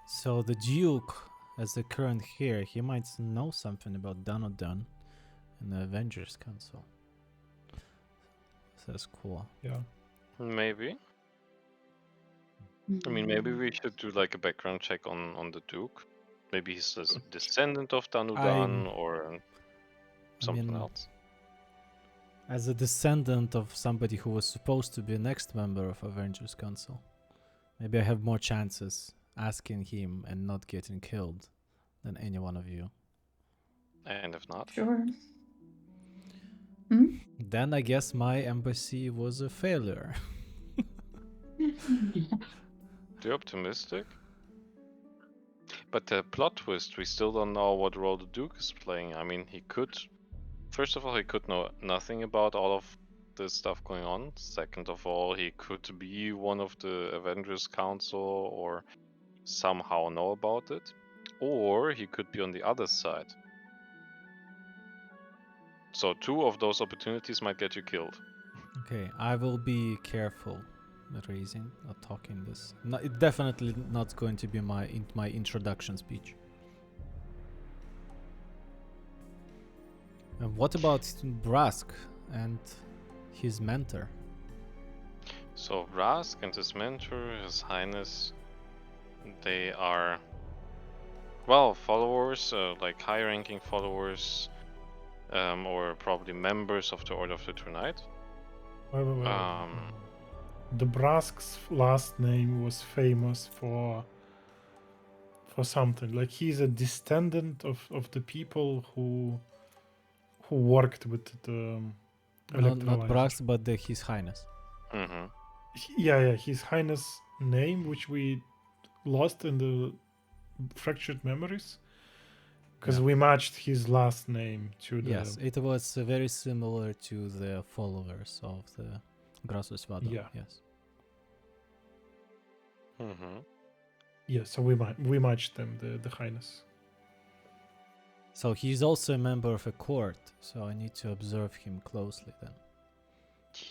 So the Duke, as the current heir, he might know something about Danudan and the Avengers Council. So that's cool. Yeah. Maybe. I mean, maybe we should do like a background check on the Duke. Maybe he's a descendant of Danudan or something mean, else. As a descendant of somebody who was supposed to be next member of Avengers Council, maybe I have more chances asking him and not getting killed than any one of you. And if not, Sure. Then I guess my embassy was a failure. too optimistic. But the plot twist, we still don't know what role the Duke is playing. I mean, he could. First of all, he could know nothing about all of this stuff going on. Second of all, he could be one of the Avengers Council or somehow know about it. Or he could be on the other side. So two of those opportunities might get you killed. Okay, I will be careful raising or talking this. No, it definitely not going to be my introduction speech. And what about Brask and his mentor? So Rask and his mentor, His Highness, they are, well, followers, like high-ranking followers, or probably members of the Order of the True Knight. Wait. The Brask's last name was famous for something. Like he's a descendant of the people who worked with the Not electrolyzer. Brask, but His Highness. Mm-hmm. Yeah, His Highness name, which we lost in the fractured memories, because Yeah. we matched his last name to the. Yes, it was very similar to the followers of the Grassus Vado. Yeah. Yes. Mm-hmm. Yeah, so we matched them, the Highness. So he's also a member of a court, so I need to observe him closely then.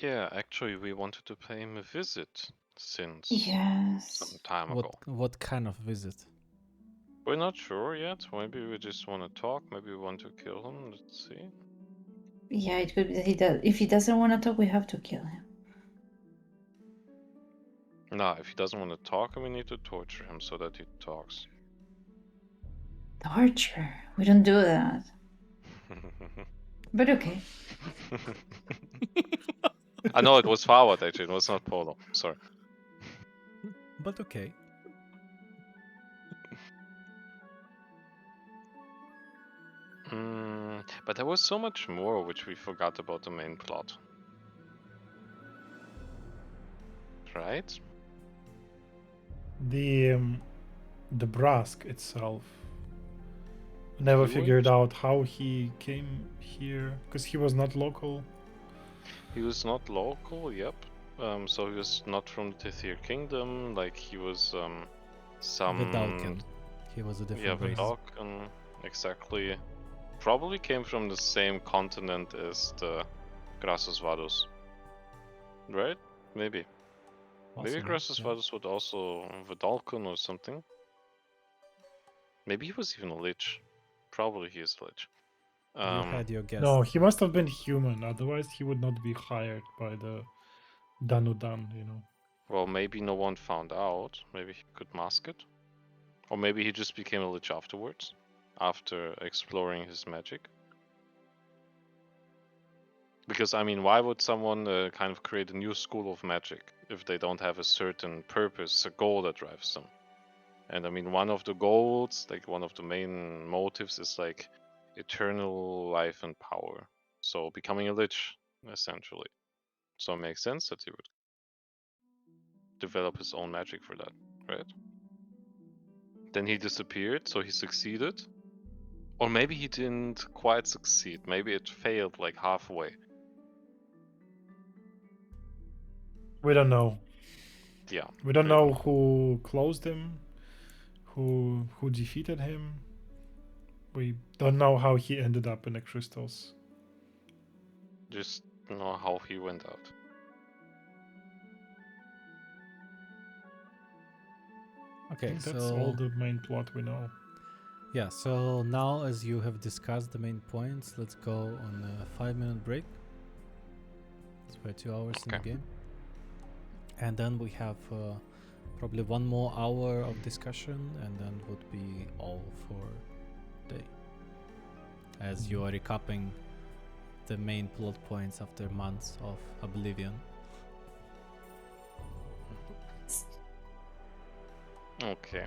Yeah, actually, we wanted to pay him a visit since Yes. some time ago. What kind of visit? We're not sure yet. Maybe we just want to talk. Maybe we want to kill him. Let's see. Yeah, it could be that he does. If he doesn't want to talk, we have to kill him. No, if he doesn't want to talk, we need to torture him so that he talks. Torture. We don't do that. But okay. I know it was forward actually. It was not polo. Sorry. But okay. But there was so much more which we forgot about the main plot. Right? The Brask itself. Never He figured would- out how he came here because he was not local. He was not local, yep. So he was not from the Tithir Kingdom, like he was some Vidalcan. He was a Yeah, different race. Vidalcan, exactly. Probably came from the same continent as the Grassus Vadus. Right? Maybe. Maybe Possibly, Grassus yeah. Vadus would also Vidalcan or something. Maybe he was even a lich. Probably he is a lich. You had your guess. No, he must have been human. Otherwise, he would not be hired by the Danudan. Well, maybe no one found out. Maybe he could mask it. Or maybe he just became a lich afterwards, after exploring his magic. Because, I mean, why would someone kind of create a new school of magic if they don't have a certain purpose, a goal that drives them? And I mean, one of the goals, like one of the main motives is like eternal life and power. So becoming a lich, essentially. So it makes sense that he would develop his own magic for that, right? Then he disappeared, so he succeeded. Or maybe he didn't quite succeed. Maybe it failed like halfway. We don't know. Yeah. We don't we know who closed him, who defeated him. We don't know how he ended up in the crystals. Just know how he went out. I Okay, think that's so all the main plot we know. yeah, so now as you have discussed the main points, let's go on a 5-minute break. So we're 2 hours in the Okay. game. And then we have probably 1 more hour of discussion, and then would be all for day. As you are recapping the main plot points after months of oblivion. Okay.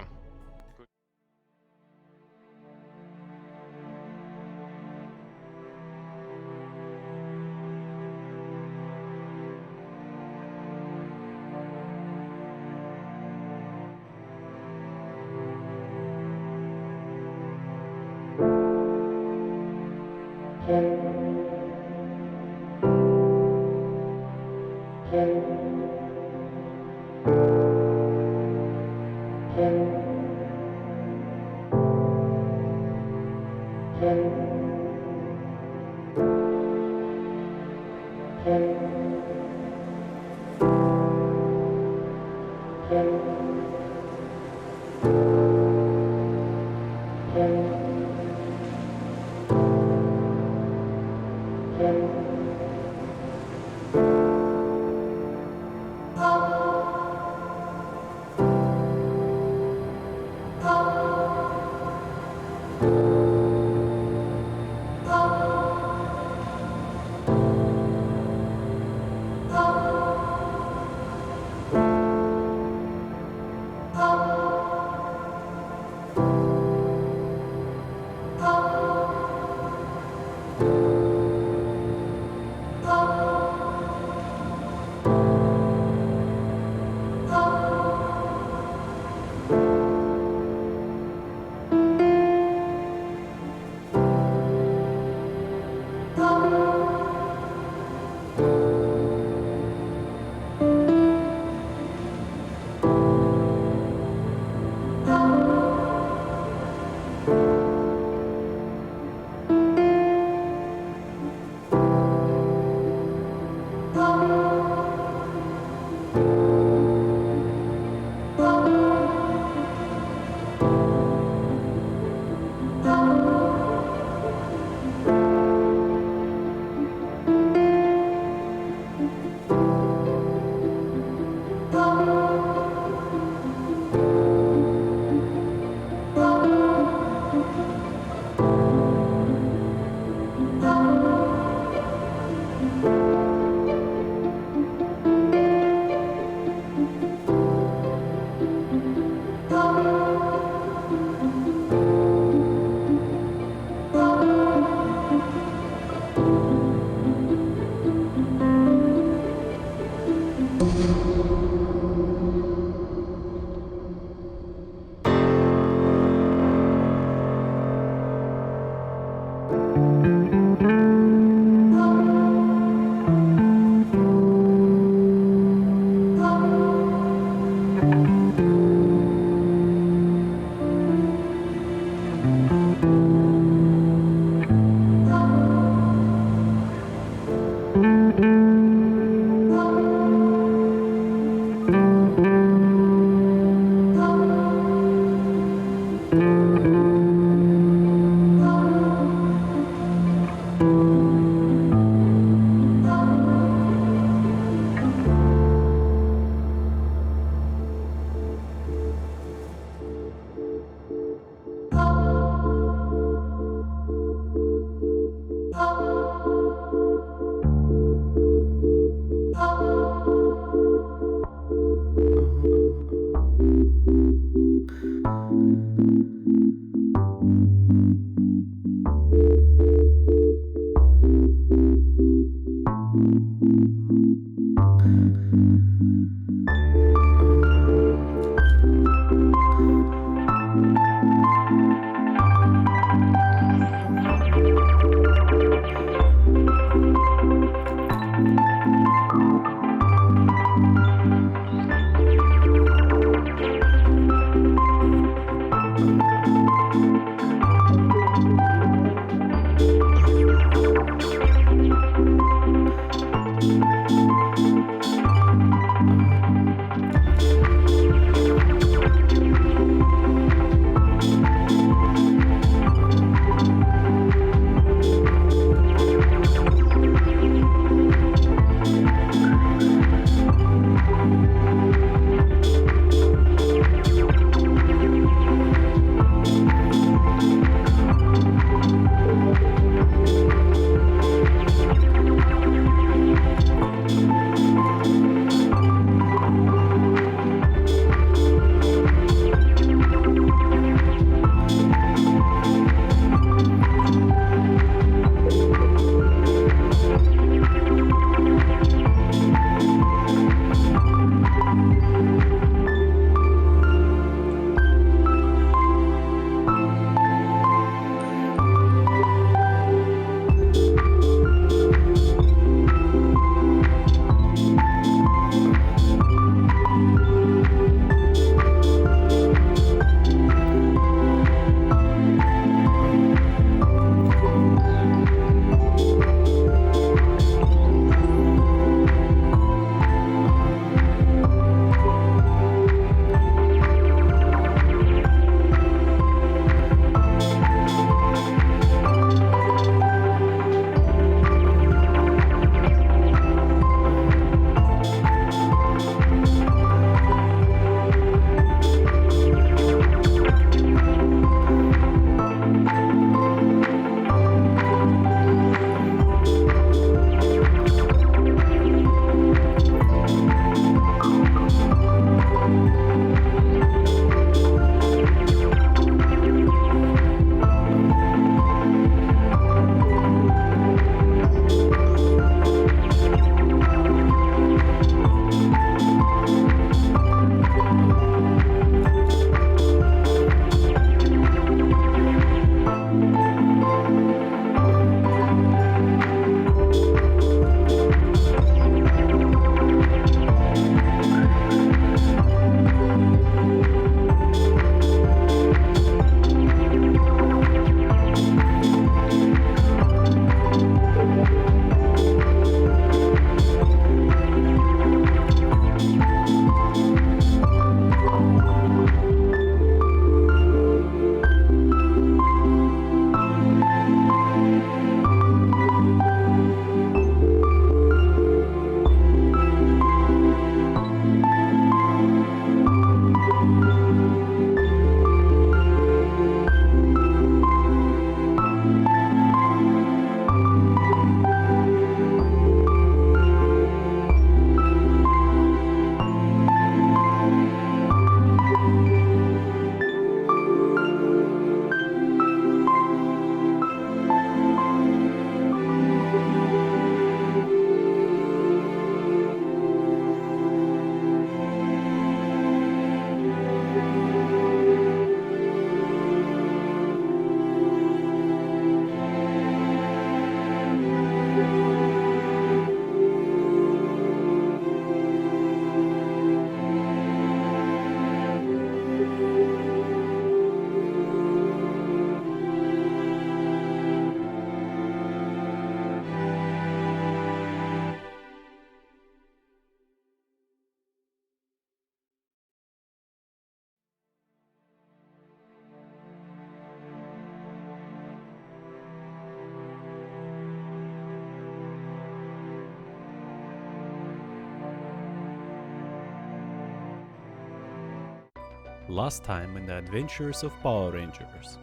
Last time in the adventures of Power Rangers.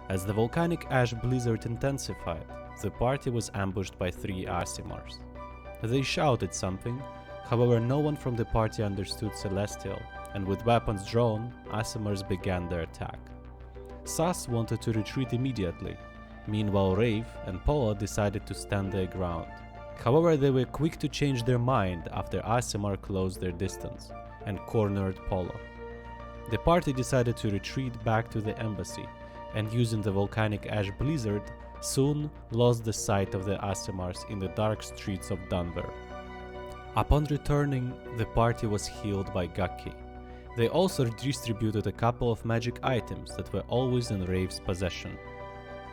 As the volcanic ash blizzard intensified, the party was ambushed by 3 Asimars. They shouted something, however no one from the party understood Celestial, and with weapons drawn, Asimars began their attack. Sas wanted to retreat immediately. Meanwhile, Rave and Paula decided to stand their ground. However, they were quick to change their mind after Asimar closed their distance and cornered Paula. The party decided to retreat back to the embassy, and using the volcanic ash blizzard, soon lost the sight of the Asimars in the dark streets of Denver. Upon returning, the party was healed by Gaki. They also distributed a couple of magic items that were always in Rave's possession.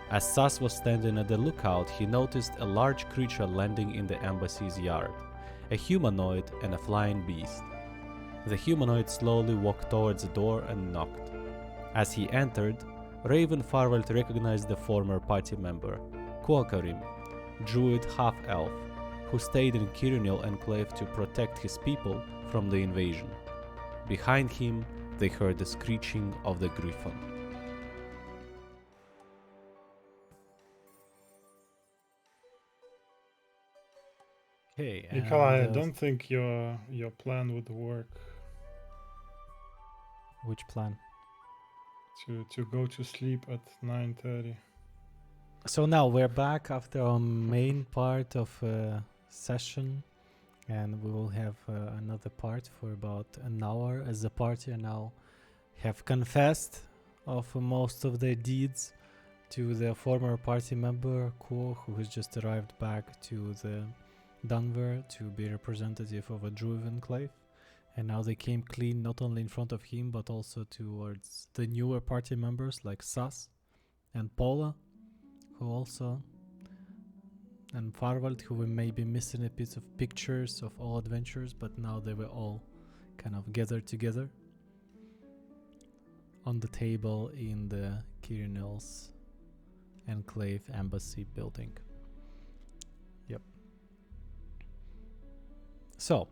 As Sas was standing at the lookout, he noticed a large creature landing in the embassy's yard, a humanoid and a flying beast. The humanoid slowly walked towards the door and knocked. As he entered, Raven Farwell recognized the former party member, Kuokarim, druid half-elf, who stayed in Kirinil Enclave to protect his people from the invasion. Behind him, they heard the screeching of the griffin. Okay, Nikolai, I don't think your plan would work Which plan? to go to sleep at 9:30. So now we're back after our main part of session, and we will have another part for about an hour as the party now have confessed of most of their deeds to the former party member Kuo, who has just arrived back to the Denver to be representative of a druid enclave. And now they came clean not only in front of him but also towards the newer party members like Sas and Paula, who also, and Farwald, who were maybe missing a piece of pictures of all adventures, but now they were all kind of gathered together on the table in the Kirinil's Enclave Embassy building. Yep. So,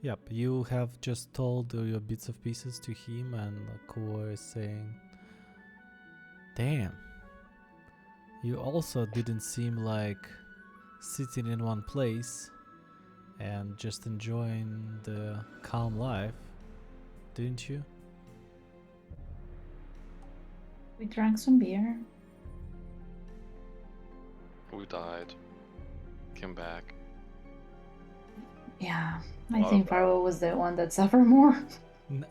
yep, you have just told your bits of pieces to him, and Kuo is saying, damn, you also didn't seem like sitting in one place and just enjoying the calm life, didn't you? We drank some beer. We died. Came back. Yeah, I Lot think of- Farwell was the one that suffered more.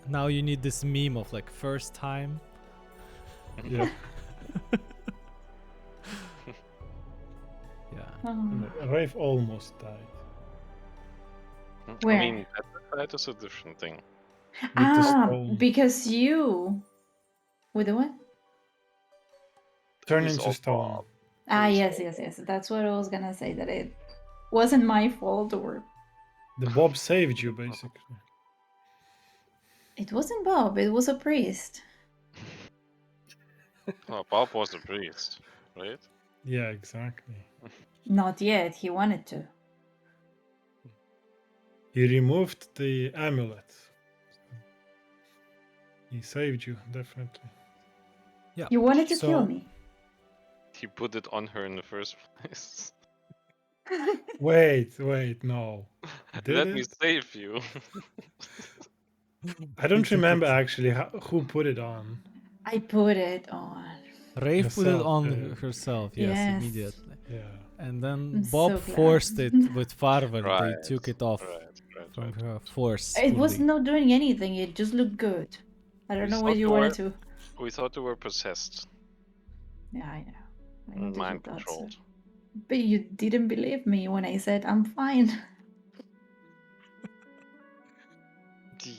Now you need this meme of like first time. Yeah. Yeah. Oh. Rafe almost died. Where? I mean, that is a different thing. With the stone. Because you. With the what? Turn It's into all stone. Bob. Ah, It's yes. That's what I was gonna say, that it wasn't my fault, or The Bob saved you, basically. it wasn't Bob, it was a priest. Well, Bob was a priest, right? Yeah, exactly. Not yet, he wanted to. He removed the amulet. He saved you, definitely. Yeah. You wanted to So- kill me. He put it on her in the first place. Wait, no. Did Let it? me save you. I don't He took remember it. actually who put it on. I put it on. Rave put it Herself, on yeah. herself, yes, Yes. immediately. Yeah. And then I'm Bob so glad. forced it with Farwell. Right, They took it off from right. her force. It was not doing anything, it just looked good. I don't We know thought what you you wanted were- to. We thought you were possessed Yeah, I know. I and know that you mind thought so. controlled. But you didn't believe me when I said I'm fine.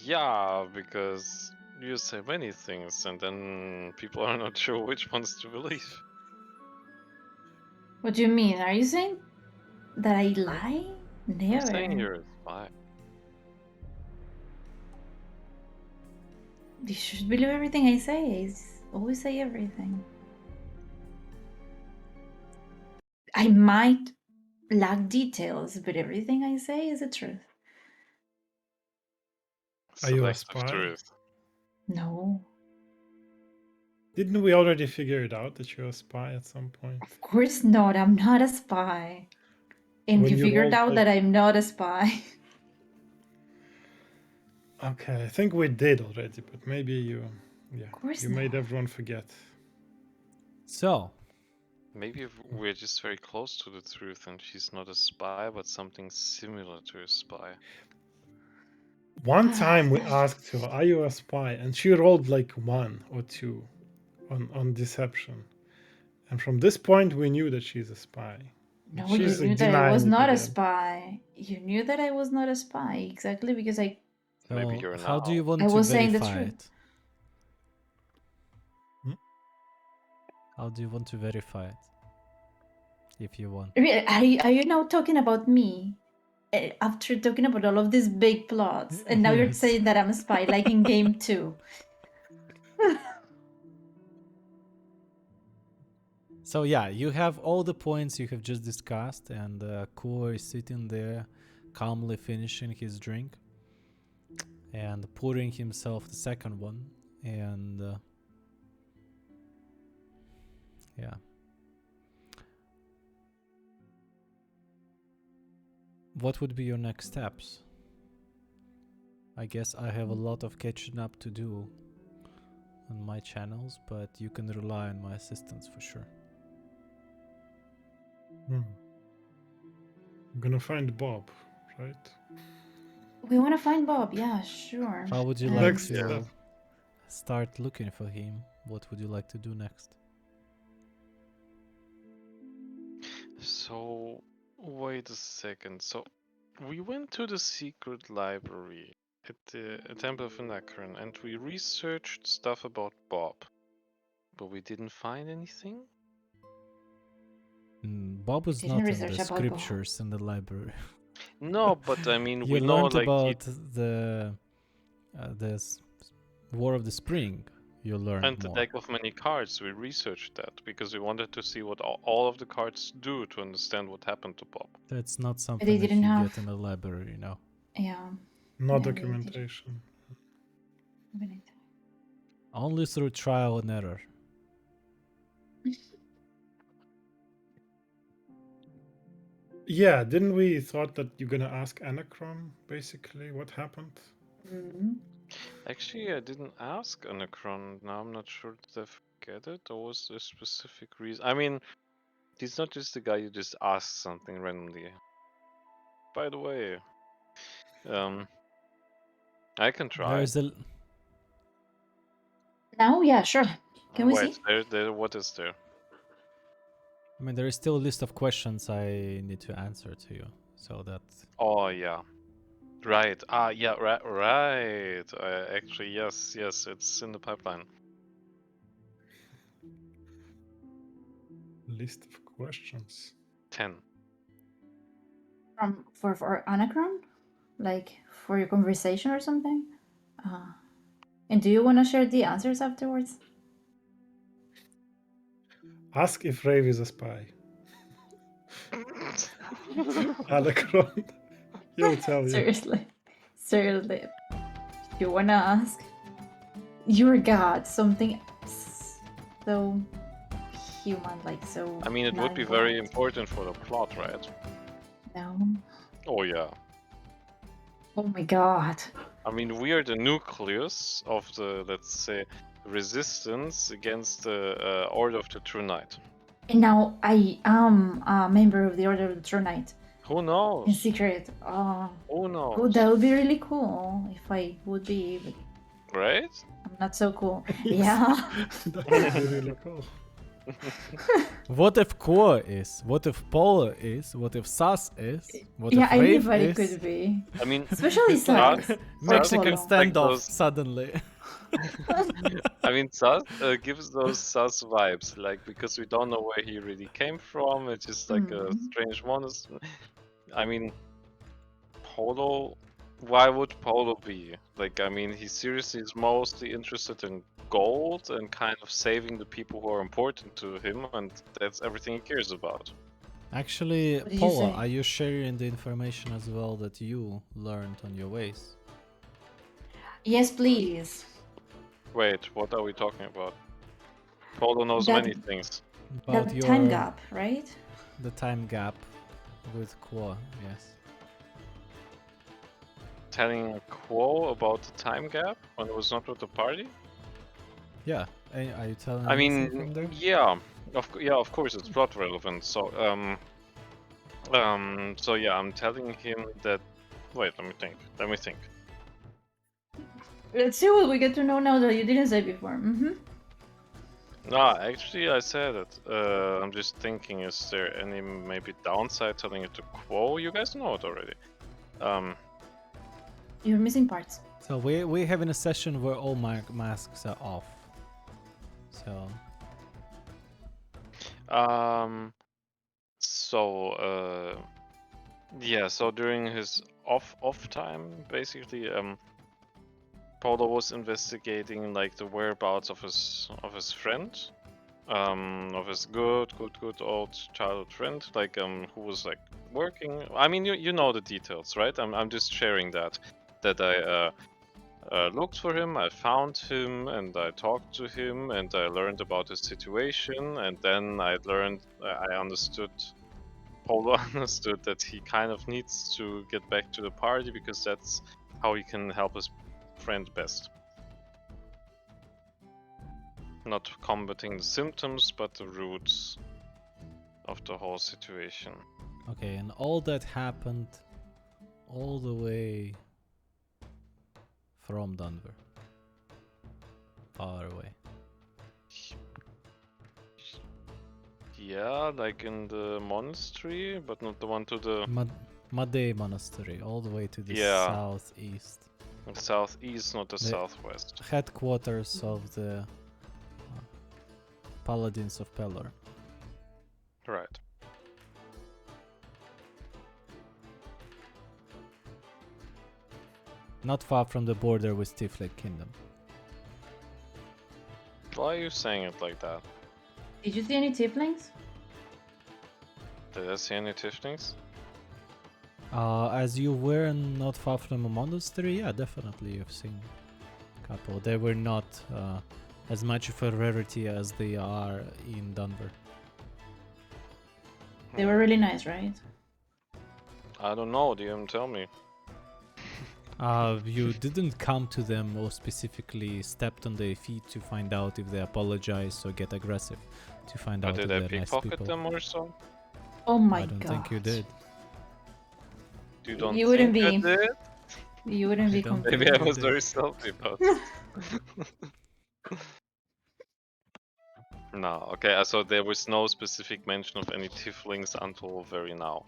Yeah, because you say many things and then people are not sure which ones to believe. What do you mean? Are you saying that I lie? I'm Never. saying you're a spy. You should believe everything I say. Always say everything. I might lack details, but everything I say is the truth. Are you a Selective spy? truth. No, Didn't we already figure it out that you're a spy at some point? of course not. I'm not a spy. And When you you figured rolled out like- that I'm not a spy. Okay, I think we did already, but maybe course you made not. everyone forget. So, Maybe if we're just very close to the truth and she's not a spy, but something similar to a spy. One time we asked her, "Are you a spy?" and she rolled like 1 or 2 on deception, and from this point we knew that she's a spy. No, She's you like knew that I was denying it not a again. spy. You knew that I was not a spy exactly because Maybe so you're how do you now. want I to was saying the verify truth. it? Hmm? How do you want to verify it? If you want. Are you now talking about me? After talking about all of these big plots, and now you're Yes. saying that I'm a spy, like in game 2. So yeah, you have all the points you have just discussed, and Kuo is sitting there, calmly finishing his drink, and pouring himself the second one, and yeah. What would be your next steps? I guess I have a lot of catching up to do on my channels, but you can rely on my assistance for sure. I'm gonna find Bob, right? We want to find Bob. Yeah, sure. How would you And- like Next to step. start looking for him? What would you like to do next? So, wait a second. So, we went to the secret library at the Temple of Anachron and we researched stuff about Bob. But we didn't find anything? Bob was Didn't not in research the about Bob. scriptures in the library. No, but I mean, You we know learned like about the War of the Spring. You learned and the more. deck of many cards. We researched that because we wanted to see what all of the cards do to understand what happened to Bob. That's not They something that didn't you have. get in the library, you know. Yeah. No Yeah, they did. documentation. Only through trial and error. Yeah, didn't we thought that you're gonna ask Anachron basically what happened? Mhm. Actually, I didn't ask Anachron. Now I'm not sure did I forget it or was there a specific reason? I mean, he's not just the guy you just ask something randomly. By the way, I can try. There's a Now, yeah, sure. Can we Wait, see? there. What is there? I mean, there is still a list of questions I need to answer to you, so that Oh yeah, right. Ah, yeah, right. Actually, yes, it's in the pipeline. List of questions. 10. For Anachron, like for your conversation or something. And do you want to share the answers afterwards? Ask if Rave is a spy. Anachron. He'll tell you. Seriously. You wanna ask your god something so human, like so. I mean, it would be not very involved? important for the plot, right? No. Oh yeah. Oh my god. I mean, we are the nucleus of the, let's say, resistance against the Order of the True Knight. And now I am a member of the Order of the True Knight Who in knows? secret. Who Oh, knows? that would be really cool if I would be, but Right? I'm not so cool. Yes. Yeah. That would be really cool. what if Core is? What if Paula is? What if Sas is? What Yeah, if Rave anybody is? could be. I mean, Especially It's like Sas. Mexican Solo. Like standoff those- suddenly. I mean, Sus gives those Sus vibes, like because we don't know where he really came from. It's just like a Mhm. strange monster. I mean, Polo. Why would Polo be? Like, I mean, he seriously is mostly interested in gold and kind of saving the people who are important to him, and that's everything he cares about. Actually, What do you Paula, say? are you sharing the information as well that you learned on your ways? Yes, please. Wait, what are we talking about? Polo knows That- many things. About the your time gap, right? the time gap with Quo, yes. Telling Quo about the time gap when it was not with the party? Yeah. Are you telling I anything mean, from there? yeah, of course it's plot relevant. So yeah, I'm telling him that. Wait, let me think. Let's see what we get to know now that you didn't say before. No, actually, I said it. I'm just thinking, is there any maybe downside telling it to Quo? You guys know it already. You're missing parts. So we're having a session where all masks are off. So Yeah. So during his off time, basically, Polo was investigating like the whereabouts of his friend, of his good old childhood friend, like who was like working. I mean, you know the details, right? I'm just sharing that I looked for him, I found him, and I talked to him, and I learned about his situation, and then I understood. Polo understood that he kind of needs to get back to the party because that's how he can help his friend best. Not combating the symptoms, but the roots of the whole situation. okay, and all that happened all the way from Denver. Far away. Yeah, like in the monastery, but not the one to the Made Monastery, all the way to the Yeah. southeast. southeast, not the The- southwest. Headquarters of the Paladins of Pelor. Right. Not far from the border with Tiefling Kingdom. Why are you saying it like that? Did you see any tieflings? Did I see any tieflings? As you were not far from a monastery, yeah, definitely you've seen a couple. They were not as much of a rarity as they are in Denver. They were really nice, right? I don't know, DM tell me. You didn't come to them or specifically stepped on their feet to find out if they apologize or get aggressive, to find But out if did I they're nice pickpocket people. them or so? Oh my I don't god. think you did. You don't You wouldn't think be. I did? You wouldn't I be don't Maybe confused. I you was did. very stealthy about it. No, okay, so there was no specific mention of any tieflings until very now.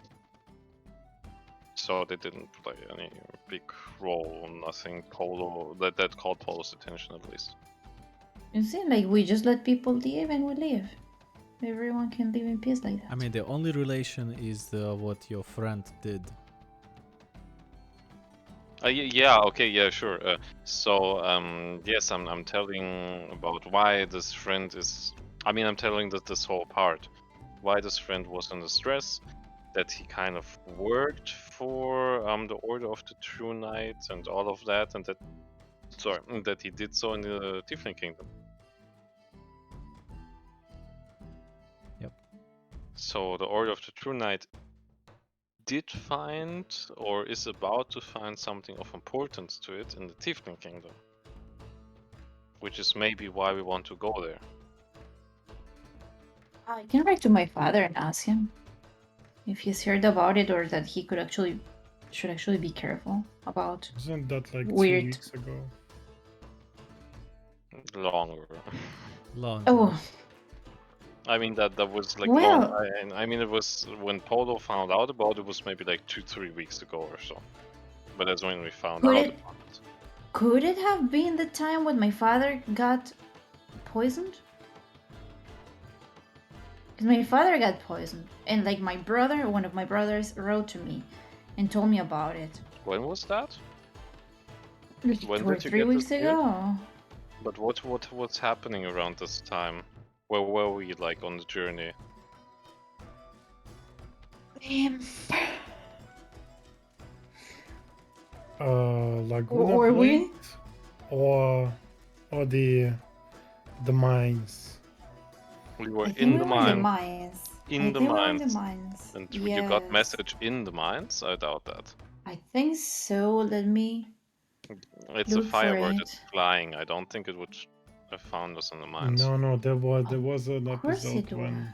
So they didn't play any big role, nothing Polo that caught Polo's attention at least. You see, like we just let people leave and we leave. Everyone can live in peace like that. I mean, the only relation is what your friend did. Yeah, okay, yeah, sure. Yes, I'm telling about why this friend is. I mean, I'm telling that this whole part, why this friend was in distress, that he kind of worked for the Order of the True Knight and all of that, and that he did so in the Tiefling Kingdom. Yep. So the Order of the True Knight did find or is about to find something of importance to it in the Tiefling Kingdom. Which is maybe why we want to go there. I can write to my father and ask him if he's heard about it or that he should actually be careful about. Wasn't that like Weird. 2 weeks ago? Longer. Long. Oh, I mean that was like Well- long. I mean it was when Polo found out about it was maybe like 2-3 weeks ago or so. But that's when we found Could out it- about it. could it have been the time when my father got poisoned? Because my father got poisoned, and like one of my brothers, wrote to me and told me about it. When was that? Like When 2 or did you 3 get weeks this news? ago. But what's happening around this time? Where were we like on the journey? Laguna Or we- Blade? or the mines. We were I think in we the were in the mine. mines. In I the think we were in the mines. mines. And you got Yes. message in the mines? I doubt that. I think so. Let me It's a look for firebird it. that's flying. I don't think it would have found us in the mines. No, there was an Of course episode it when were.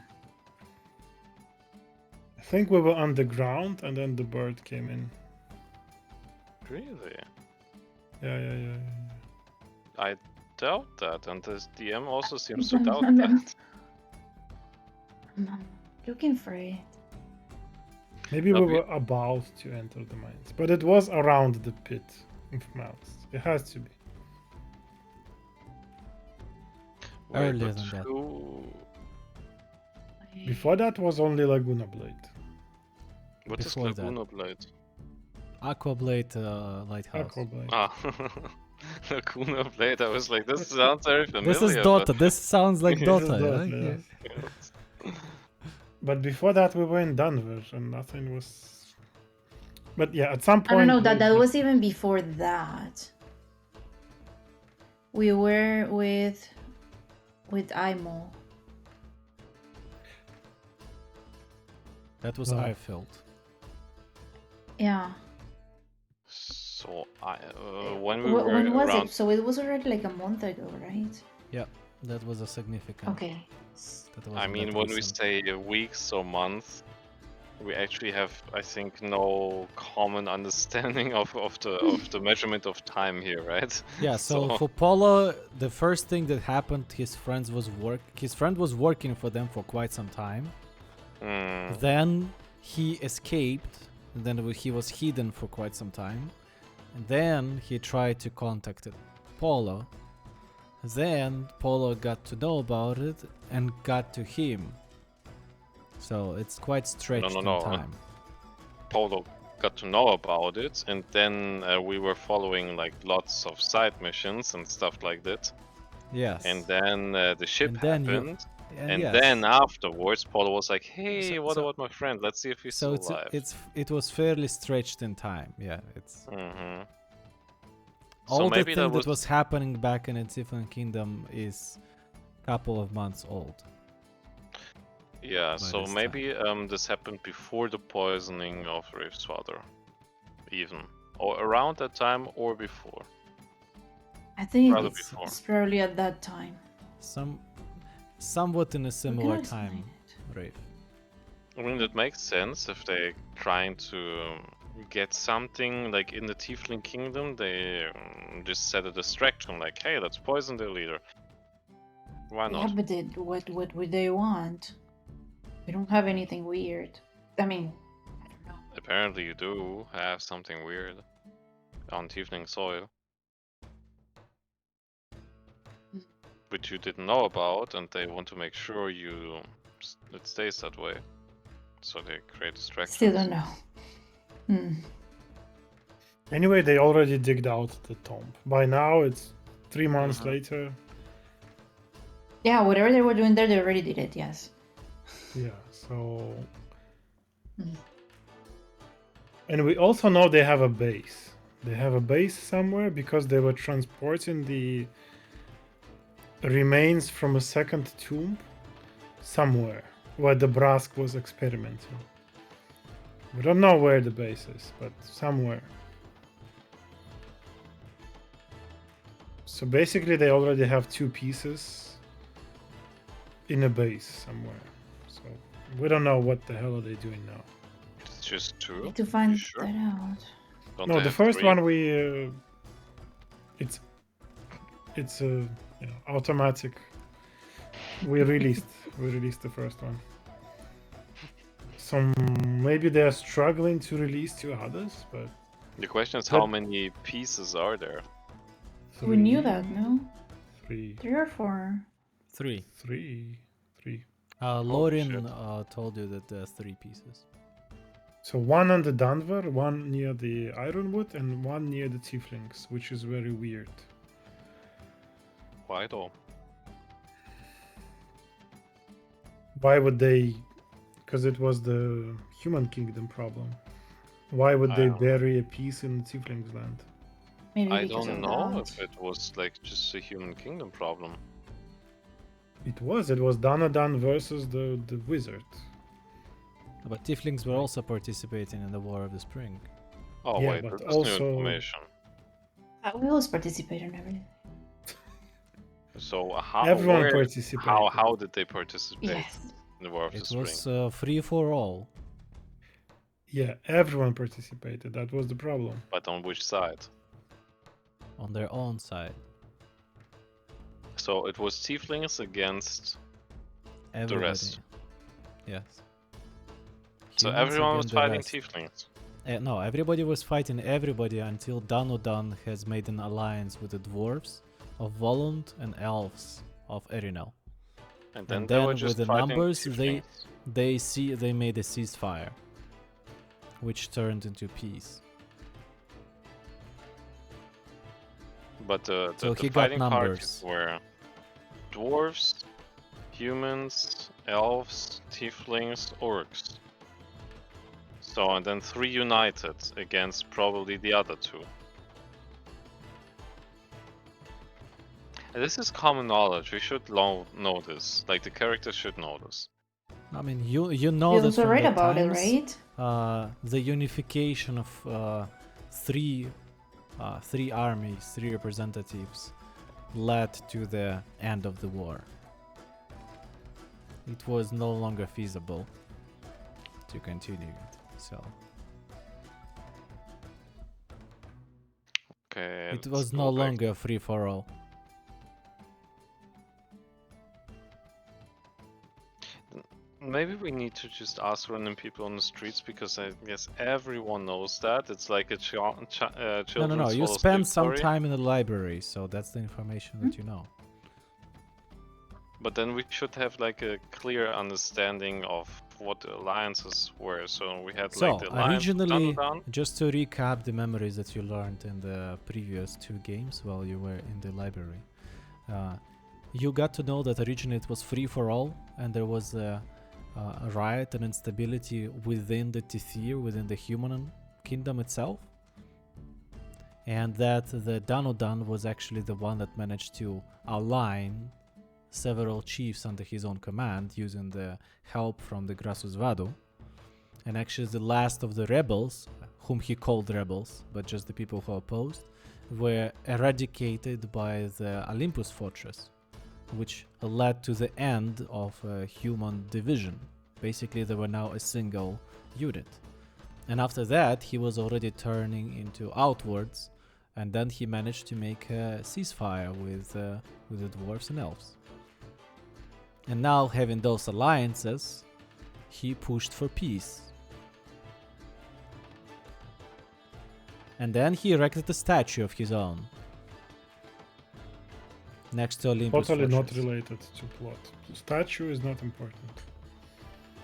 I think we were underground and then the bird came in. Really? Yeah. I doubt that, and this DM also seems to I'm- doubt I'm- that. I'm looking for it. Maybe No, we we- were about to enter the mines, but it was around the pit of mouths. It has to be. Wait, Earlier but than that. who... Before that was only Laguna Blade. What is Before that. Laguna Blade? Aquablade Lighthouse. Aquablade. Ah, Laguna Blade. I was like, this sounds very familiar. This is but- Dota. This sounds like This is Dota. Dota, yeah? yes. Yes. But before that we were in Denver and nothing was. But yeah, at some I point. don't know that they- that was even before that. We were with Imo. That was Oh. Airfield. Yeah. So when we were When was around, it? So it was already like a month ago, right? That was a significant. Okay. That I wasn't mean, that when we recent. say weeks or months, we actually have, I think, no common understanding of the measurement of time here, right? Yeah, so for Polo, the first thing that happened, his friend was working for them for quite some time. Mm, Then he escaped. Then he was hidden for quite some time. And then he tried to contact Polo. Then Polo got to know about it and got to him. So it's quite stretched no. in time. Polo got to know about it, and then we were following like lots of side missions and stuff like that. Yes. And then the ship And then you- happened, and yes. then afterwards, Polo was like, "Hey, So- what so- about my friend? Let's see if he's So still alive." it was fairly stretched in time. Yeah, it's Mm-hmm. all So the maybe thing that that was happening back in the Tiefling Kingdom is a couple of months old. Yeah, by so this maybe this happened before the poisoning of Rafe's father, even, or around that time or before. I think Rather it's before. probably at that time. Somewhat in a We similar can explain time, it. Rafe. I mean, that makes sense if they're trying to get something like in the Tiefling Kingdom. They just set a distraction, like, "Hey, let's poison their leader." Why Yeah, not? but what would they want? We don't have anything weird. I mean, I don't know. Apparently, you do have something weird on Tiefling soil, which you didn't know about, and they want to make sure it stays that way. So they create distractions. Still don't know. Hmm. Anyway, they already digged out the tomb. By now, it's 3 months Mhm. later. Yeah, whatever they were doing there, they already did it. Yes. Yeah, so. Mhm. And we also know they have a base. They have a base somewhere because they were transporting the remains from a second tomb somewhere where the Brask was experimenting. We don't know where the base is, but somewhere. So basically, they already have 2 pieces in a base somewhere. So we don't know what the hell are they doing now. It's just two. Need to find You sure? that out. Don't No, they the have first 3? one we it's automatic. We released the first one. So maybe they're struggling to release 2 others, but The question is, But- how many pieces are there? We knew that, no? 3. 3 or 4. 3. 3. Lorin shit. told you that there's 3 pieces. So one on the Danver, one near the Ironwood, and one near the Tieflings, which is very weird. Why though? Why would they? Because it was the Human Kingdom problem. Why would they Ah. bury a piece in the Tieflings' land? Maybe I because don't of know that. if it was like just a human kingdom problem. It was Danadan versus the wizard. But tieflings were also participating in the War of the Spring. Oh Yeah, wait, but this is new also- information. We always participate in everything. So how Everyone where, participated. how did they participate Yes. in the War of the It Spring? was free for all. Yeah, everyone participated. That was the problem. But on which side? On their own side. So it was tieflings against Everybody. rest. Yes. So Humans everyone was against the fighting rest. tieflings. No, everybody was fighting everybody until Danudan has made an alliance with the dwarves of Volund and elves of Erinel. And then And they were then just with the fighting numbers, tieflings. they made a ceasefire, which turned into peace. But So the he got fighting numbers. parties were dwarves, humans, elves, tieflings, orcs. So and then 3 united against probably the other 2. And this is common knowledge. We should know this. Like the characters should know this. I mean, you know You that also from read the about it, times, right? the unification of three armies, 3 representatives, led to the end of the war. It was no longer feasible to continue it. So Okay. it let's was go no back. longer free for all. Maybe we need to just ask random people on the streets because I guess everyone knows that. It's like a No, children's you Hollow spend Sleep some story. time in the library, so that's the information that you know. But then we should have like a clear understanding of what the alliances were. So we had So like the alliance of originally, Danudan. just to recap the memories that you learned in the previous 2 games while you were in the library, you got to know that originally it was free for all, and there was a riot and instability within the Tithir, within the human kingdom itself, and that the Danudan was actually the one that managed to align several chiefs under his own command using the help from the Grasus Vadu, and actually the last of the rebels, whom he called rebels, but just the people who opposed, were eradicated by the Olympus fortress, which led to the end of human division. Basically, they were now a single unit. And after that, he was already turning into outwards, and then he managed to make a ceasefire with the dwarves and elves. And now, having those alliances, he pushed for peace. And then he erected a statue of his own next to Olympus Totally not fortress. related to plot. Statue is not important.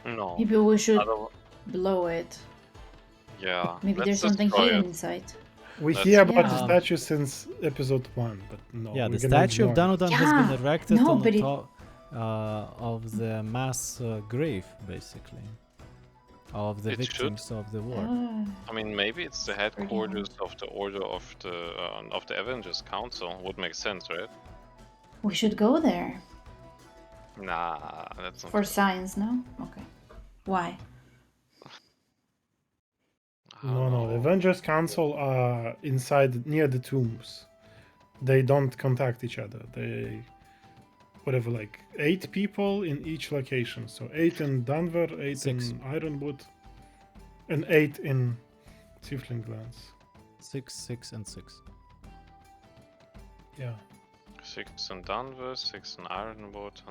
No. Maybe we should Otherwise- blow it. yeah. Maybe let's there's something destroy hidden it. inside. We That's- hear about the Yeah. statue since episode 1, but no. Yeah, we're the gonna statue of ignore it. Danudan has been Yeah, erected no, on the but it- top of the mass grave, basically, of the It should. victims of the war. Ah, I mean, maybe it's the pretty headquarters of the Order of the Avengers Council. Would make sense, right? we should go there Nah, that's not. for science, no? Okay. Why? I don't No, the know. Avengers Council are inside near the tombs. They don't contact each other. They whatever, like 8 people in each location. So 8 in Denver, 8 6. in Ironwood, and 8 in Tiefling Lands. 6, 6, and 6. Yeah. 6 in Danvers, 6 in Ironwood.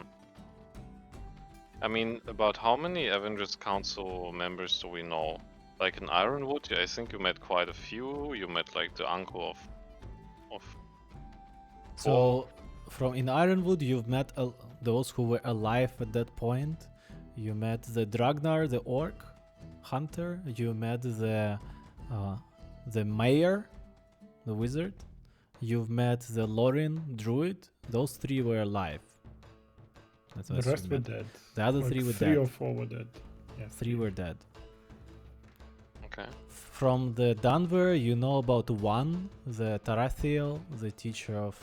I mean, about how many Avengers Council members do we know? Like in Ironwood, I think you met quite a few. You met like the uncle of. So, from in Ironwood, you've met those who were alive at that point. You met the Dragnar, the orc hunter. You met the mayor, the wizard. You've met the Lorin druid. Those 3 were alive. That's The what rest you were met. dead. The other Like 3 were 3 dead. or 4 were dead. Yeah, 3 were dead. Okay. From the Danver, you know about one, the Tarathiel, the teacher of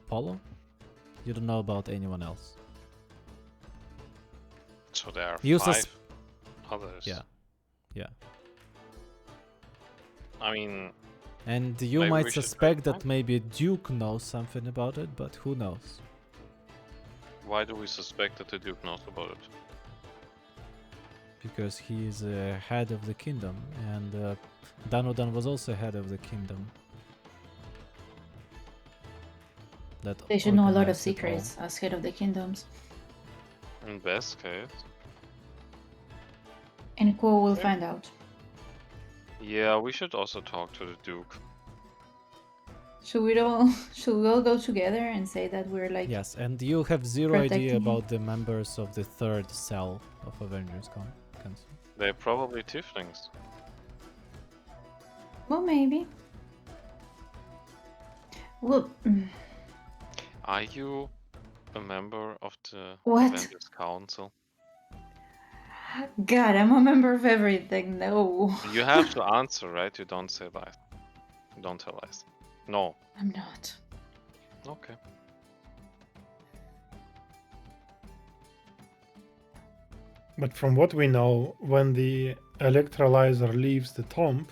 Polo. You don't know about anyone else. So there are You 5 others. Yeah. Yeah. I mean, And you Maybe might we should suspect try. that maybe Duke knows something about it, but who knows? why do we suspect that the Duke knows about it? Because he is head of the kingdom, and Danudan was also head of the kingdom. That They should know a lot of organized it all. secrets as head of the kingdoms. In best case. And Quo will Okay. find out. Yeah, we should also talk to the Duke. Should we all go together and say that we're like Yes, and you have zero idea protecting him? about the members of the third cell of Avengers Council. They're probably tieflings. Well, maybe. Well, Are you a member of the What? Avengers Council? God, I'm a member of everything. No, You have to answer, right? You don't say lies. You don't tell lies. No. I'm not. Okay. But from what we know, when the electrolyzer leaves the tomb,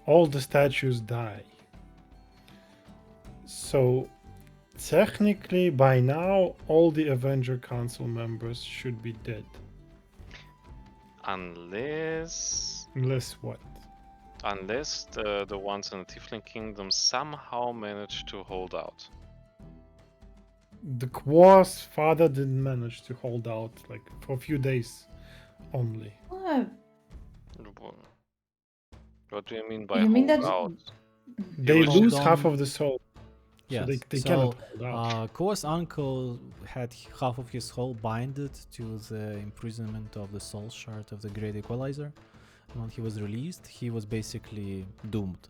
all the statues die. So technically, by now, all the Avenger Council members should be dead. Unless What? Unless the ones in the Tiefling Kingdom somehow managed to hold out. The Qua's father didn't manage to hold out, like, for a few days only. What? What do you mean by You mean hold that- out? They was lose just- half of the soul. Yes, So they cannot hold out. Koa's uncle had half of his soul binded to the imprisonment of the soul shard of the Great Equalizer. And when he was released, he was basically doomed.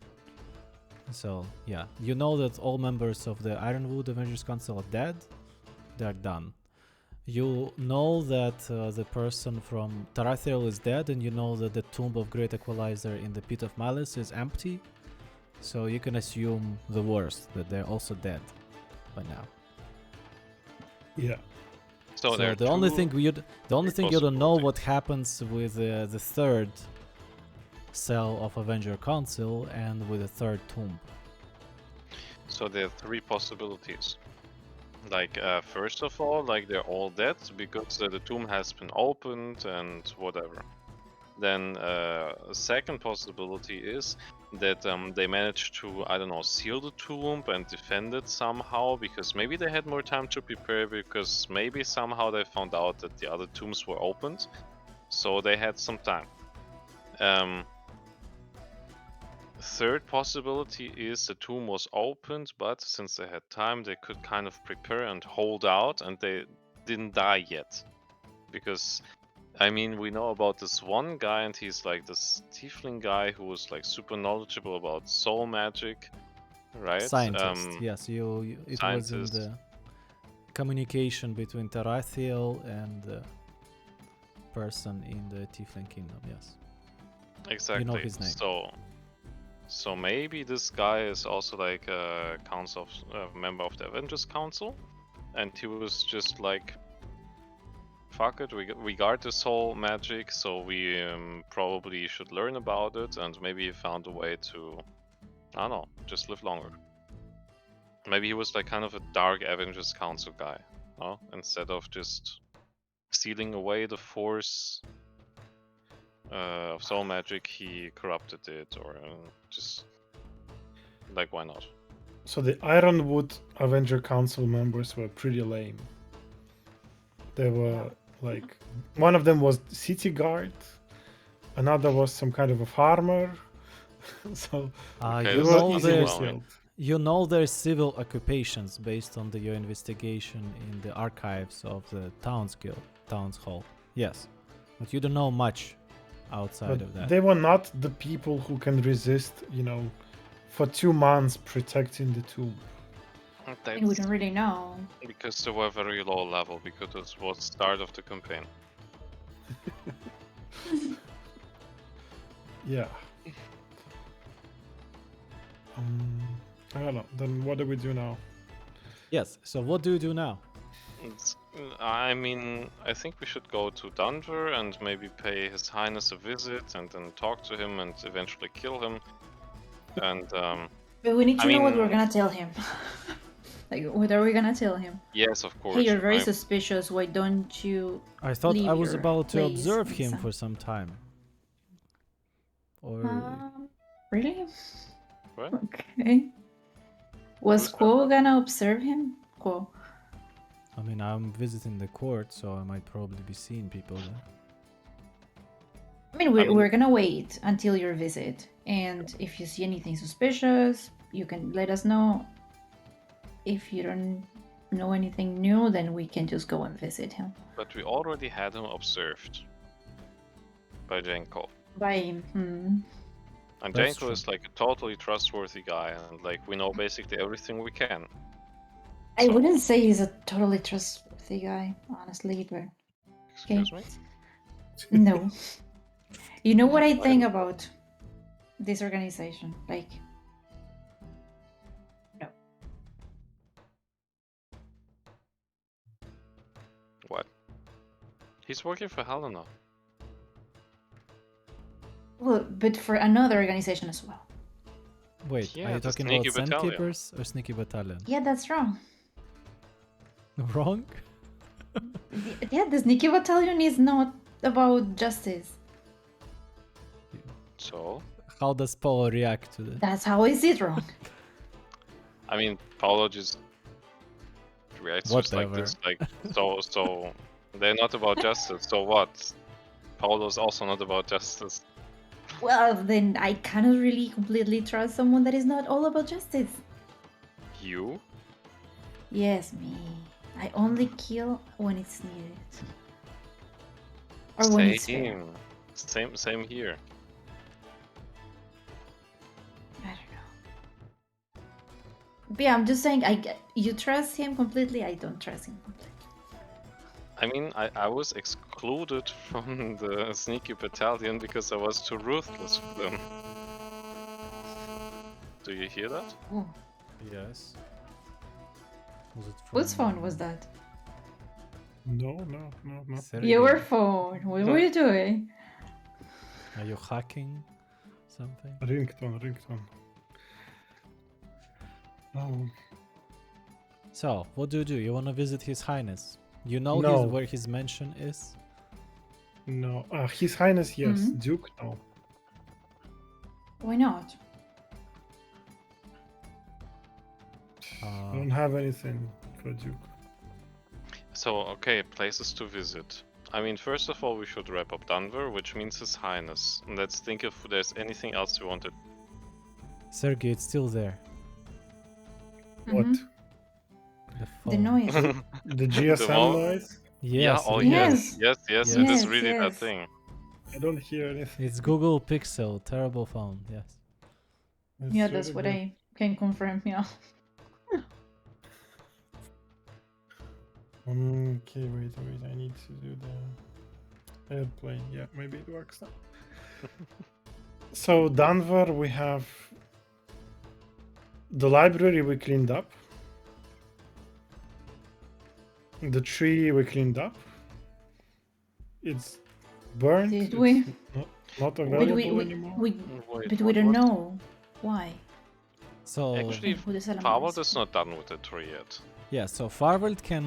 So, yeah, you know that all members of the Ironwood Avengers Council are dead. They're done. You know that the person from Tarathiel is dead, and you know that the tomb of Great Equalizer in the Pit of Malice is empty. So you can assume the worst, that they're also dead by now. Yeah. So, So there are the only two- thing you don't know possibilities. what happens with the third cell of Avenger Council and with the third tomb. So there are 3 possibilities. Like, first of all, like they're all dead because the tomb has been opened and whatever. Then a second possibility is that they managed to, I don't know, seal the tomb and defend it somehow because maybe they had more time to prepare because maybe somehow they found out that the other tombs were opened, so they had some time. Third possibility is the tomb was opened, but since they had time, they could kind of prepare and hold out, and they didn't die yet. Because, I mean, we know about this one guy, and he's like this tiefling guy who was like super knowledgeable about soul magic, right? Scientist, yes, it was in scientist. the communication between Tarathiel and the person in the Tiefling Kingdom, yes. Exactly. his name. So maybe this guy is also like a member of the Avengers Council, and he was just like, "Fuck it, we guard this whole magic, so we probably should learn about it." And maybe he found a way to, I don't know, just live longer. Maybe he was like kind of a dark Avengers Council guy, no? Instead of just sealing away the force of soul magic, he corrupted it, or just like, why not? So the Ironwood Avenger Council members were pretty lame. They were like, one of them was city guard, another was some kind of a farmer. So Okay, they this were is easily overwhelming. killed. You know their civil occupations based on your investigation in the archives of the Town's Hall. Yes, but you don't know much outside But of that. they were not the people who can resist, for 2 months protecting the tomb. And we don't really know. Because they were very low level, because it was the start of the campaign. Yeah. I don't know. Then what do we do now? Yes. So what do you do now? I mean, I think we should go to Denver and maybe pay His Highness a visit and then talk to him and eventually kill him. And But we need I to know what we're mean- gonna tell him. Like, what are we gonna tell him? yes, of course. Hey, you're very I- suspicious. Why don't you? I thought I Leave was your about to place observe and him some- for some time. Or Really? What? Okay. Was Who's that? Quo gonna observe him? Quo. I mean, I'm visiting the court, so I might probably be seeing people there. I mean, we're, I mean- we're gonna wait until your visit, and if you see anything suspicious, you can let us know. If you don't know anything new, then we can just go and visit him. But we already had him observed by Jenko. By him. And That's Jenko true. is like a totally trustworthy guy, and like we know basically everything we can. I So- wouldn't say he's a totally trustworthy guy, honestly, but Excuse me? no. You know what I think about this organization? Like, no. What? He's working for Helena. Well, but for another organization as well. Wait, Yeah, are you the talking Sneaky about Battalion. Sandkeepers or Sneaky Battalion? Yeah, that's wrong. Wrong? Yeah, the Sneaky Battalion is not about justice. So, How does Paul react to this? That's how is it wrong? I mean, Paolo just reacts just like Whatever. this, like so. They're not about justice. So what? Paolo's also not about justice. Well, then I cannot really completely trust someone that is not all about justice. You? Yes, me. I only kill when it's needed. Or when it's fair. Same here. I don't know. But yeah, I'm just saying, you trust him completely, I don't trust him completely. I mean, I was excluded from the Sneaky Battalion because I was too ruthless for them. Do you hear that? Oh, Yes. Was it whose phone was that? No. Sergey? Your phone. What were you doing? Are you hacking something? Ringtone. Oh, So, what do? You want to visit His Highness? You know No. where his mansion is? no. His Highness, yes. Mhm. Duke, no. Why not? I don't have anything for Duke. So, okay, places to visit. I mean, first of all, we should wrap up Denver, which means His Highness. And let's think if there's anything else we wanted. Sergey, it's still there. What? Mhm. The The phone. noise. The GSM mo- noise? Yes. Yeah, oh it yes, is. yes, Yes. it is Yes, really that yes. thing. I don't hear anything. It's Google Pixel. Terrible phone. Yes. It's Yeah, that's really what good. I can confirm, yeah. Okay, wait. I need to do the airplane. Yeah, maybe it works now. So, Denver, we have the library we cleaned up. The tree we cleaned up. It's burnt. Did it's we? not But available anymore. Wait, but we what- don't what? know why. So Actually, Who the Salamanders? Farwell is not done with the tree yet. yeah. So Farveld can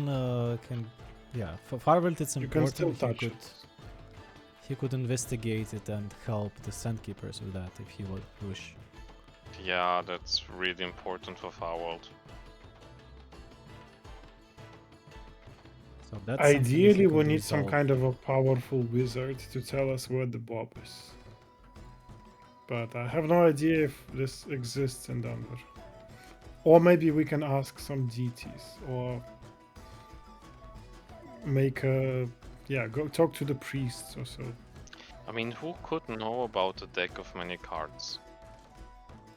yeah. For Farveld, it's You can still important. touch it. He could investigate it and help the Sandkeepers with that if he would wish. Yeah, that's really important for Farwell. So that's something that he Ideally, we could need some resolve. kind of a powerful wizard to tell us where the Bob is. But I have no idea if this exists in Denver. Or maybe we can ask some deities or make a go talk to the priests or so. I mean, who could know about a deck of many cards?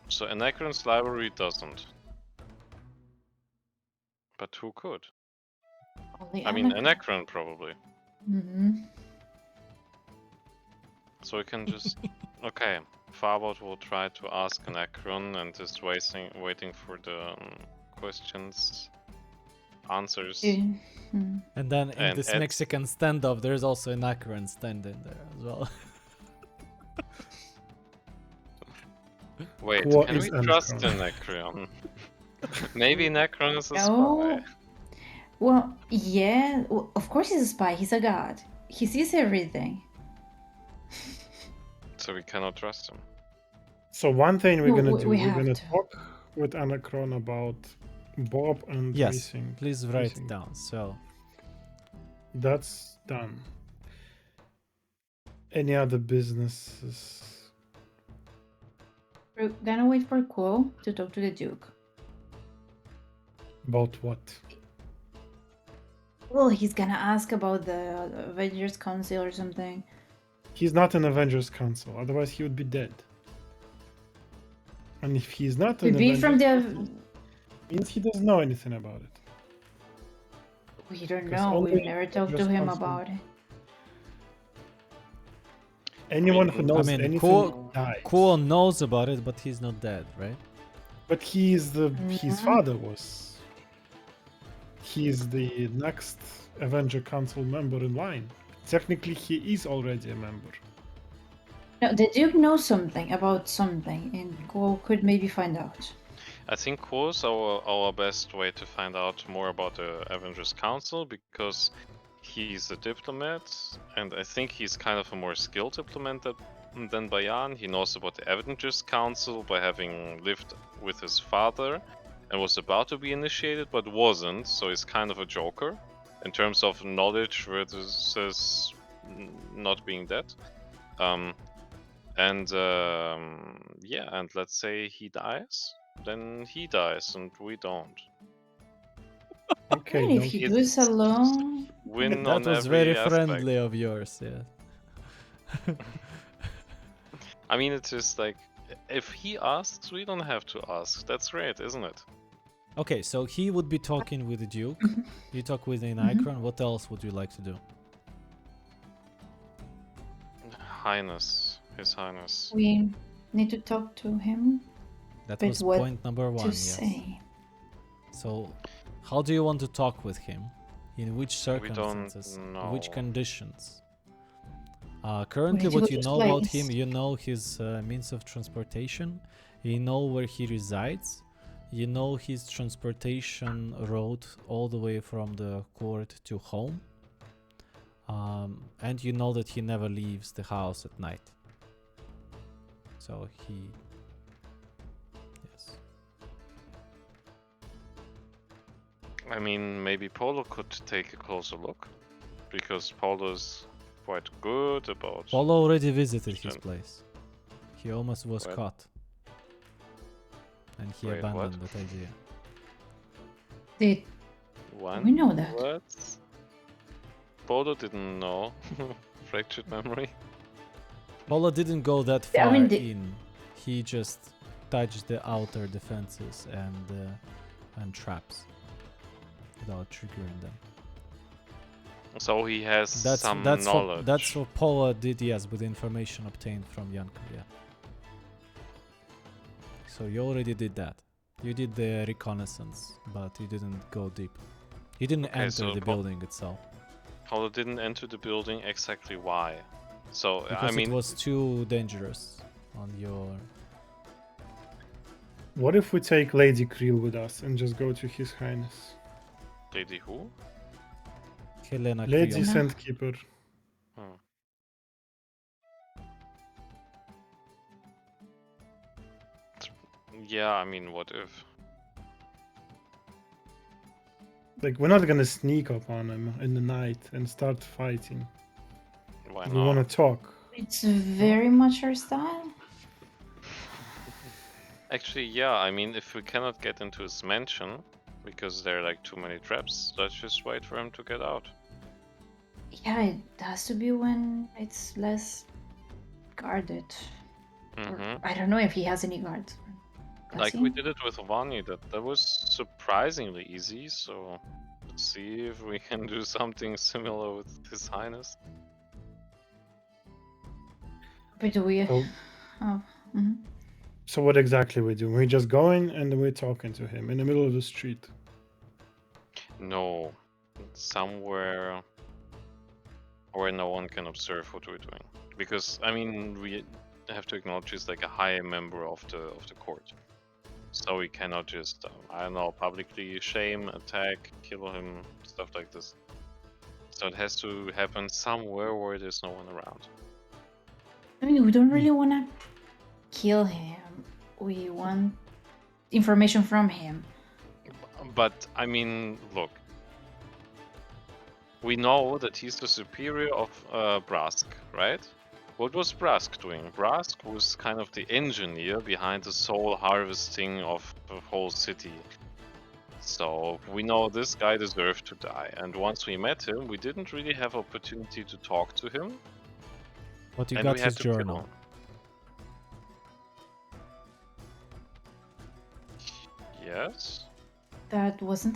So Anachron's library doesn't. But who could? Only I mean, Anachron. Anachron probably. Mhm. So we can just... Okay, Farbot will try to ask an Akron and is waiting for the questions, answers. Hmm. And then in And this Ed- Mexican standoff, there's also an Akron stand in there as well. Wait, Quo can is we trust Anacron. an Akron? Maybe Necron is a No. spy. Well, yeah. Well, of course he's a spy. He's a god. He sees everything. So we cannot trust him. So one thing we're No, gonna we- do, we we're have gonna to. talk with Anacron about Bob and Yes, racing. please write racing. it down. So, That's done. Any other businesses? We're gonna wait for Quo to talk to the Duke. About what? Well, he's gonna ask about the Avengers Council or something. He's not an Avengers Council, otherwise he would be dead. And if he's not an Could be Avengers from Council, the. means he doesn't know anything about it. We don't Because know. only We've never talked to Avengers him Council- about it. Anyone who knows I mean, anything dies. Quo knows about it, but he's not dead, right? But his Mhm. father was. He's the next Avenger Council member in line. Technically, he is already a member. No, the Duke knows something about something, and Quo could maybe find out. I think Quo's our best way to find out more about the Avengers Council because he's a diplomat, and I think he's kind of a more skilled diplomat than Bayan. He knows about the Avengers Council by having lived with his father and was about to be initiated but wasn't, so he's kind of a joker in terms of knowledge versus not being dead. Yeah, and let's say he dies, then he dies and we don't. Okay, And if don't he It's does alone, win That on was every very aspect. friendly of yours, yeah. I mean, it's just like, if he asks, we don't have to ask. That's great, isn't it? Okay, so he would be talking with the Duke. You talk with an Mhm. Icon. What else would you like to do? Highness, His Highness. we need to talk to him That But was what point number one, to yes. say. So, how do you want to talk with him? In which We don't circumstances? know. Which conditions? Currently, need to what go you to know about place. him, you know his means of transportation, you know where he resides, you know his transportation route all the way from the court to home, and you know that he never leaves the house at night. So he... Yes. I mean, maybe Polo could take a closer look, because Polo's quite good about. Polo already visited his Understand. place. He almost was Where? caught. And he Wait, what? abandoned that idea. Did One. we know that? What? Polo didn't know. Fractured memory. Polo didn't go that I far mean, in. He just touched the outer defenses and traps without triggering them. So he has some That's knowledge. that's what Polo did, yes, with information obtained from Yanko, yeah. So you already did that. You did the reconnaissance, but you didn't go deep. You didn't Okay, enter so the building itself. Polo didn't enter the building. Exactly why? So Because I mean, it was too dangerous on your... What if we take Lady Creel with us and just go to His Highness? Lady who? Helena Lady Creel. Helena. Sandkeeper. Hmm. Yeah, I mean, what if? Like, we're not gonna sneak up on him in the night and start fighting. Why We not? wanna talk. It's very much our style. Actually, yeah. I mean, if we cannot get into his mansion because there are like too many traps, let's just wait for him to get out. Yeah, it has to be when it's less guarded. Or- Mm-hmm. I don't know if he has any guards. Does Like he? we did it with Vani, that was surprisingly easy. So let's see if we can do something similar with His Highness. But do we? Oh. Oh, Mhm. So what exactly we do? We're just going and we're talking to him in the middle of the street. No, somewhere where no one can observe what we're doing. Because I mean, we have to acknowledge he's like a high member of the court, so we cannot just I don't know, publicly shame, attack, kill him, stuff like this. So it has to happen somewhere where there's no one around. I mean, we don't really want to kill him. We want information from him. But I mean, look. We know that he's the superior of Brask, right? What was Brask doing? Brask was kind of the engineer behind the soul harvesting of the whole city. So we know this guy deserved to die. And once we met him, we didn't really have opportunity to talk to him. But you And got we his had to kill journal. him. Yes? That wasn't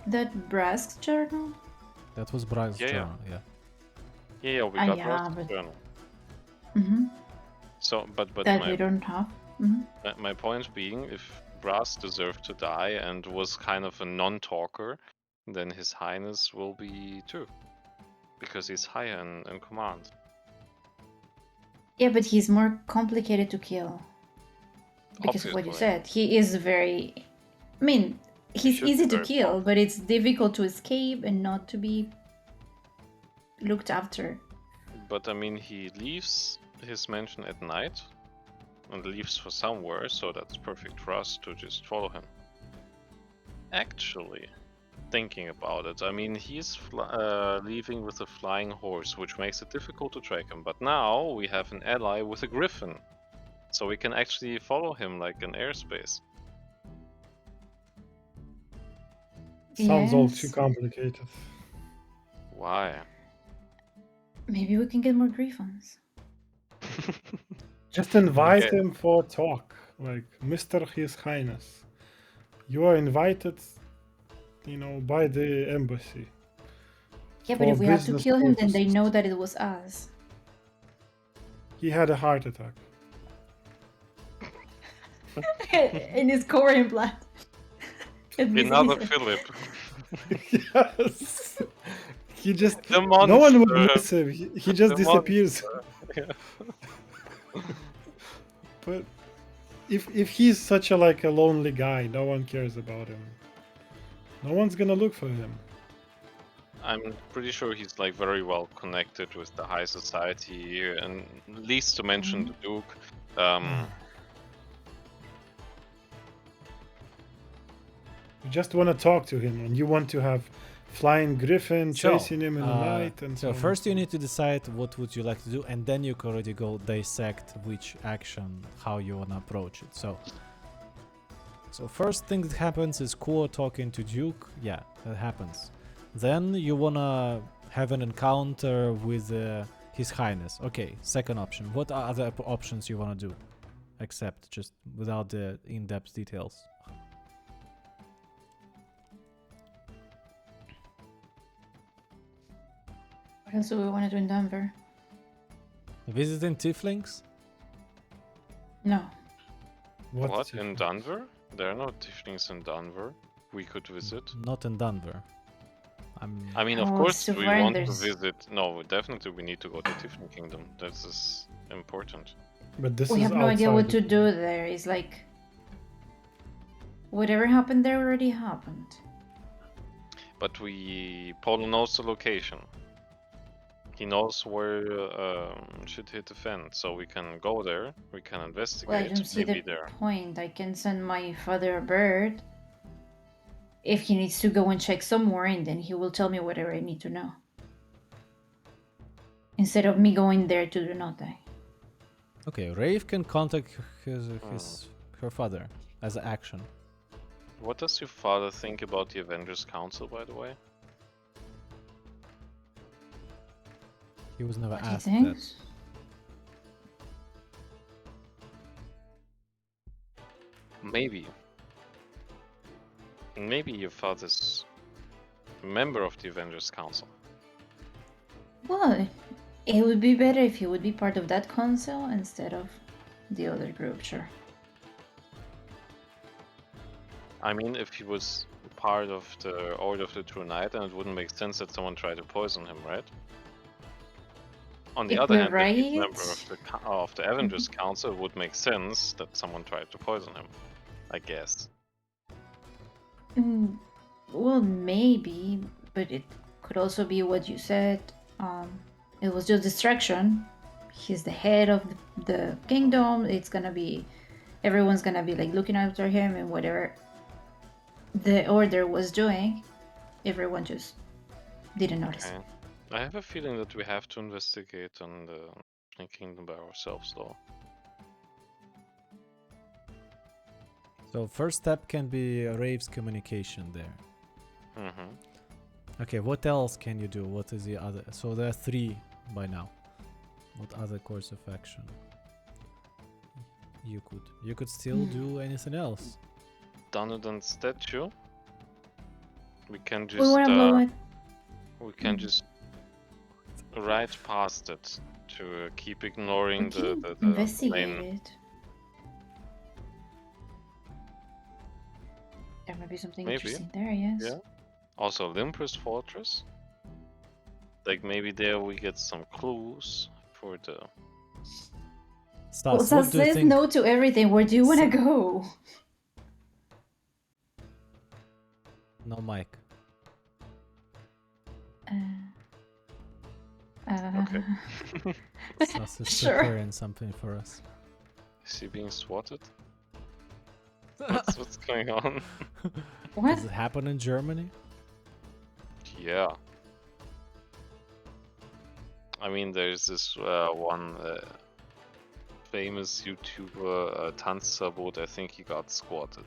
that Brask's journal? That was Bryce's Yeah, yeah. journal, yeah. Yeah, we Ah, got yeah, Brask's but- journal. Mm-hmm. So, but That we my, don't have. Mm-hmm. my point being, if Brass deserved to die and was kind of a non-talker, then His Highness will be too, because he's higher in command. Yeah, but he's more complicated to kill. Because of what you Obviously. said. He is very... I mean, he's should be easy to very kill, strong. but it's difficult to escape and not to be looked after. But I mean, he leaves his mansion at night and leaves for somewhere, so that's perfect for us to just follow him. Actually, thinking about it, I mean, he's leaving with a flying horse, which makes it difficult to track him. But now we have an ally with a griffin, so we can actually follow him like in airspace. Sounds all Yes. too complicated. Why? Maybe we can get more griffins. Just invite Okay. him for a talk, like Mr. His Highness. You are invited, by the embassy. Yeah, but for if we have to business kill him, then they purposes. know that it was us. He had a heart attack. And it's covered in blood. And missing Another his- Philip. Yes. He just The no one would monster. miss him. He just The disappears. Yeah. But if he's such a like a lonely guy, no one cares about him. No one's gonna look for him. I'm pretty sure he's like very well connected with the high society, and least to mention the Duke. You just want to talk to him, and you want to have flying griffin chasing him in the night. And so on. first you need to decide what would you like to do, and then you can already go dissect which action, how you wanna approach it. So first thing that happens is Kuo talking to Duke. Yeah, that happens. Then you wanna have an encounter with His Highness. Okay, second option. What are other options you wanna do? Except just without the in-depth details. What else do we want to do in Denver? Visiting Tieflings? No. What in Denver? There are no Tieflings in Denver. We could visit. Not in Denver. I mean, of Oh, course, so we far want to there's- visit. No, definitely we need to go to Tiefling Kingdom. That is important. But this We is have no idea what outside to of- do there. It's like whatever happened there already happened. But Polo knows the location. He knows where should he defend, so we can go there. We can investigate. Well, I don't see maybe the there. point. I can send my father a bird if he needs to go and check somewhere, and then he will tell me whatever I need to know. Instead of me going there to do nothing. Okay, Rafe can contact her father as an action. What does your father think about the Avengers Council, by the way? He was never What do you asked think? that. Maybe. Maybe your father's a member of the Avengers Council. Well, it would be better if he would be part of that council instead of the other group, sure. I mean, if he was part of the Order of the True Knight, then it wouldn't make sense that someone tried to poison him, right? On the If other we're hand, if he's a member right, of the Avengers Council, it would make sense that someone tried to poison him, I guess. well, maybe, but it could also be what you said. It was just distraction. He's the head of the kingdom. It's gonna be, everyone's gonna be like looking after him, and whatever the order was doing, everyone just didn't notice. Okay. I have a feeling that we have to investigate on the Snake Kingdom by ourselves, though. So first step can be Rave's communication there. Mm-hmm. Okay, what else can you do? What is the other? So there are 3 by now. What other course of action? You could still do anything else. Donovan statue. We can We just wanna go with. we can just right past it to keep ignoring We the can main. investigate it. There might be something Maybe. interesting there, yes. Yeah. Also, Olympus Fortress. Like maybe there we get some clues for the. Stas, Well, what Sas do you says think? no to everything. Where do you wanna go? No mic. Okay. Stas is Sure. preparing something for us. Is he being swatted? What's going on? What? Does it happen in Germany? Yeah. I mean, there's this one famous YouTuber, Tanzverbot. I think he got swatted.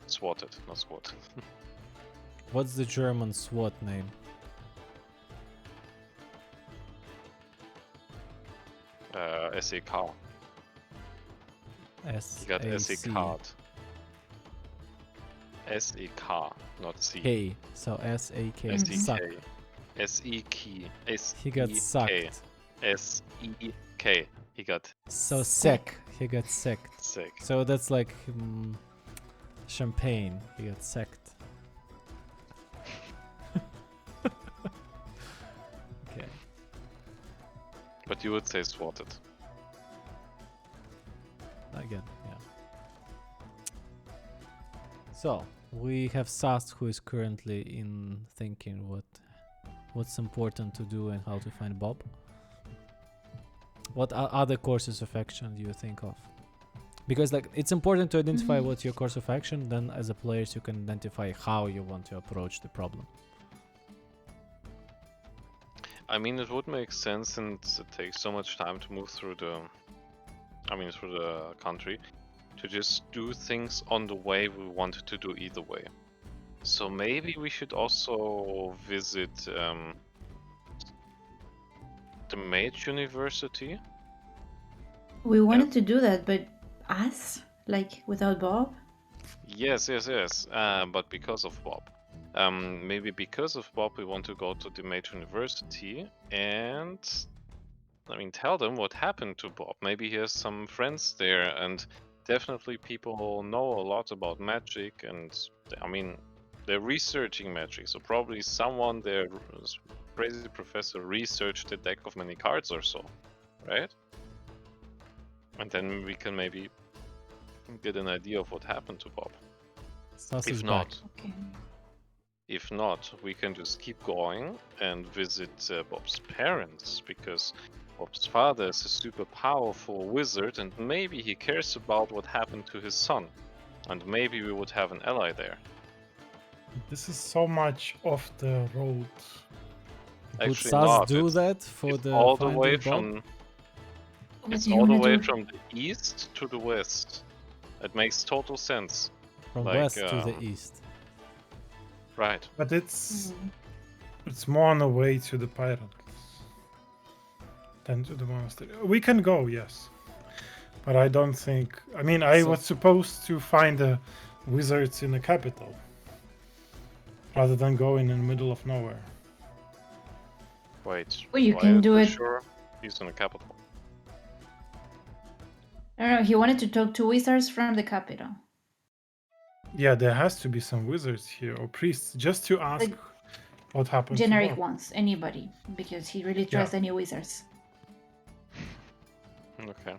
Swatted, not swatted. What's the German SWAT name? SEK. He got SE SAC. card. SEK, not C. K. So SAK. Mhm. Suck. SEK. He got sucked. SEK. He got So sick. He got sicked. sick. So that's like champagne. He got sacked. Okay. But you would say swatted. Again, yeah. So we have Sast, who is currently in thinking what's important to do and how to find Bob. What other courses of action do you think of? Because like it's important to identify what's your course of action. Then as a player, you can identify how you want to approach the problem. I mean, it would make sense since it takes so much time to move through the country, to just do things on the way we wanted to do either way. So maybe we should also visit the Mage University. We wanted to do that, but us? Like, without Bob? Yes. But because of Bob. Maybe because of Bob, we want to go to the Mage University and tell them what happened to Bob. Maybe he has some friends there, and definitely people know a lot about magic, and they're researching magic, so probably someone there, crazy professor, researched a deck of many cards or so, right? And then we can maybe get an idea of what happened to Bob. Stas If is not, back. Okay. If not, we can just keep going and visit Bob's parents, because Bob's father is a super powerful wizard, and maybe he cares about what happened to his son, and maybe we would have an ally there. This is so much off the road. Would Actually, Stas not. do It's- that for It's the all the finding way Bob? from What it's do you all the wanna way do? from the east to the west. It makes total sense, From like, west to the east. right? But it's more on the way to the pirates than to the monastery. We can go, yes. But I don't think, I So- was supposed to find the wizards in the capital rather than going in the middle of nowhere. Wait. Well, you why can are do you it. Sure, he's in the capital. No, he wanted to talk to wizards from the capital. Yeah, there has to be some wizards here or priests just to ask Like, what happened to generic Bob. ones, anybody, because he really Yeah. trusts any wizards. Okay.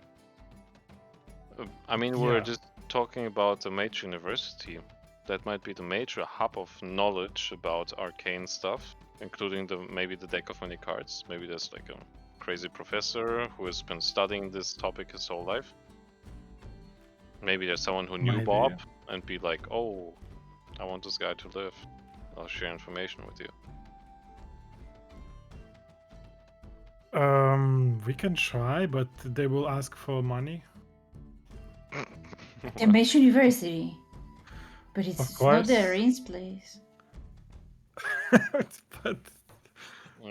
I mean, we're Yeah. just talking about a major university. That might be the major hub of knowledge about arcane stuff, including maybe the deck of many cards. Maybe there's like a crazy professor who has been studying this topic his whole life. Maybe there's someone who knew Maybe. Bob and be like, oh, I want this guy to live. I'll share information with you. We can try, but they will ask for money. The Mage University. But it's not course. the Rain's place. But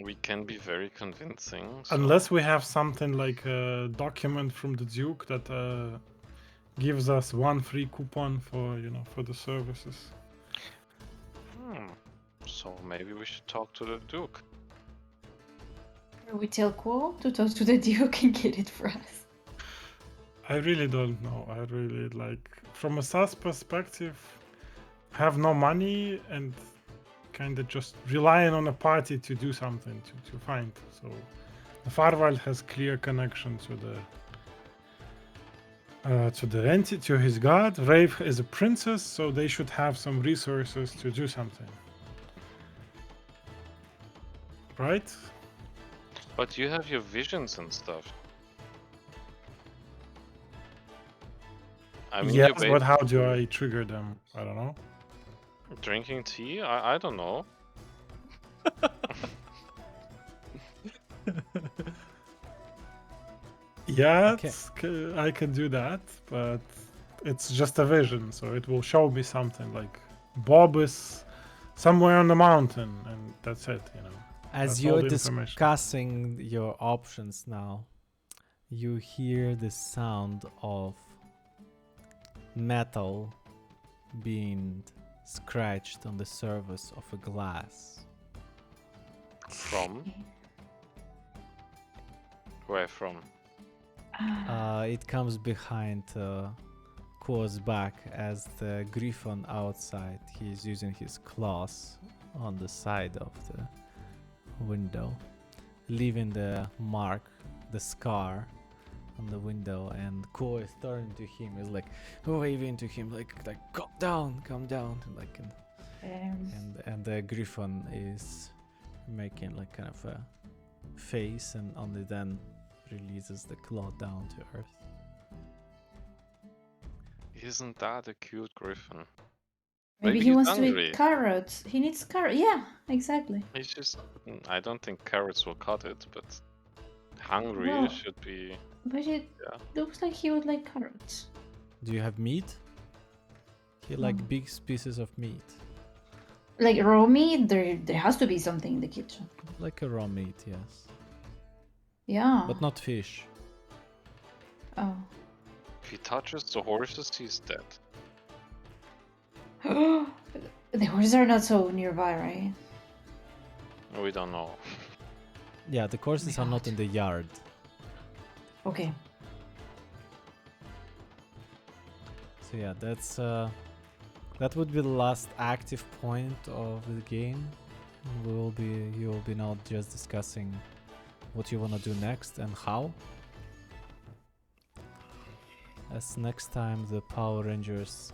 We can be very convincing. So. unless we have something like a document from the Duke that gives us 1 free coupon for for the services. So maybe we should talk to the Duke. We tell Quo to talk to the Duke and get it for us. I really don't know. I really from a SaaS perspective, have no money and kind of just relying on a party to do something to find. So the Farwald has clear connection to the entity, to his god. Rave is a princess, so they should have some resources to do something. Right? But you have your visions and stuff. I mean, yes, you're but how do I trigger them? I don't know. drinking tea? I don't know. Yeah, Okay. I can do that, but it's just a vision, so it will show me something like Bob is somewhere on the mountain, and that's it, As That's all you're the information. discussing your options now, you hear the sound of metal being scratched on the surface of a glass. From? Where from? It comes behind Quo's back as the griffon outside. He's using his claws on the side of the window, leaving the mark, the scar on the window, and Quo is turning to him, is like waving to him like calm down, like and the griffon is making like kind of a face and only then releases the claw down to earth. Isn't that a cute griffin? Maybe he he's wants hungry. to eat carrots. He needs carrots. Yeah, exactly. He's just. I don't think carrots will cut it, but hungry No. should be. But it looks like he would like carrots. Do you have meat? He No. like big pieces of meat, Like raw meat, there has to be something in the kitchen. like a raw meat, yes, Yeah. but not fish. Oh. If he touches the horses, he's dead. The horses are not so nearby, right? We don't know. Yeah, the horses are not God. in the yard. Okay. So yeah, that's that would be the last active point of the game. You will be now just discussing what you want to do next and how. As next time the Power Rangers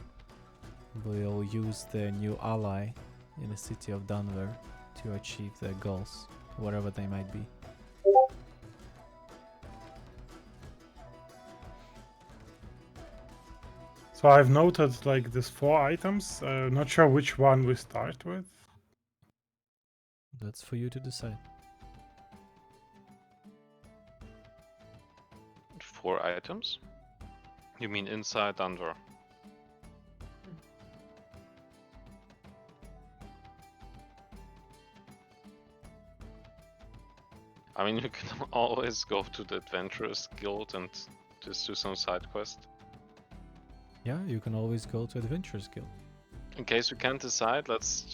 will use their new ally in the city of Denver to achieve their goals, whatever they might be. So I've noted like these 4 items. Not sure which one we start with. That's for you to decide. 4 items? You mean inside Denver? I mean, you can always go to the Adventurers Guild and just do some side quest. Yeah, you can always go to Adventurers Guild. In case we can't decide, let's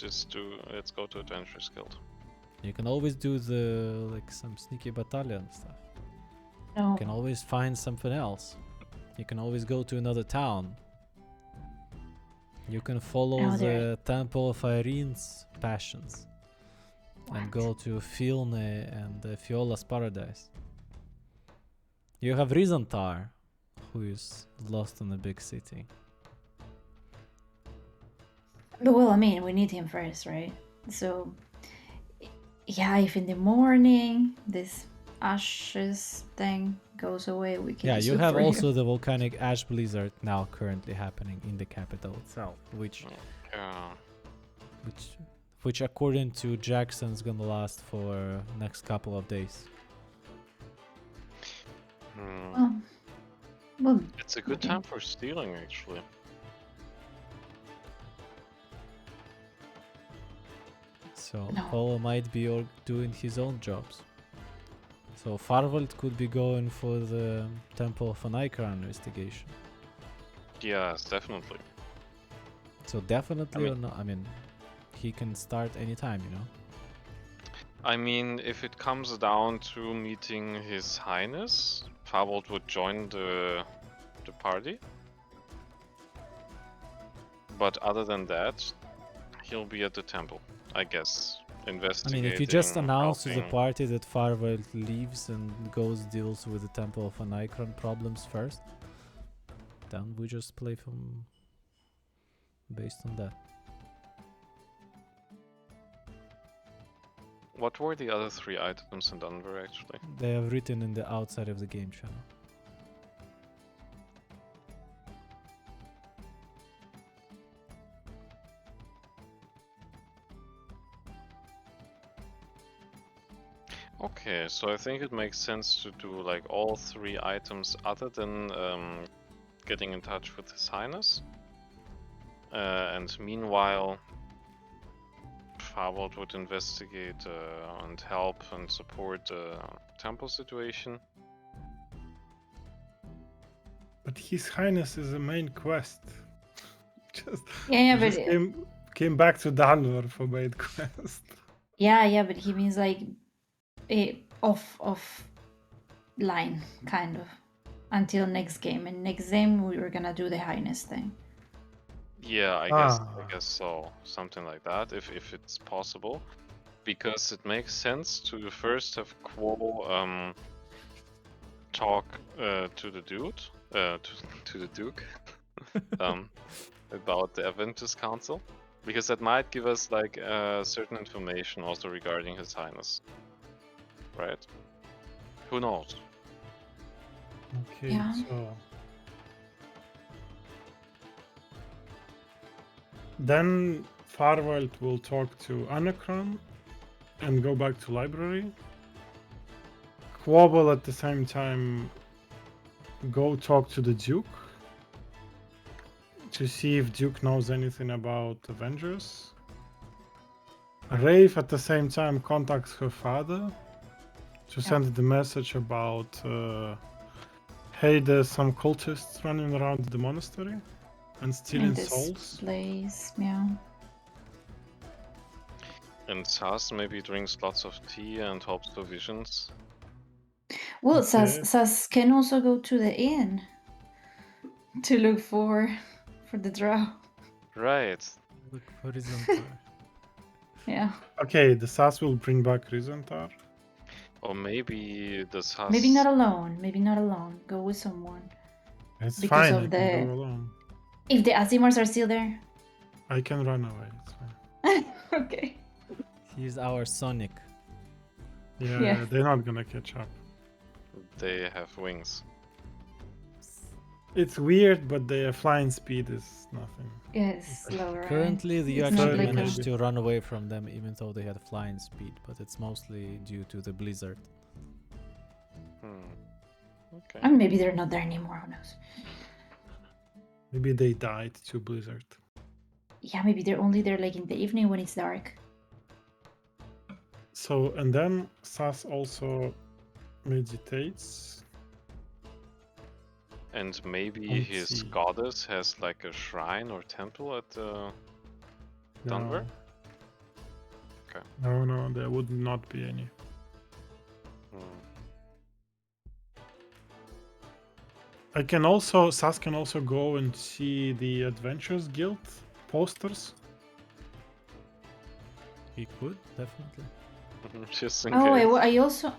go to Adventurers Guild. You can always do some sneaky battalion stuff. No. You can always find something else. You can always go to another town. You can follow Oh, the there. Temple of Irene's passions and What? go to Filne and Fiola's Paradise. You have Rizantar, who is lost in a big city. But well, I mean, we need him first, right? So, yeah, if in the morning this ashes thing goes away, we can Yeah, just you look have for also him. the volcanic ash blizzard now currently happening in the capital itself, which according to Jackson's gonna last for next couple of days. Well, It's a good okay. time for stealing, actually. So No. Polo might be doing his own jobs. So Farvold could be going for the Temple of Anikran investigation. Yes, definitely. So definitely I or not? I mean, he can start anytime, you know? I mean, if it comes down to meeting His Highness, Farvold would join the party. But other than that, he'll be at the temple, I guess. I Investigating, mean, if you just announce to the helping. party that Farvold leaves and goes deals with the Temple of Anikran problems first, then we just play from based on that. What were the other 3 items in Denver, actually? They are written in the outside of the game channel. Okay, so I think it makes sense to do like all 3 items other than getting in touch with His Highness. And meanwhile, Farvold would investigate and help and support the temple situation. But His Highness is the main quest. Yeah, just but came back to Dalvor for main quest. yeah, but he means like off line kind of until next game. And next game we were gonna do the highness thing. Yeah, I guess so. Something like that, if it's possible. Because it makes sense to first have Quo talk to the dude, to the Duke, about the Aventus Council, because that might give us like certain information also regarding His Highness, right? Who knows? Okay, Yeah. so then Farvold will talk to Anacron and go back to library. Quo will at the same time go talk to the Duke to see if Duke knows anything about Avengers. Rafe at the same time contacts her father to send the message about hey, there's some cultists running around the monastery and stealing In this souls. place, yeah. And Sas maybe drinks lots of tea and hopes for visions. Well, Okay. Sas can also go to the inn to look for the drow. Right. Look for Rizantar. Yeah. Okay, the Sas will bring back Rizantar. Or maybe the Sas... Maybe not alone. Maybe not alone. Go with someone. It's Because fine, of I can the- go alone. If the Azimars are still there. I can run away, it's fine. Okay. He's our Sonic. Yeah, Yes. they're not gonna catch up. They have wings. It's weird, but their flying speed is nothing. Yes, slow, right? Currently, you It's not actually like managed a- to run away from them even though they had flying speed, but it's mostly due to the blizzard. Okay. And maybe they're not there anymore, who knows? Maybe they died to blizzard. Yeah, maybe they're only there like in the evening when it's dark. So, and then Sas also meditates. And maybe Let's his see. goddess has like a shrine or temple at Denver? Okay. No, there would not be any. Sas can also go and see the Adventurers Guild posters. He could definitely. Just in Oh, case. I also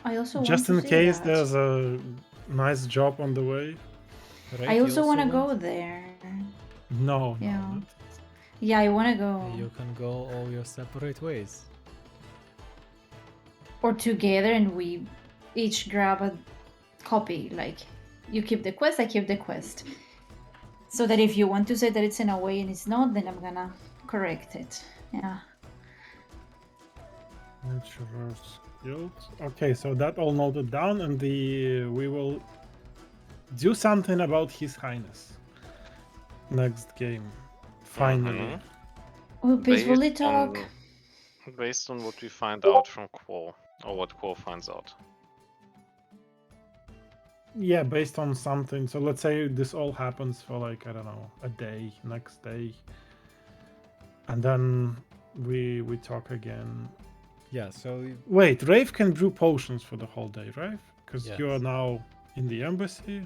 Just want in to see case that. there's a nice job on the way. Right? I you also want to want? go there. No, Yeah. no. Yeah, I want to go. You can go all your separate ways. Or together and we each grab a copy. Like, you keep the quest, I keep the quest. So that if you want to say that it's in a way and it's not, then I'm gonna correct it. Yeah. Adventurers Guild. Okay, so that all noted down, and we will do something about His Highness next game. Finally. We'll peacefully Based talk. based on what we find out from Quo, or what Quo finds out. Yeah, based on something. So let's say this all happens for like, I don't know, a day, next day. And then we talk again. Yeah, so Wait, Rave can brew potions for the whole day, right? Because you are Yes. now in the embassy.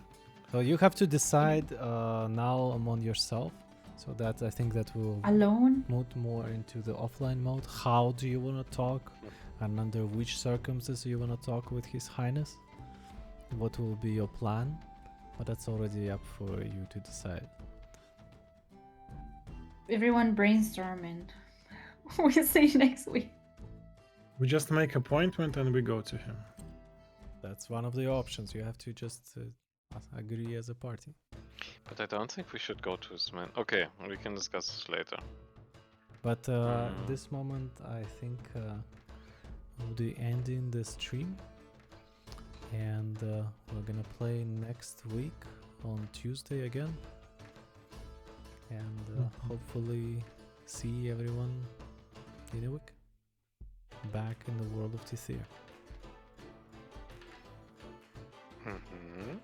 so you have to decide now among yourself. So that I think that will Alone? move more into the offline mode. How do you want to talk, and under which circumstances you want to talk with His Highness? What will be your plan? But that's already up for you to decide. Everyone brainstorming. We'll see next week. We just make appointment and we go to him. That's one of the options. You have to just agree as a party. But I don't think we should go to his man. Okay, we can discuss this later. But this moment, I think we'll be ending the stream, and we're gonna play next week on Tuesday again, and hopefully see everyone in a week back in the world of Tithir. Mhm.